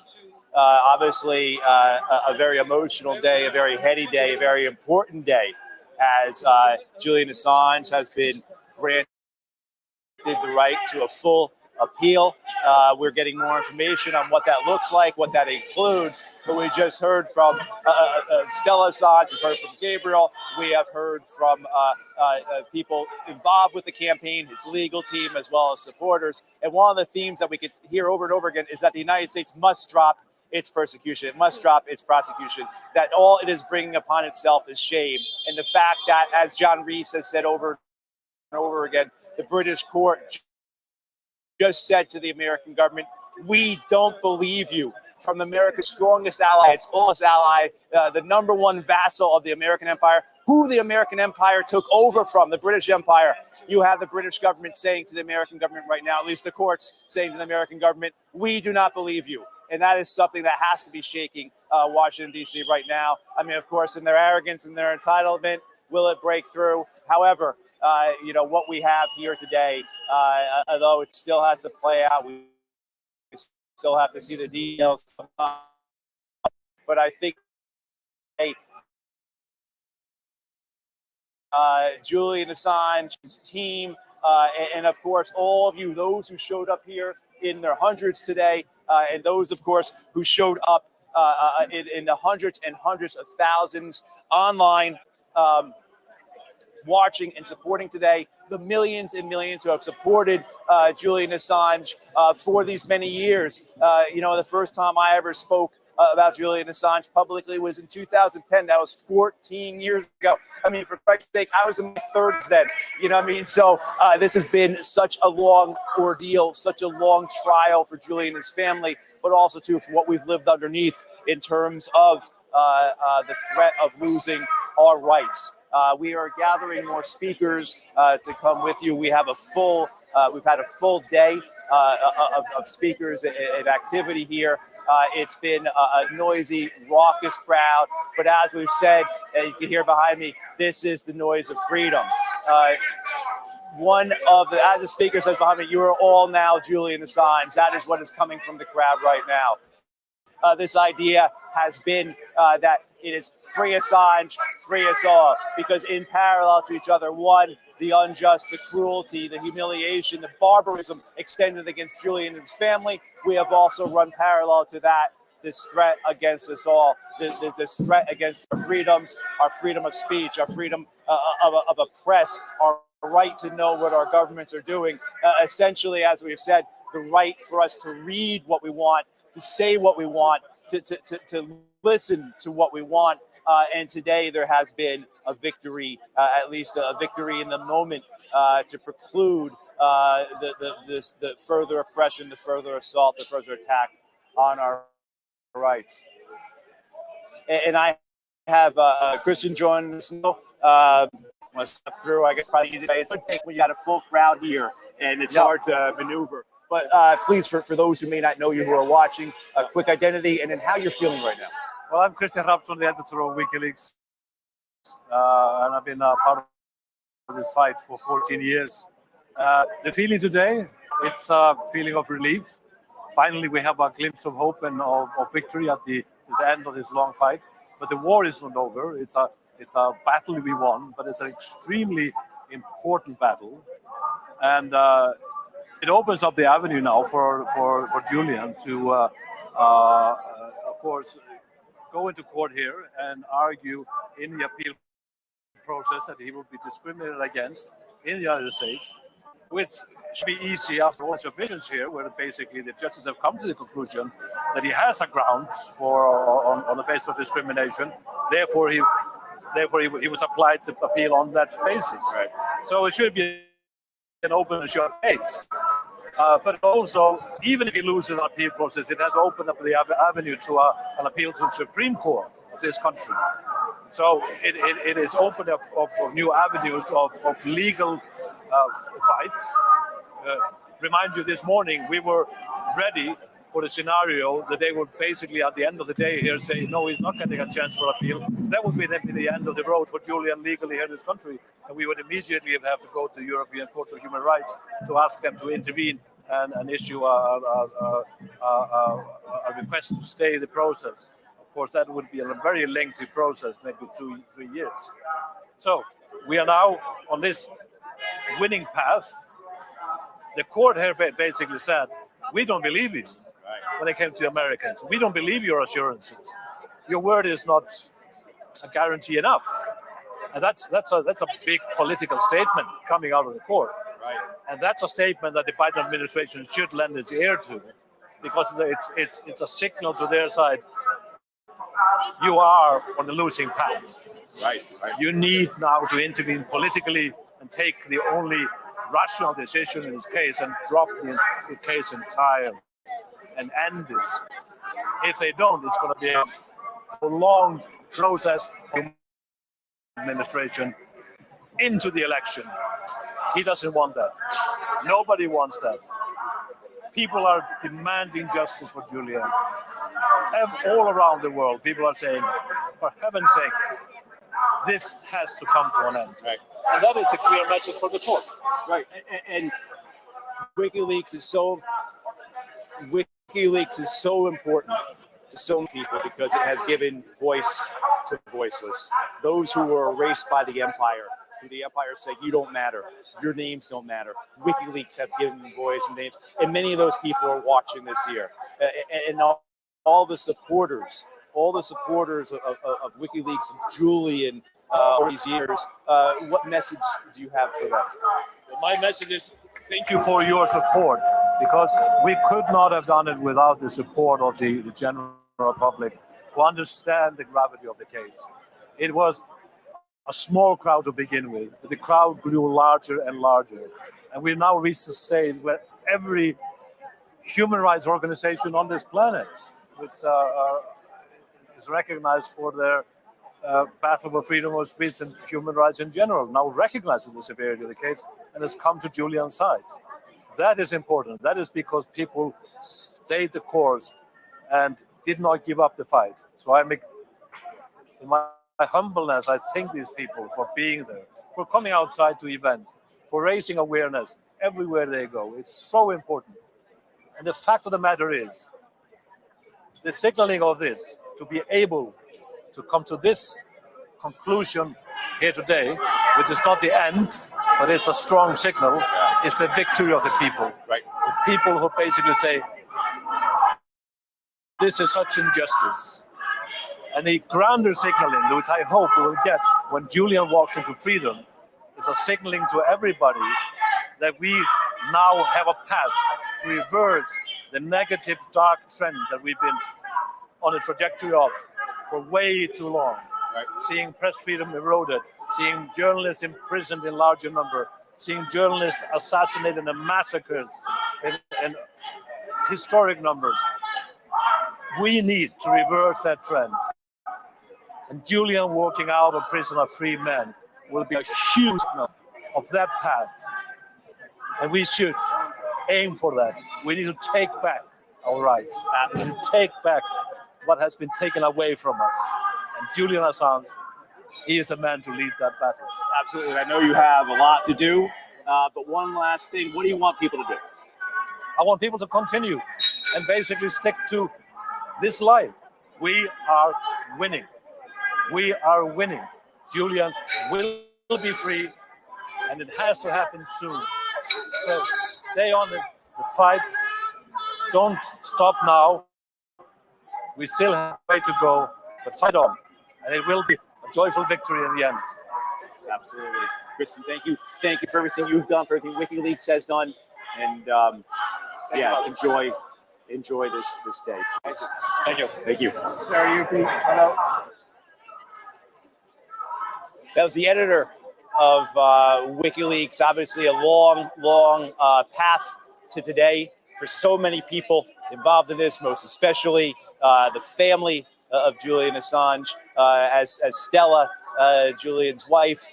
Obviously, a very emotional day, a very heady day, a very important day, as Julian Assange has been granted the right to a full appeal. We're getting more information on what that looks like, what that includes. But we just heard from Stella Assange, we've heard from Gabriel, we have heard from people involved with the campaign, his legal team, as well as supporters. And one of the themes that we could hear over and over again is that the United States must drop its persecution. It must drop its prosecution. That all it is bringing upon itself is shame. And the fact that, as John Rees has said over and over again, the British court just said to the American government, we don't believe you. From America's strongest ally, its fullest ally, the number one vassal of the American empire, who the American empire took over from, the British Empire. You have the British government saying to the American government right now, at least the courts saying to the American government, we do not believe you. And that is something that has to be shaking Washington, D.C. right now. I mean, of course, in their arrogance and their entitlement, will it break through? However, what we have here today, although it still has to play out, we still have to see the details. But I think Julian Assange, his team, and of course, all of you, those who showed up here in their hundreds today, and those, of course, who showed up in the hundreds and hundreds of thousands online, watching and supporting today, the millions and millions who have supported Julian Assange for these many years. The first time I ever spoke about Julian Assange publicly was in 2010. That was 14 years ago. I mean, for Christ's sake, I was in my 30s then. You know what I mean? So this has been such a long ordeal, such a long trial for Julian and his family, but also, too, for what we've lived underneath in terms of the threat of losing our rights. We are gathering more speakers to come with you. We have we've had a full day of speakers and activity here. It's been a noisy, raucous crowd, but as we've said, as you can hear behind me, this is the noise of freedom. As the speaker says behind me, you are all now Julian Assange. That is what is coming from the crowd right now. This idea has been that it is free Assange, free us all, because in parallel to each other, one, the unjust, the cruelty, the humiliation, the barbarism extended against Julian and his family. We have also run parallel to that this threat against us all, this threat against our freedoms, our freedom of speech, our freedom of a press, our right to know what our governments are doing. Essentially, as we've said, the right for us to read what we want, to say what we want, to listen to what we want. And today there has been a victory, at least a victory in the moment, to preclude the further oppression, the further assault, the further attack on our rights. And I have Christian join us now. I'm going to step through, I guess, probably the easy way. It's going to take when you got a full crowd here, and it's hard to maneuver. But please, for those who may not know you who are watching, a quick identity and then how you're feeling right now. Well, I'm Christian Rapson, the editor of WikiLeaks, and I've been part of this fight for 14 years. The feeling today, it's a feeling of relief. Finally, we have a glimpse of hope and of victory at this end of this long fight. But the war is not over. It's a battle we won, but it's an extremely important battle. And it opens up the avenue now for Julian to, of course, go into court here and argue in the appeal process that he will be discriminated against in the United States, which should be easy after all submissions here, where basically the judges have come to the conclusion that he has a ground on the basis of discrimination. Therefore, he was applied to appeal on that basis. Right. So it should be an open and short case. But also, even if he loses an appeal process, it has opened up the avenue to an appeal to the Supreme Court of this country. So it has opened up of new avenues of legal fights. Remind you, this morning we were ready for the scenario that they would basically at the end of the day here say, no, he's not getting a chance for appeal. That would be the end of the road for Julian legally here in this country. And we would immediately have to go to the European Court of Human Rights to ask them to intervene and issue a request to stay the process. Of course, that would be a very lengthy process, maybe 2-3 years. So we are now on this winning path. The court here basically said, we don't believe you when it came to the Americans. We don't believe your assurances. Your word is not a guarantee enough. And that's a big political statement coming out of the court. Right. And that's a statement that the Biden administration should lend its ear to, because it's a signal to their side. You are on the losing path. Right. You need now to intervene politically and take the only rational decision in this case and drop the case entirely and end this. If they don't, it's going to be a prolonged process of administration into the election. He doesn't want that. Nobody wants that. People are demanding justice for Julian. All around the world, people are saying, for heaven's sake, this has to come to an end. Right. And that is the clear message for the court. Right. And WikiLeaks is so important to so many people because it has given voice to the voiceless. Those who were erased by the empire, who the empire said, you don't matter, your names don't matter. WikiLeaks have given voice and names, and many of those people are watching this here. And all the supporters of WikiLeaks and Julian over these years, what message do you have for them? My message is thank you for your support, because we could not have done it without the support of the general public who understand the gravity of the case. It was a small crowd to begin with, but the crowd grew larger and larger. And we now reached the stage where every human rights organization on this planet is recognized for their battle for freedom of speech and human rights in general, now recognizes the severity of the case and has come to Julian's side. That is important. That is because people stayed the course and did not give up the fight. So in my humbleness, I thank these people for being there, for coming outside to events, for raising awareness everywhere they go. It's so important. And the fact of the matter is, the signaling of this, to be able to come to this conclusion here today, which is not the end, but it's a strong signal, is the victory of the people. Right. The people who basically say, this is such injustice. And the grander signaling, which I hope we will get when Julian walks into freedom, is a signaling to everybody that we now have a path to reverse the negative, dark trend that we've been on a trajectory of for way too long. Right? Seeing press freedom eroded, seeing journalists imprisoned in larger number, seeing journalists assassinated and massacred in historic numbers. We need to reverse that trend. And Julian walking out of prison a free man will be a huge signal of that path. And we should aim for that. We need to take back our rights. We need to take back what has been taken away from us. And Julian Assange, he is the man to lead that battle. Absolutely. I know you have a lot to do, but one last thing. What do you want people to do? I want people to continue and basically stick to this line. We are winning. We are winning. Julian will be free, and it has to happen soon. So stay on the fight. Don't stop now. We still have a way to go, but fight on. And it will be a joyful victory in the end. Absolutely. Christian, thank you. Thank you for everything you've done, for everything WikiLeaks has done. And enjoy this day. Thank you. Thank you. Hello. That was the editor of WikiLeaks. Obviously, a long path to today for so many people involved in this, most especially the family of Julian Assange. As Stella, Julian's wife,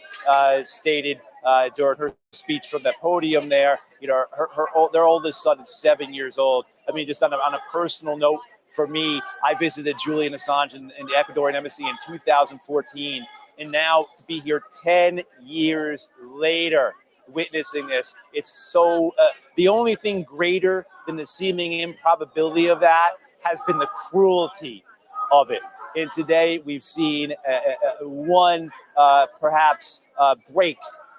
stated during her speech from the podium there, their oldest son is 7 years old. I mean, just on a personal note, for me, I visited Julian Assange in the Ecuadorian embassy in 2014. And now to be here 10 years later, witnessing this, it's so, the only thing greater than the seeming improbability of that has been the cruelty of it. And today we've seen one perhaps break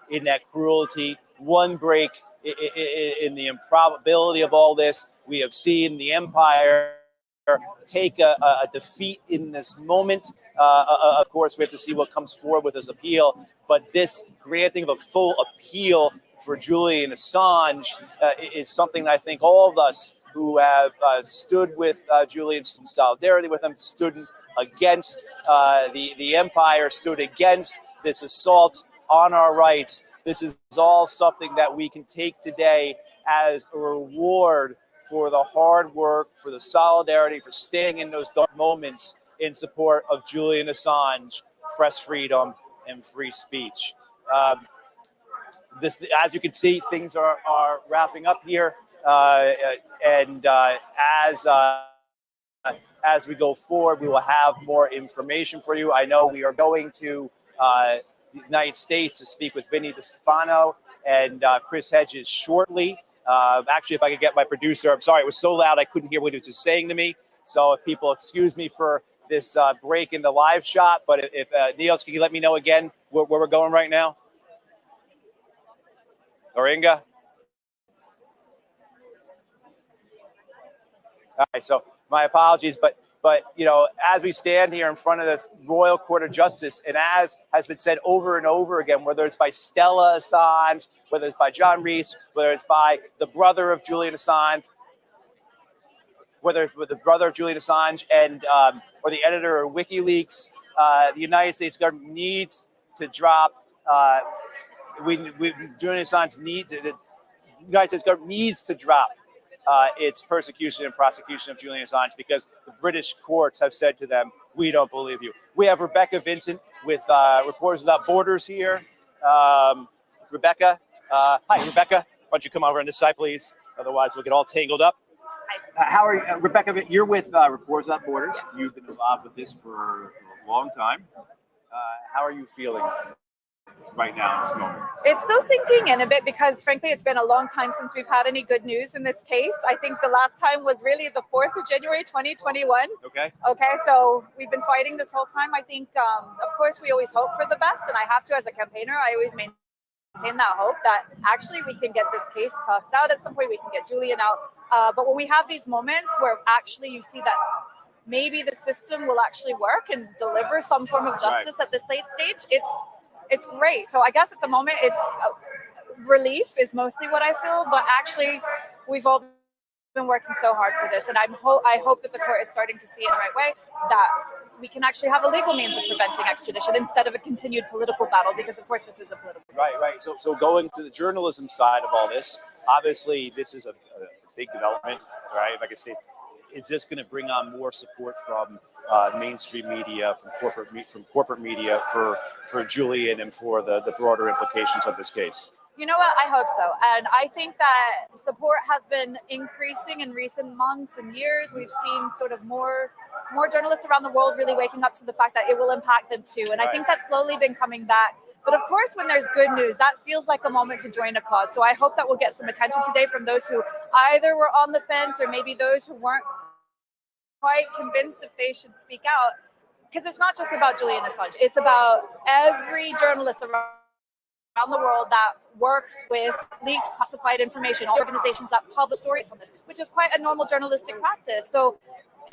in that cruelty, one break in the improbability of all this. We have seen the empire take a defeat in this moment. Of course, we have to see what comes forward with this appeal. But this granting of a full appeal for Julian Assange is something that I think all of us who have stood with Julian, in solidarity with him, stood against the empire, stood against this assault on our rights. This is all something that we can take today as a reward for the hard work, for the solidarity, for staying in those dark moments in support of Julian Assange, press freedom, and free speech. As you can see, things are wrapping up here. As we go forward, we will have more information for you. I know we are going to the United States to speak with Vinny DeStefano and Chris Hedges shortly. Actually, if I could get my producer, I'm sorry, it was so loud I couldn't hear what he was just saying to me. So if people excuse me for this break in the live shot, but if Niels, can you let me know again where we're going right now? Or Inga? All right, so my apologies, but as we stand here in front of this Royal Court of Justice, and as has been said over and over again, whether it's by Stella Assange, whether it's by John Reese, whether it's by the brother of Julian Assange, whether it's with the brother of Julian Assange and or the editor of WikiLeaks, the United States government needs to drop. Julian Assange the United States government needs to drop its persecution and prosecution of Julian Assange, because the British courts have said to them, we don't believe you. We have Rebecca Vincent with Reporters Without Borders here. Rebecca, hi, Rebecca. Why don't you come over on this side, please? Otherwise, we'll get all tangled up. How are you, Rebecca? You're with Reporters Without Borders. You've been involved with this for a long time. How are you feeling right now in this moment? It's still sinking in a bit because, frankly, it's been a long time since we've had any good news in this case. I think the last time was really the 4th of January, 2021. Okay, so we've been fighting this whole time. I think, of course, we always hope for the best, and I have to, as a campaigner, I always maintain that hope that actually we can get this case tossed out at some point, we can get Julian out. But when we have these moments where actually you see that maybe the system will actually work and deliver some form of justice at this late stage, it's great. So I guess at the moment it's relief is mostly what I feel, but actually we've all been working so hard for this, and I hope that the court is starting to see in the right way that we can actually have a legal means of preventing extradition instead of a continued political battle, because of course this is a political battle. Right. So going to the journalism side of all this, obviously this is a big development, right? Like I said, is this going to bring on more support from mainstream media, from corporate media for Julian and for the broader implications of this case? You know what? I hope so. And I think that support has been increasing in recent months and years. We've seen sort of more journalists around the world really waking up to the fact that it will impact them too. And I think that's slowly been coming back. But of course, when there's good news, that feels like a moment to join a cause. So I hope that we'll get some attention today from those who either were on the fence or maybe those who weren't quite convinced if they should speak out. Because it's not just about Julian Assange. It's about every journalist around the world that works with leaked classified information, organizations that publish stories on this, which is quite a normal journalistic practice. So,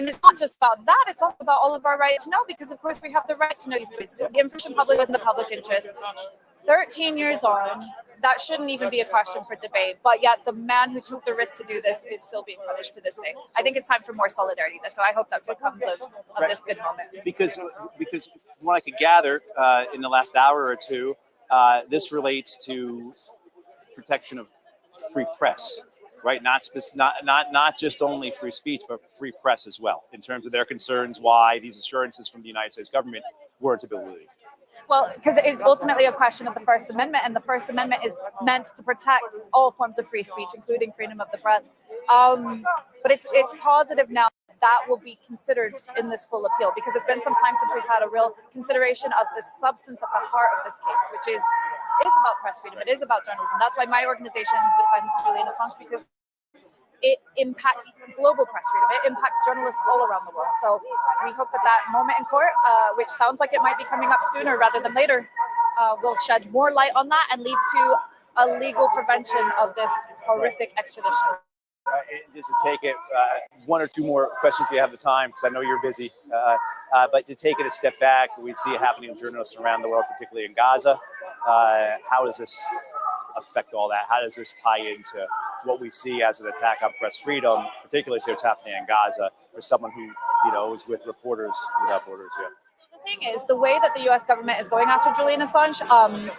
and it's not just about that, it's also about all of our right to know, because of course we have the right to know these stories. The information public was in the public interest. 13 years on, that shouldn't even be a question for debate, but yet the man who took the risk to do this is still being punished to this day. I think it's time for more solidarity there, so I hope that's what comes of this good moment. Because from what I could gather in the last hour or two, this relates to protection of free press, right? Not just only free speech, but free press as well, in terms of their concerns why these assurances from the United States government weren't to be believed. Well, because it's ultimately a question of the First Amendment, and the First Amendment is meant to protect all forms of free speech, including freedom of the press. But it's positive now that will be considered in this full appeal, because it's been some time since we've had a real consideration of the substance at the heart of this case, which is about press freedom. It is about journalism. That's why my organization defends Julian Assange, because it impacts global press freedom. It impacts journalists all around the world. So we hope that moment in court, which sounds like it might be coming up sooner rather than later, will shed more light on that and lead to a legal prevention of this horrific extradition. Just to take it, one or two more questions if you have the time, because I know you're busy. But to take it a step back, we see it happening to journalists around the world, particularly in Gaza. How does this affect all that? How does this tie into what we see as an attack on press freedom, particularly what's happening in Gaza for someone who, is with Reporters Without Borders? Yeah. The thing is, the way that the U.S. government is going after Julian Assange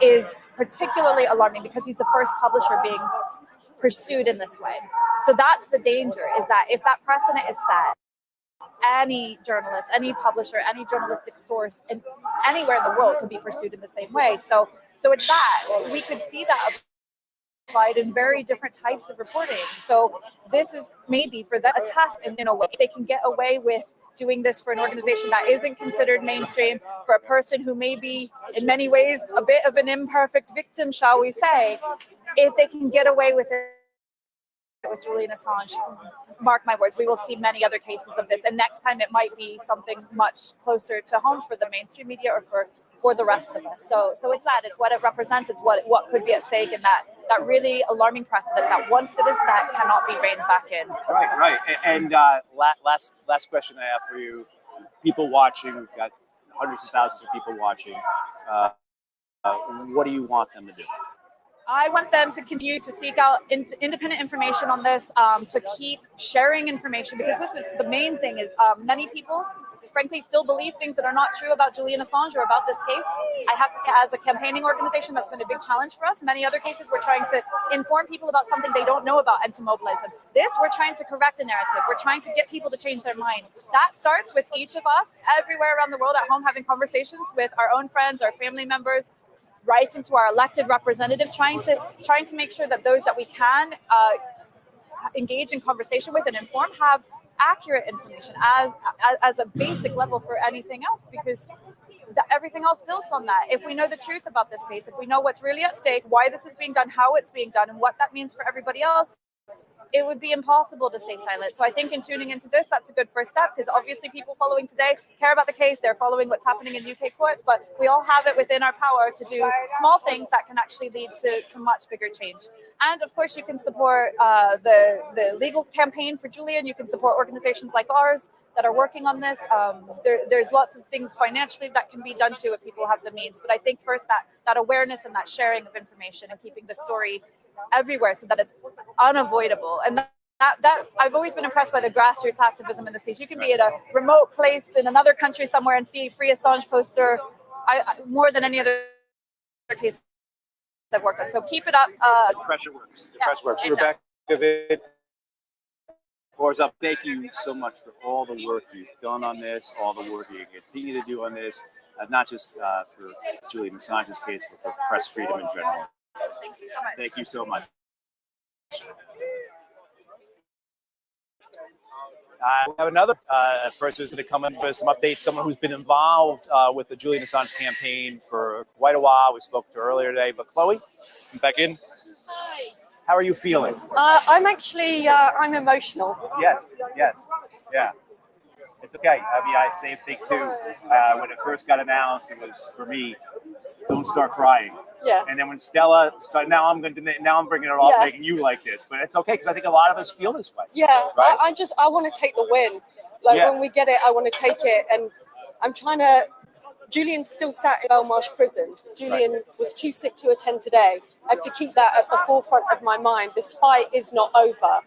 is particularly alarming, because he's the first publisher being pursued in this way. So that's the danger, is that if that precedent is set, any journalist, any publisher, any journalistic source anywhere in the world could be pursued in the same way. So it's that. We could see that applied in very different types of reporting. So this is maybe for them a test in a way. They can get away with doing this for an organization that isn't considered mainstream, for a person who may be in many ways a bit of an imperfect victim, shall we say. If they can get away with it with Julian Assange, mark my words, we will see many other cases of this. And next time it might be something much closer to home for the mainstream media or for the rest of us. So it's that. It's what it represents. It's what could be at stake, and that really alarming precedent that once it is set cannot be reined back in. Right. And last question I have for you. People watching, we've got hundreds of thousands of people watching. What do you want them to do? I want them to continue to seek out independent information on this, to keep sharing information, because this is the main thing is many people, frankly, still believe things that are not true about Julian Assange or about this case. I have to say, as a campaigning organization, that's been a big challenge for us. Many other cases, we're trying to inform people about something they don't know about and to mobilize them. This, we're trying to correct a narrative. We're trying to get people to change their minds. That starts with each of us everywhere around the world at home, having conversations with our own friends, our family members, right into our elected representatives, trying to make sure that those that we can engage in conversation with and inform have accurate information as a basic level for anything else, because everything else builds on that. If we know the truth about this case, if we know what's really at stake, why this is being done, how it's being done, and what that means for everybody else, it would be impossible to stay silent. So I think in tuning into this, that's a good first step, because obviously people following today care about the case. They're following what's happening in UK courts, but we all have it within our power to do small things that can actually lead to much bigger change. And of course, you can support the legal campaign for Julian. You can support organizations like ours that are working on this. There's lots of things financially that can be done too if people have the means. But I think first that awareness and that sharing of information and keeping the story everywhere so that it's unavoidable. And that I've always been impressed by the grassroots activism in this case. You can be at a remote place in another country somewhere and see Free Assange poster more than any other case I've worked on. So keep it up. The pressure works. The pressure works. Rebecca, pours up. Thank you so much for all the work you've done on this, all the work you continue to do on this, not just for Julian Assange's case, but for press freedom in general. Thank you so much. Thank you so much. We have another person who's going to come in with some updates, someone who's been involved with the Julian Assange campaign for quite a while. We spoke to her earlier today, but Chloe, come back in. Hi. How are you feeling? I'm actually, I'm emotional. Yes, yeah. It's okay. I mean, I same thing too. When it first got announced, it was for me, don't start crying. Yeah. And then when Stella started, now I'm bringing it all, making you like this, but it's okay because I think a lot of us feel this way. Yeah, right? I want to take the win. Like when we get it, I want to take it, and I'm trying to. Julian's still sat in Belmarsh prison. Julian was too sick to attend today. I have to keep that at the forefront of my mind. This fight is not over,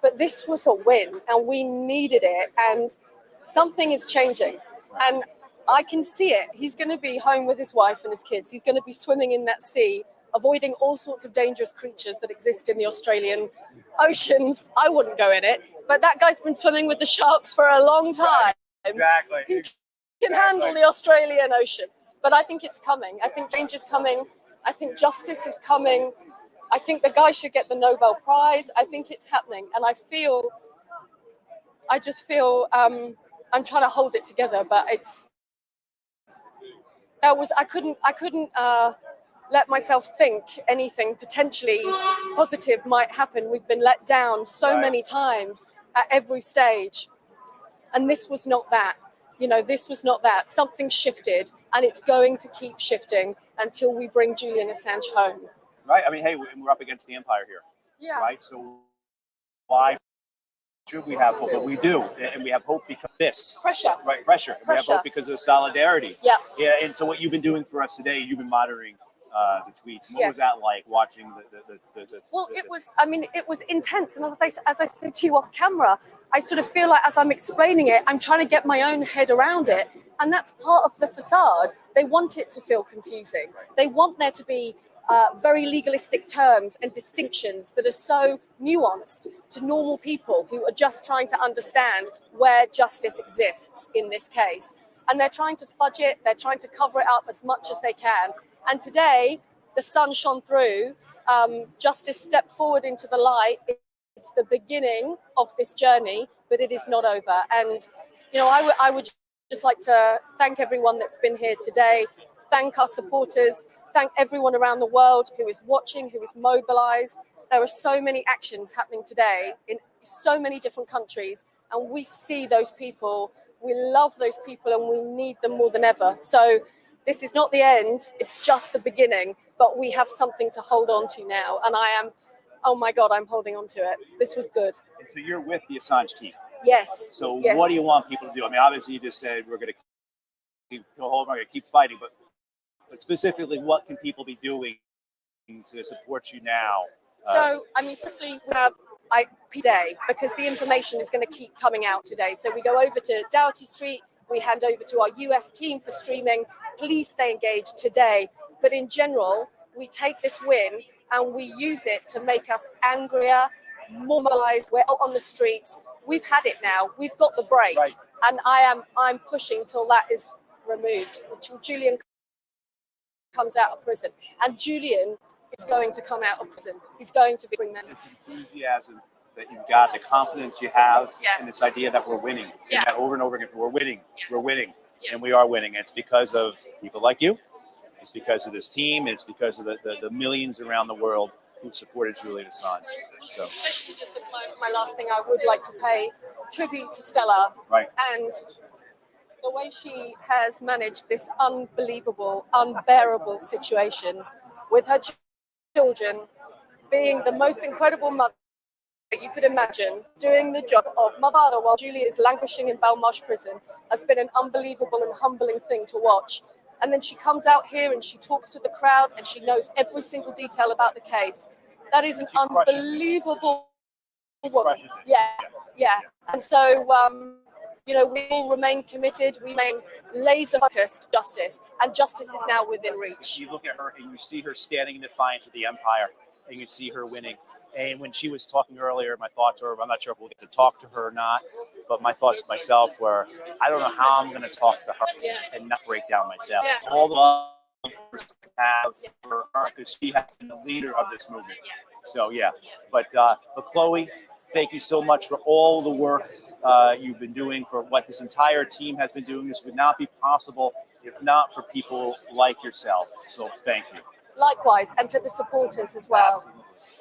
but this was a win, and we needed it, and something is changing, and I can see it. He's going to be home with his wife and his kids. He's going to be swimming in that sea, avoiding all sorts of dangerous creatures that exist in the Australian oceans. I wouldn't go in it, but that guy's been swimming with the sharks for a long time. Exactly. He can handle the Australian Ocean, but I think it's coming. I think change is coming. I think justice is coming. I think the guy should get the Nobel Prize. I think it's happening, and I just feel I'm trying to hold it together, but I couldn't let myself think anything potentially positive might happen. We've been let down so many times at every stage, and this was not that. This was not that. Something shifted, and it's going to keep shifting until we bring Julian Assange home. Right? I mean, hey, we're up against the empire here. Yeah. Right? So why should we have hope? But we do, and we have hope because of this. Pressure. Right, pressure. We have hope because of solidarity. Yeah. Yeah, and so what you've been doing for us today, you've been monitoring the tweets. What was that like, watching the Well, it was intense. And as I said to you off camera, I sort of feel like as I'm explaining it, I'm trying to get my own head around it. And that's part of the facade. They want it to feel confusing. They want there to be very legalistic terms and distinctions that are so nuanced to normal people who are just trying to understand where justice exists in this case. And they're trying to fudge it. They're trying to cover it up as much as they can. And today, the sun shone through. Justice stepped forward into the light. It's the beginning of this journey, but it is not over. And, I would just like to thank everyone that's been here today, thank our supporters, thank everyone around the world who is watching, who is mobilized. There are so many actions happening today in so many different countries, and we see those people. We love those people, and we need them more than ever. So this is not the end, it's just the beginning, but we have something to hold on to now. And oh my God, I'm holding on to it. This was good. And so you're with the Assange team. Yes. So yes. What do you want people to do? I mean, obviously you just said we're going to keep fighting, but specifically, what can people be doing to support you now? Firstly, we have IP Day because the information is going to keep coming out today. So we go over to Doughty Street, we hand over to our US team for streaming. Please stay engaged today. But in general, we take this win and we use it to make us angrier, more mobilized. We're out on the streets. We've had it now. We've got the break. Right. And I'm pushing till that is removed, until Julian comes out of prison. And Julian is going to come out of prison. He's going to bring them. This enthusiasm that you've got, the confidence you have, and this idea that we're winning. And that over and over again, we're winning, and we are winning. It's because of people like you. It's because of this team. It's because of the millions around the world who supported Julian Assange. So, especially just as my last thing, I would like to pay tribute to Stella. Right. And the way she has managed this unbelievable, unbearable situation with her children, being the most incredible mother you could imagine, doing the job of mother while Julia is languishing in Belmarsh prison has been an unbelievable and humbling thing to watch. And then she comes out here and she talks to the crowd and she knows every single detail about the case. That is an unbelievable woman. Yeah. And so, we all remain committed. We remain laser focused justice, and justice is now within reach. You look at her and you see her standing in defiance of the empire, and you see her winning. And when she was talking earlier, my thoughts were, I'm not sure if we'll get to talk to her or not, but my thoughts to myself were, I don't know how I'm going to talk to her and not break down myself. All the love I have for her, because she has been the leader of this movement. So, yeah. But Chloe, thank you so much for all the work you've been doing, for what this entire team has been doing. This would not be possible if not for people like yourself. So thank you. Likewise, and to the supporters as well.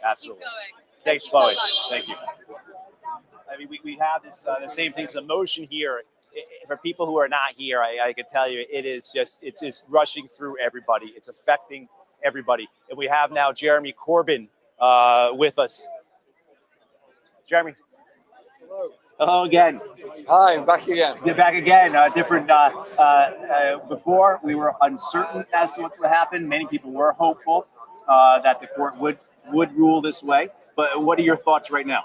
Absolutely. Thanks, Chloe. Thank you. I mean, we have this the same things. The emotion here, for people who are not here, I can tell you, it's just rushing through everybody. It's affecting everybody. And we have now Jeremy Corbyn with us. Jeremy. Hello again. Hi, I'm back again. You're back again. Different. Before, we were uncertain as to what would happen. Many people were hopeful that the court would rule this way. But what are your thoughts right now?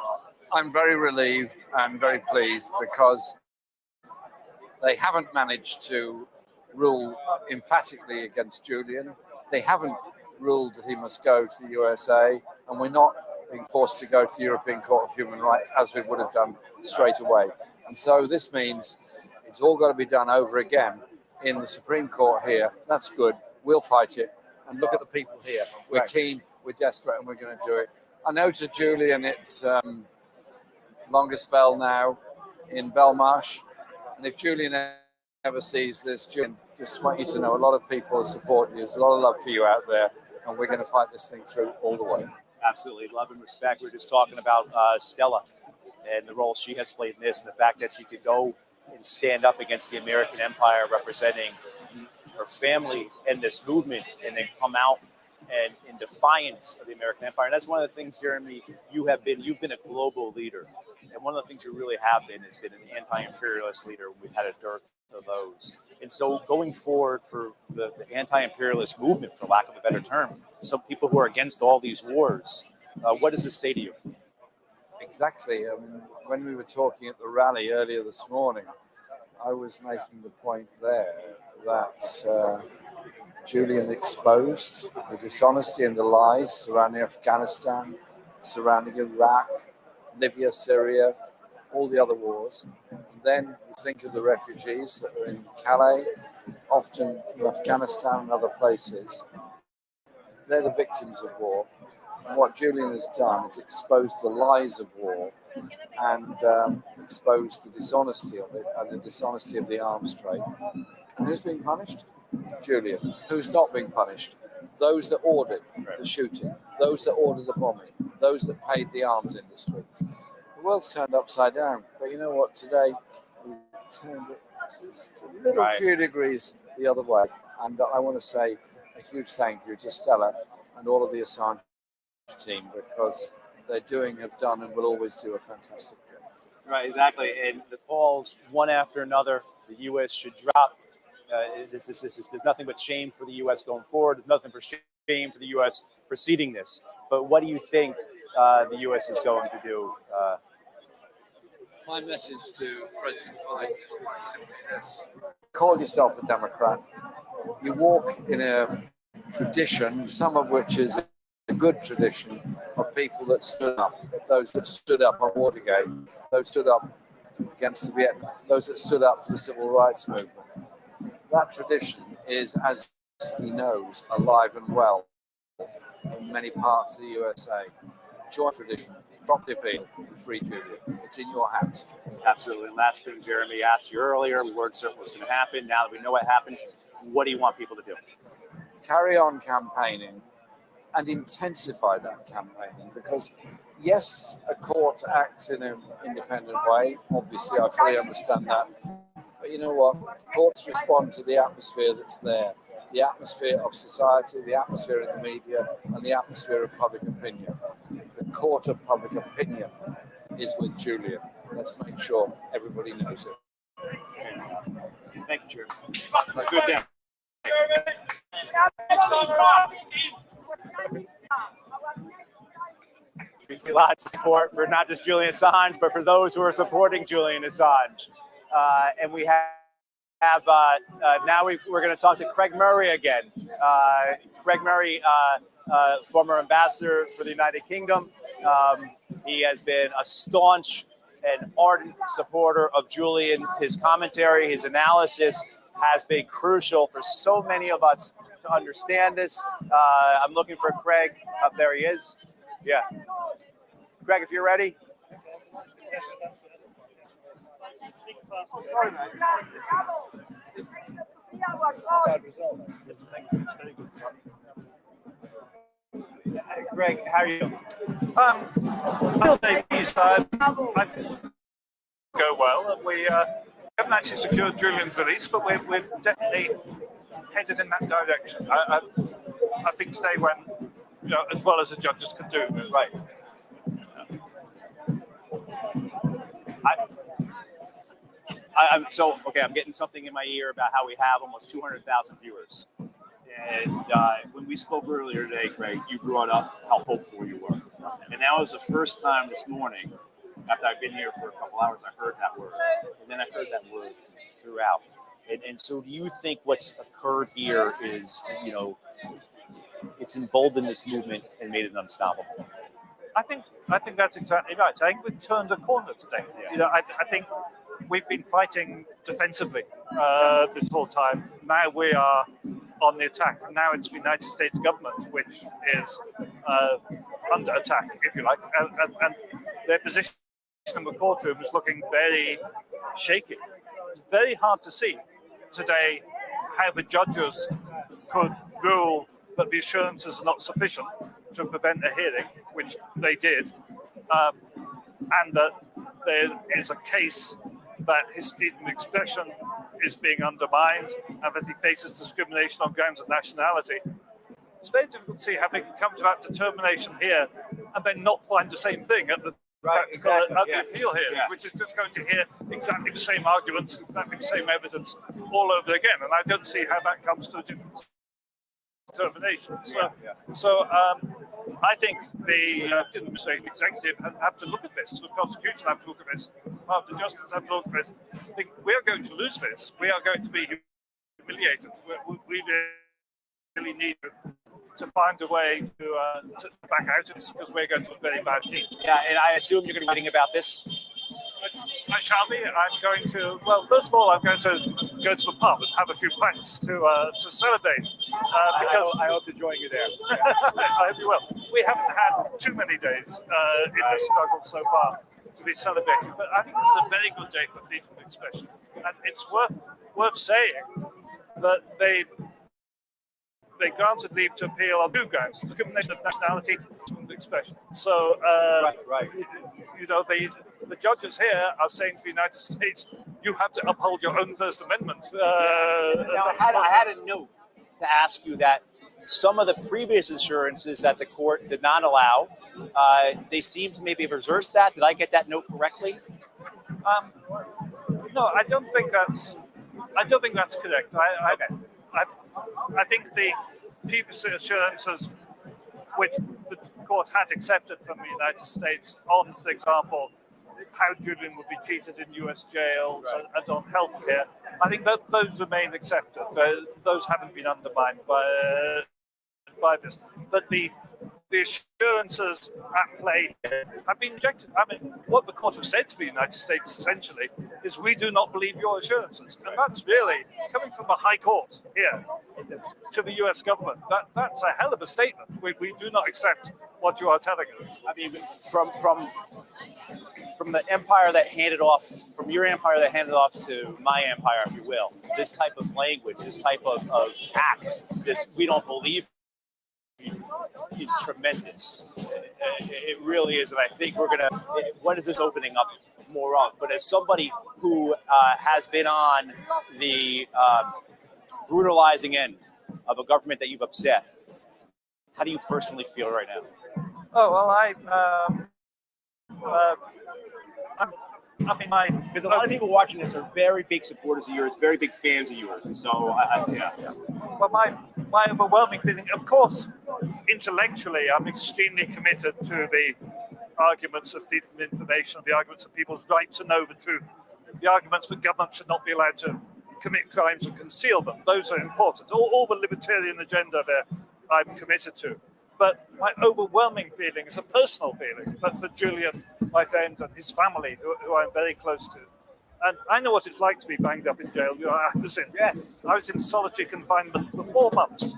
I'm very relieved and very pleased because they haven't managed to rule emphatically against Julian. They haven't ruled that he must go to the USA, and we're not being forced to go to the European Court of Human Rights as we would have done straight away. And so this means it's all got to be done over again in the Supreme Court here. That's good. We'll fight it. And look at the people here. We're keen, we're desperate, and we're going to do it. I know to Julian it's longest spell now in Belmarsh. And if Julian ever sees this, Julian, just want you to know a lot of people support you. There's a lot of love for you out there. And we're going to fight this thing through all the way. Absolutely. Love and respect. We were just talking about Stella and the role she has played in this, and the fact that she could go and stand up against the American empire representing her family and this movement, and then come out and in defiance of the American empire. And that's one of the things, Jeremy, you've been a global leader. And one of the things you really have been has been an anti-imperialist leader. We've had a dearth of those. And so going forward for the anti-imperialist movement, for lack of a better term, some people who are against all these wars, what does this say to you? Exactly. When we were talking at the rally earlier this morning, I was making the point there that Julian exposed the dishonesty and the lies surrounding Afghanistan, surrounding Iraq, Libya, Syria, all the other wars. And then you think of the refugees that are in Calais, often from Afghanistan and other places. They're the victims of war. And what Julian has done is exposed the lies of war and exposed the dishonesty of it and the dishonesty of the arms trade. And who's being punished? Julian. Who's not being punished? Those that ordered the shooting, those that ordered the bombing, those that paid the arms industry. The world's turned upside down. But you know what? Today, we turned it just a little few degrees the other way. And I want to say a huge thank you to Stella and all of the Assange team, because they're doing, have done, and will always do a fantastic job. Right, exactly. And the calls, one after another, the U.S. should drop. There's nothing but shame for the U.S. going forward. There's nothing but shame for the U.S. preceding this. But what do you think the U.S. is going to do? My message to President Biden is quite simply this. Call yourself a Democrat. You walk in a tradition, some of which is a good tradition, of people that stood up, those that stood up on Watergate, those that stood up against the Vietnam, those that stood up for the civil rights movement. That tradition is, as he knows, alive and well in many parts of the USA. Join tradition, drop the appeal, and free Julian. It's in your hands. Absolutely. Last thing, Jeremy, asked you earlier, we weren't certain what's going to happen. Now that we know what happens, what do you want people to do? Carry on campaigning and intensify that campaigning, because yes, a court acts in an independent way. Obviously, I fully understand that. But you know what? Courts respond to the atmosphere that's there, the atmosphere of society, the atmosphere in the media, and the atmosphere of public opinion. The court of public opinion is with Julian. Let's make sure everybody knows it. Thank you, Chairman. Good day. We see lots of support for not just Julian Assange, but for those who are supporting Julian Assange. And we have now we're going to talk to Craig Murray again. Craig Murray, former ambassador for the United Kingdom. He has been a staunch and ardent supporter of Julian. His commentary, his analysis has been crucial for so many of us to understand this. I'm looking for Craig. Up there he is. Yeah. Craig, if you're ready. Sorry, man. Greg, how are you? Well, Davies, I think go well, and we haven't actually secured Julian's release, but we're definitely headed in that direction. I think today went, as well as the judges could do. Right. I'm getting something in my ear about how we have almost 200,000 viewers. And when we spoke earlier today, Craig, you brought up how hopeful you were. And that was the first time this morning, after I've been here for a couple hours, I heard that word. And then I heard that word throughout. And so do you think what's occurred here is, it's emboldened this movement and made it unstoppable? I think that's exactly right. I think we've turned a corner today. Yeah. I think we've been fighting defensively this whole time. Now we are on the attack. Now it's the United States government which is under attack, if you like, and their position in the courtroom is looking very shaky. It's very hard to see today how the judges could rule that the assurances are not sufficient to prevent a hearing, which they did, and that there is a case that his freedom of expression is being undermined and that he faces discrimination on grounds of nationality. It's very difficult to see how they can come to that determination here and then not find the same thing at the appeal here, which is just going to hear exactly the same arguments, exactly the same evidence all over again. And I don't see how that comes to a different determination. So I think the administrative executive have to look at this. The prosecution have to look at this. The justice have to look at this. I think we're going to lose this. We are going to be humiliated. We really need to find a way to back out of this because we're going to a very bad team. Yeah, and I assume you're going to be writing about this. I shall be. I'm going to. Well, first of all, I'm going to go to the pub and have a few pints to celebrate. Because I hope to join you there. I hope you will. We haven't had too many days in this struggle so far to be celebrating, but I think this is a very good day for freedom of expression, and it's worth saying that they granted leave to appeal on two grounds: discrimination of nationality and expression. So, the judges here are saying to the United States, you have to uphold your own First Amendment. Now, I had a note to ask you that some of the previous assurances that the court did not allow, they seem to maybe have reversed that. Did I get that note correctly? No, I don't think that's correct. I think the previous assurances which the court had accepted from the United States on, for example, how Julian would be treated in US jails and on healthcare, I think that those remain accepted. Those haven't been undermined by this. But the assurances at play here have been rejected. I mean, what the court has said to the United States essentially is we do not believe your assurances. And that's really coming from the High Court here to the US government. That's a hell of a statement. We do not accept what you are telling us. I mean, from the empire that handed off, from your empire that handed off to my empire, if you will, this type of language, this type of act, this we don't believe is tremendous. It really is. And I think what is this opening up more of? But as somebody who has been on the brutalizing end of a government that you've upset, how do you personally feel right now? Oh, well, Because a lot of people watching this are very big supporters of yours, very big fans of yours, and so yeah. Well, my overwhelming feeling, of course, intellectually, I'm extremely committed to the arguments of freedom of information, the arguments of people's right to know the truth, the arguments that government should not be allowed to commit crimes and conceal them. Those are important. All the libertarian agenda there, I'm committed to. But my overwhelming feeling is a personal feeling for Julian, my friend, and his family, who I'm very close to. And I know what it's like to be banged up in jail. I was in solitary confinement for 4 months.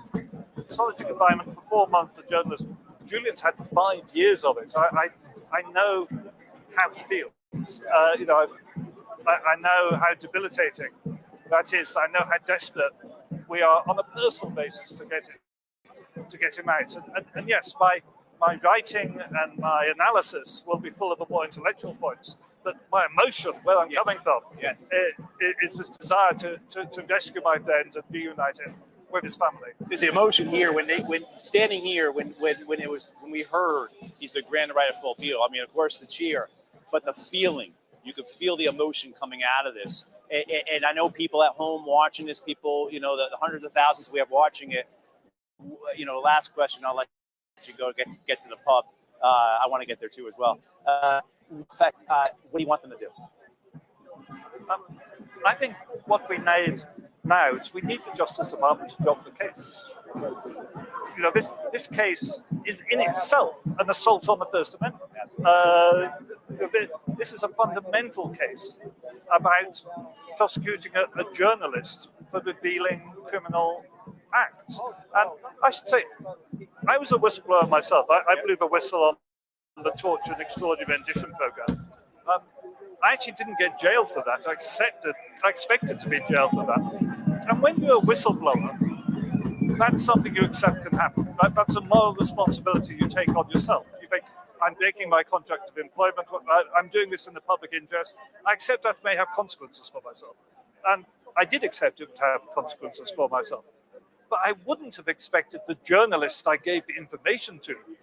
Solitary confinement for 4 months for journalism. Julian's had 5 years of it. I know how he feels. I know how debilitating that is. I know how desperate we are on a personal basis to get him out. And yes, my writing and my analysis will be full of the more intellectual points. But my emotion, where I'm coming from, is this desire to rescue my friend and reunite him with his family. There's the emotion here when standing here when we heard he's been granted right of full appeal. I mean, of course, the cheer, but the feeling. You could feel the emotion coming out of this. And I know people at home watching this, people, the hundreds of thousands we have watching it. Last question, I'll let you go get to the pub. I want to get there too as well. What do you want them to do? I think what we need now is we need the Justice Department to drop the case. This case is in itself an assault on the First Amendment. This is a fundamental case about prosecuting a journalist for revealing criminal acts. And I should say, I was a whistleblower myself. I blew the whistle on the Torture and Extraordinary Rendition program. I actually didn't get jailed for that. I expected to be jailed for that. And when you're a whistleblower, that's something you accept can happen. That's a moral responsibility you take on yourself. You think, I'm breaking my contract of employment, I'm doing this in the public interest, I accept that may have consequences for myself. And I did accept it to have consequences for myself. But I wouldn't have expected the journalist I gave the information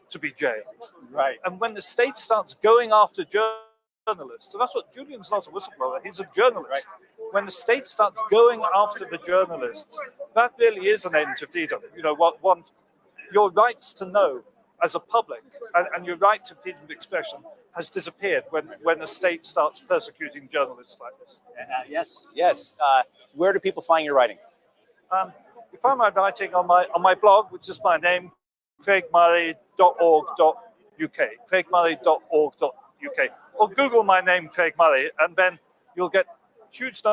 to be jailed. Right. And when the state starts going after journalists, so that's what Julian's not a whistleblower, he's a journalist. Right. When the state starts going after the journalists, that really is an end to freedom. Your rights to know as a public and your right to freedom of expression has disappeared when the state starts persecuting journalists like this. Yes. Where do people find your writing? You find my writing on my blog, which is my name, craigmurray.org.uk, craigmurray.org.uk, or Google my name, Craig Murray, and then you'll get huge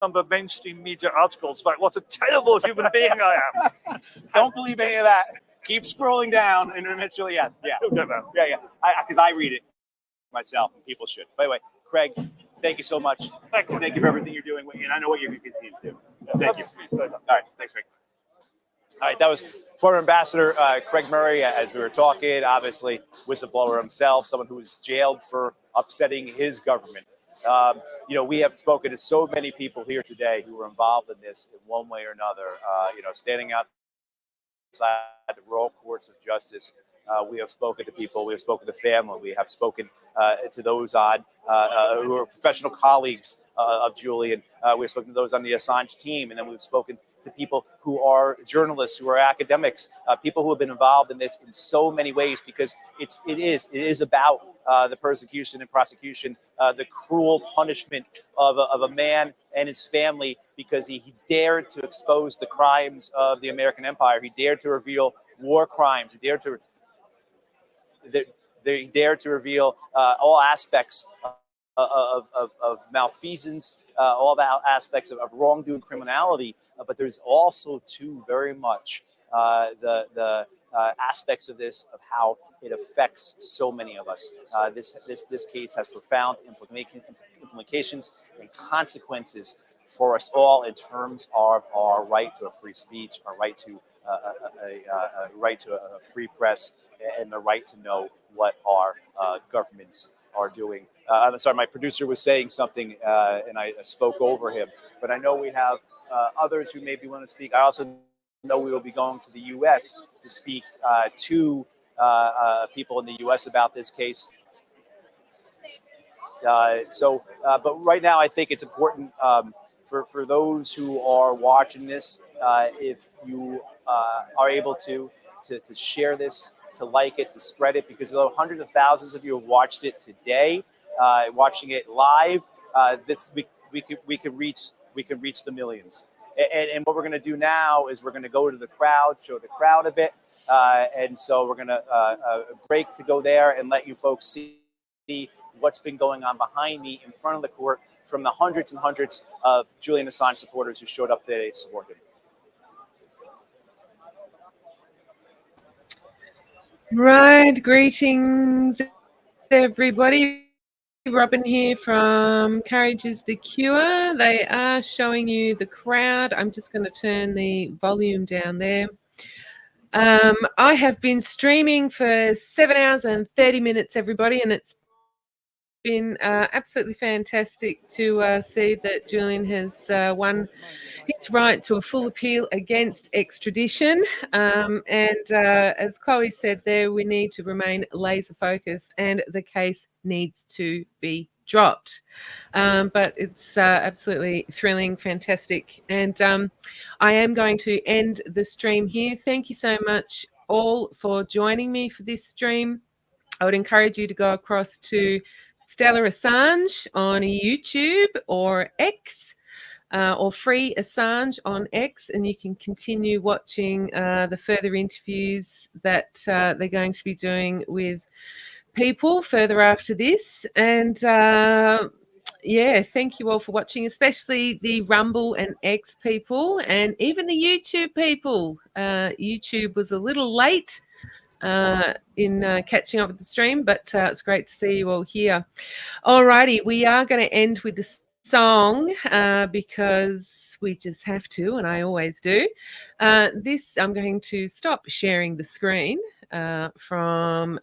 number of mainstream media articles about what a terrible human being I am. Don't believe any of that. Keep scrolling down, and eventually, yeah. Because I read it myself, and people should. By the way, Craig, thank you so much. Thank you for everything you're doing, and I know what you're going to continue to do. Thank you. All right, thanks, Craig. All right, that was former Ambassador Craig Murray, as we were talking, obviously whistleblower himself, someone who was jailed for upsetting his government. We have spoken to so many people here today who were involved in this in one way or another, standing outside the Royal Courts of Justice. We have spoken to people, we have spoken to family, we have spoken to those who are professional colleagues of Julian. We've spoken to those on the Assange team, and then we've spoken to people who are journalists, who are academics, people who have been involved in this in so many ways, because it is about the persecution and prosecution, the cruel punishment of a man and his family, because he dared to expose the crimes of the American empire. He dared to reveal war crimes. He dared to reveal all aspects of malfeasance, all the aspects of wrongdoing, criminality. But there's also, too, very much the aspects of this, of how it affects so many of us. This case has profound implications and consequences for us all in terms of our right to a free speech, our right to a free press, and the right to know what our governments are doing. I'm sorry, my producer was saying something, and I spoke over him. But I know we have others who maybe want to speak. I also know we will be going to the U.S. to speak to people in the U.S. about this case. But right now, I think it's important for those who are watching this, if you are able to share this, to like it, to spread it, because though hundreds of thousands of you have watched it today, watching it live, we could reach the millions. And what we're going to do now is we're going to go to the crowd, show the crowd a bit, and so we're going to break to go there and let you folks see what's been going on behind me in front of the court from the hundreds and hundreds of Julian Assange supporters who showed up today to support him. Right, greetings everybody. Robin here from Courage is the Cure. They are showing you the crowd. I'm just going to turn the volume down there. I have been streaming for 7 hours and 30 minutes, everybody, and it's been absolutely fantastic to see that Julian has won his right to a full appeal against extradition. And as Chloe said there, we need to remain laser focused and the case needs to be dropped. But it's absolutely thrilling, fantastic. And I am going to end the stream here. Thank you so much all for joining me for this stream. I would encourage you to go across to Stella Assange on YouTube or X, or Free Assange on X, and you can continue watching the further interviews that they're going to be doing with people further after this. And yeah, thank you all for watching, especially the Rumble and X people and even the YouTube people. YouTube was a little late in catching up with the stream, but it's great to see you all here. Alrighty, we are going to end with the song because we just have to, and I always do. I'm going to stop sharing the screen from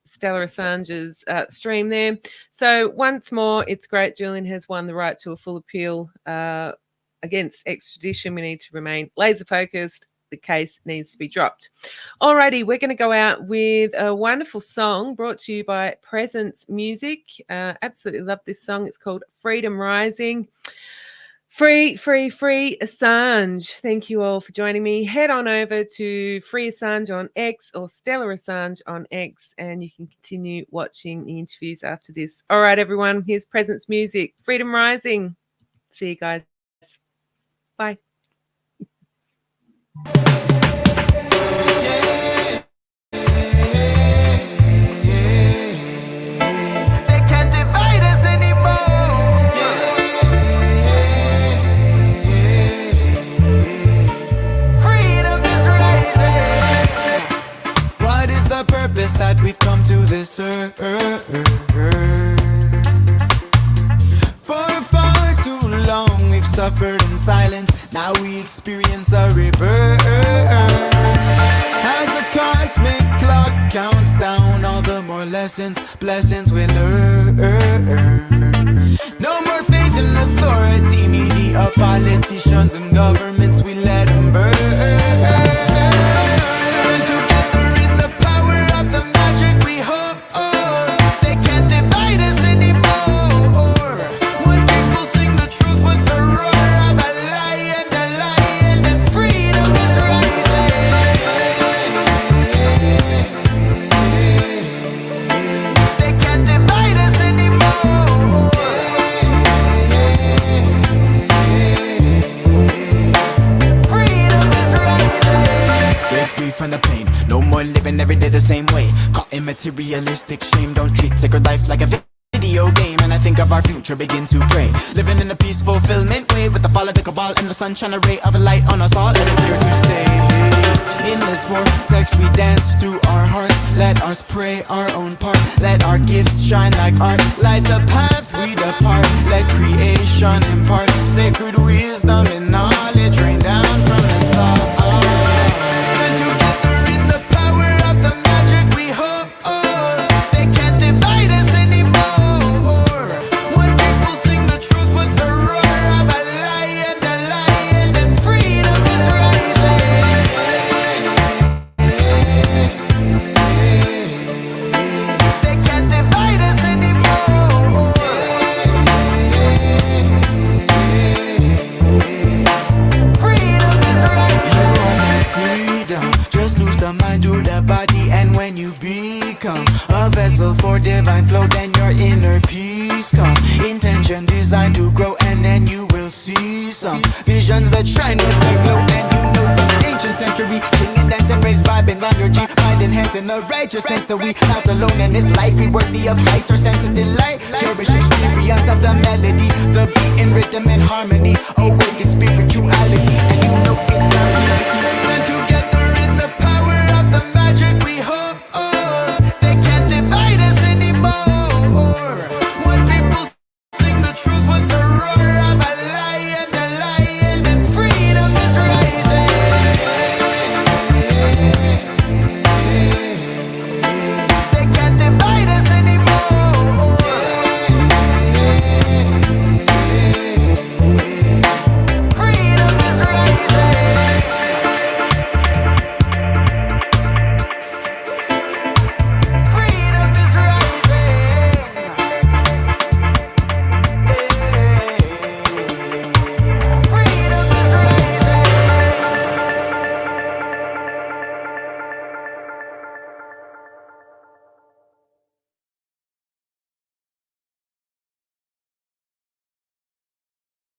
Stella Assange's stream there. So once more, it's great. Julian has won the right to a full appeal against extradition. We need to remain laser focused. The case needs to be dropped. Alrighty, we're going to go out with a wonderful song brought to you by Presence Music. Absolutely love this song. It's called Freedom Rising. Free, free, free Assange. Thank you all for joining me. Head on over to Free Assange on X or Stella Assange on X, and you can continue watching the interviews after this. All right, everyone, here's Presence Music. Freedom Rising. See you guys. Bye. That we've come to this earth for far too long. We've suffered in silence. Now we experience a rebirth as the cosmic clock counts down. All the more blessings we learn. No more faith in authority, media, politicians, and governments. We let them burn. From the pain, no more living every day the same way. Caught in materialistic shame. Don't treat sacred life like a video game. And I think of our future, begin to pray. Living in a peace fulfillment way, with the fall of the cabal and the sunshine, a ray of a light on us all. Let us here to stay. In this vortex we dance through our hearts. Let us pray our own part. Let our gifts shine like art. Light the path we depart. Let creation impart sacred wisdom and knowledge rain down from the stars. They can't divide us anymore. vessel for divine flow, then your inner peace come. Intention designed to grow, and then you will see some visions that shine with the glow. And you know some ancient century, singing, dancing, raise, vibing, energy, mind enhancing the righteous sense that we not alone in this life. We worthy of heights or sense of delight. Cherish experience of the melody, the beat in rhythm and harmony. Awaken spirituality, and you know it's not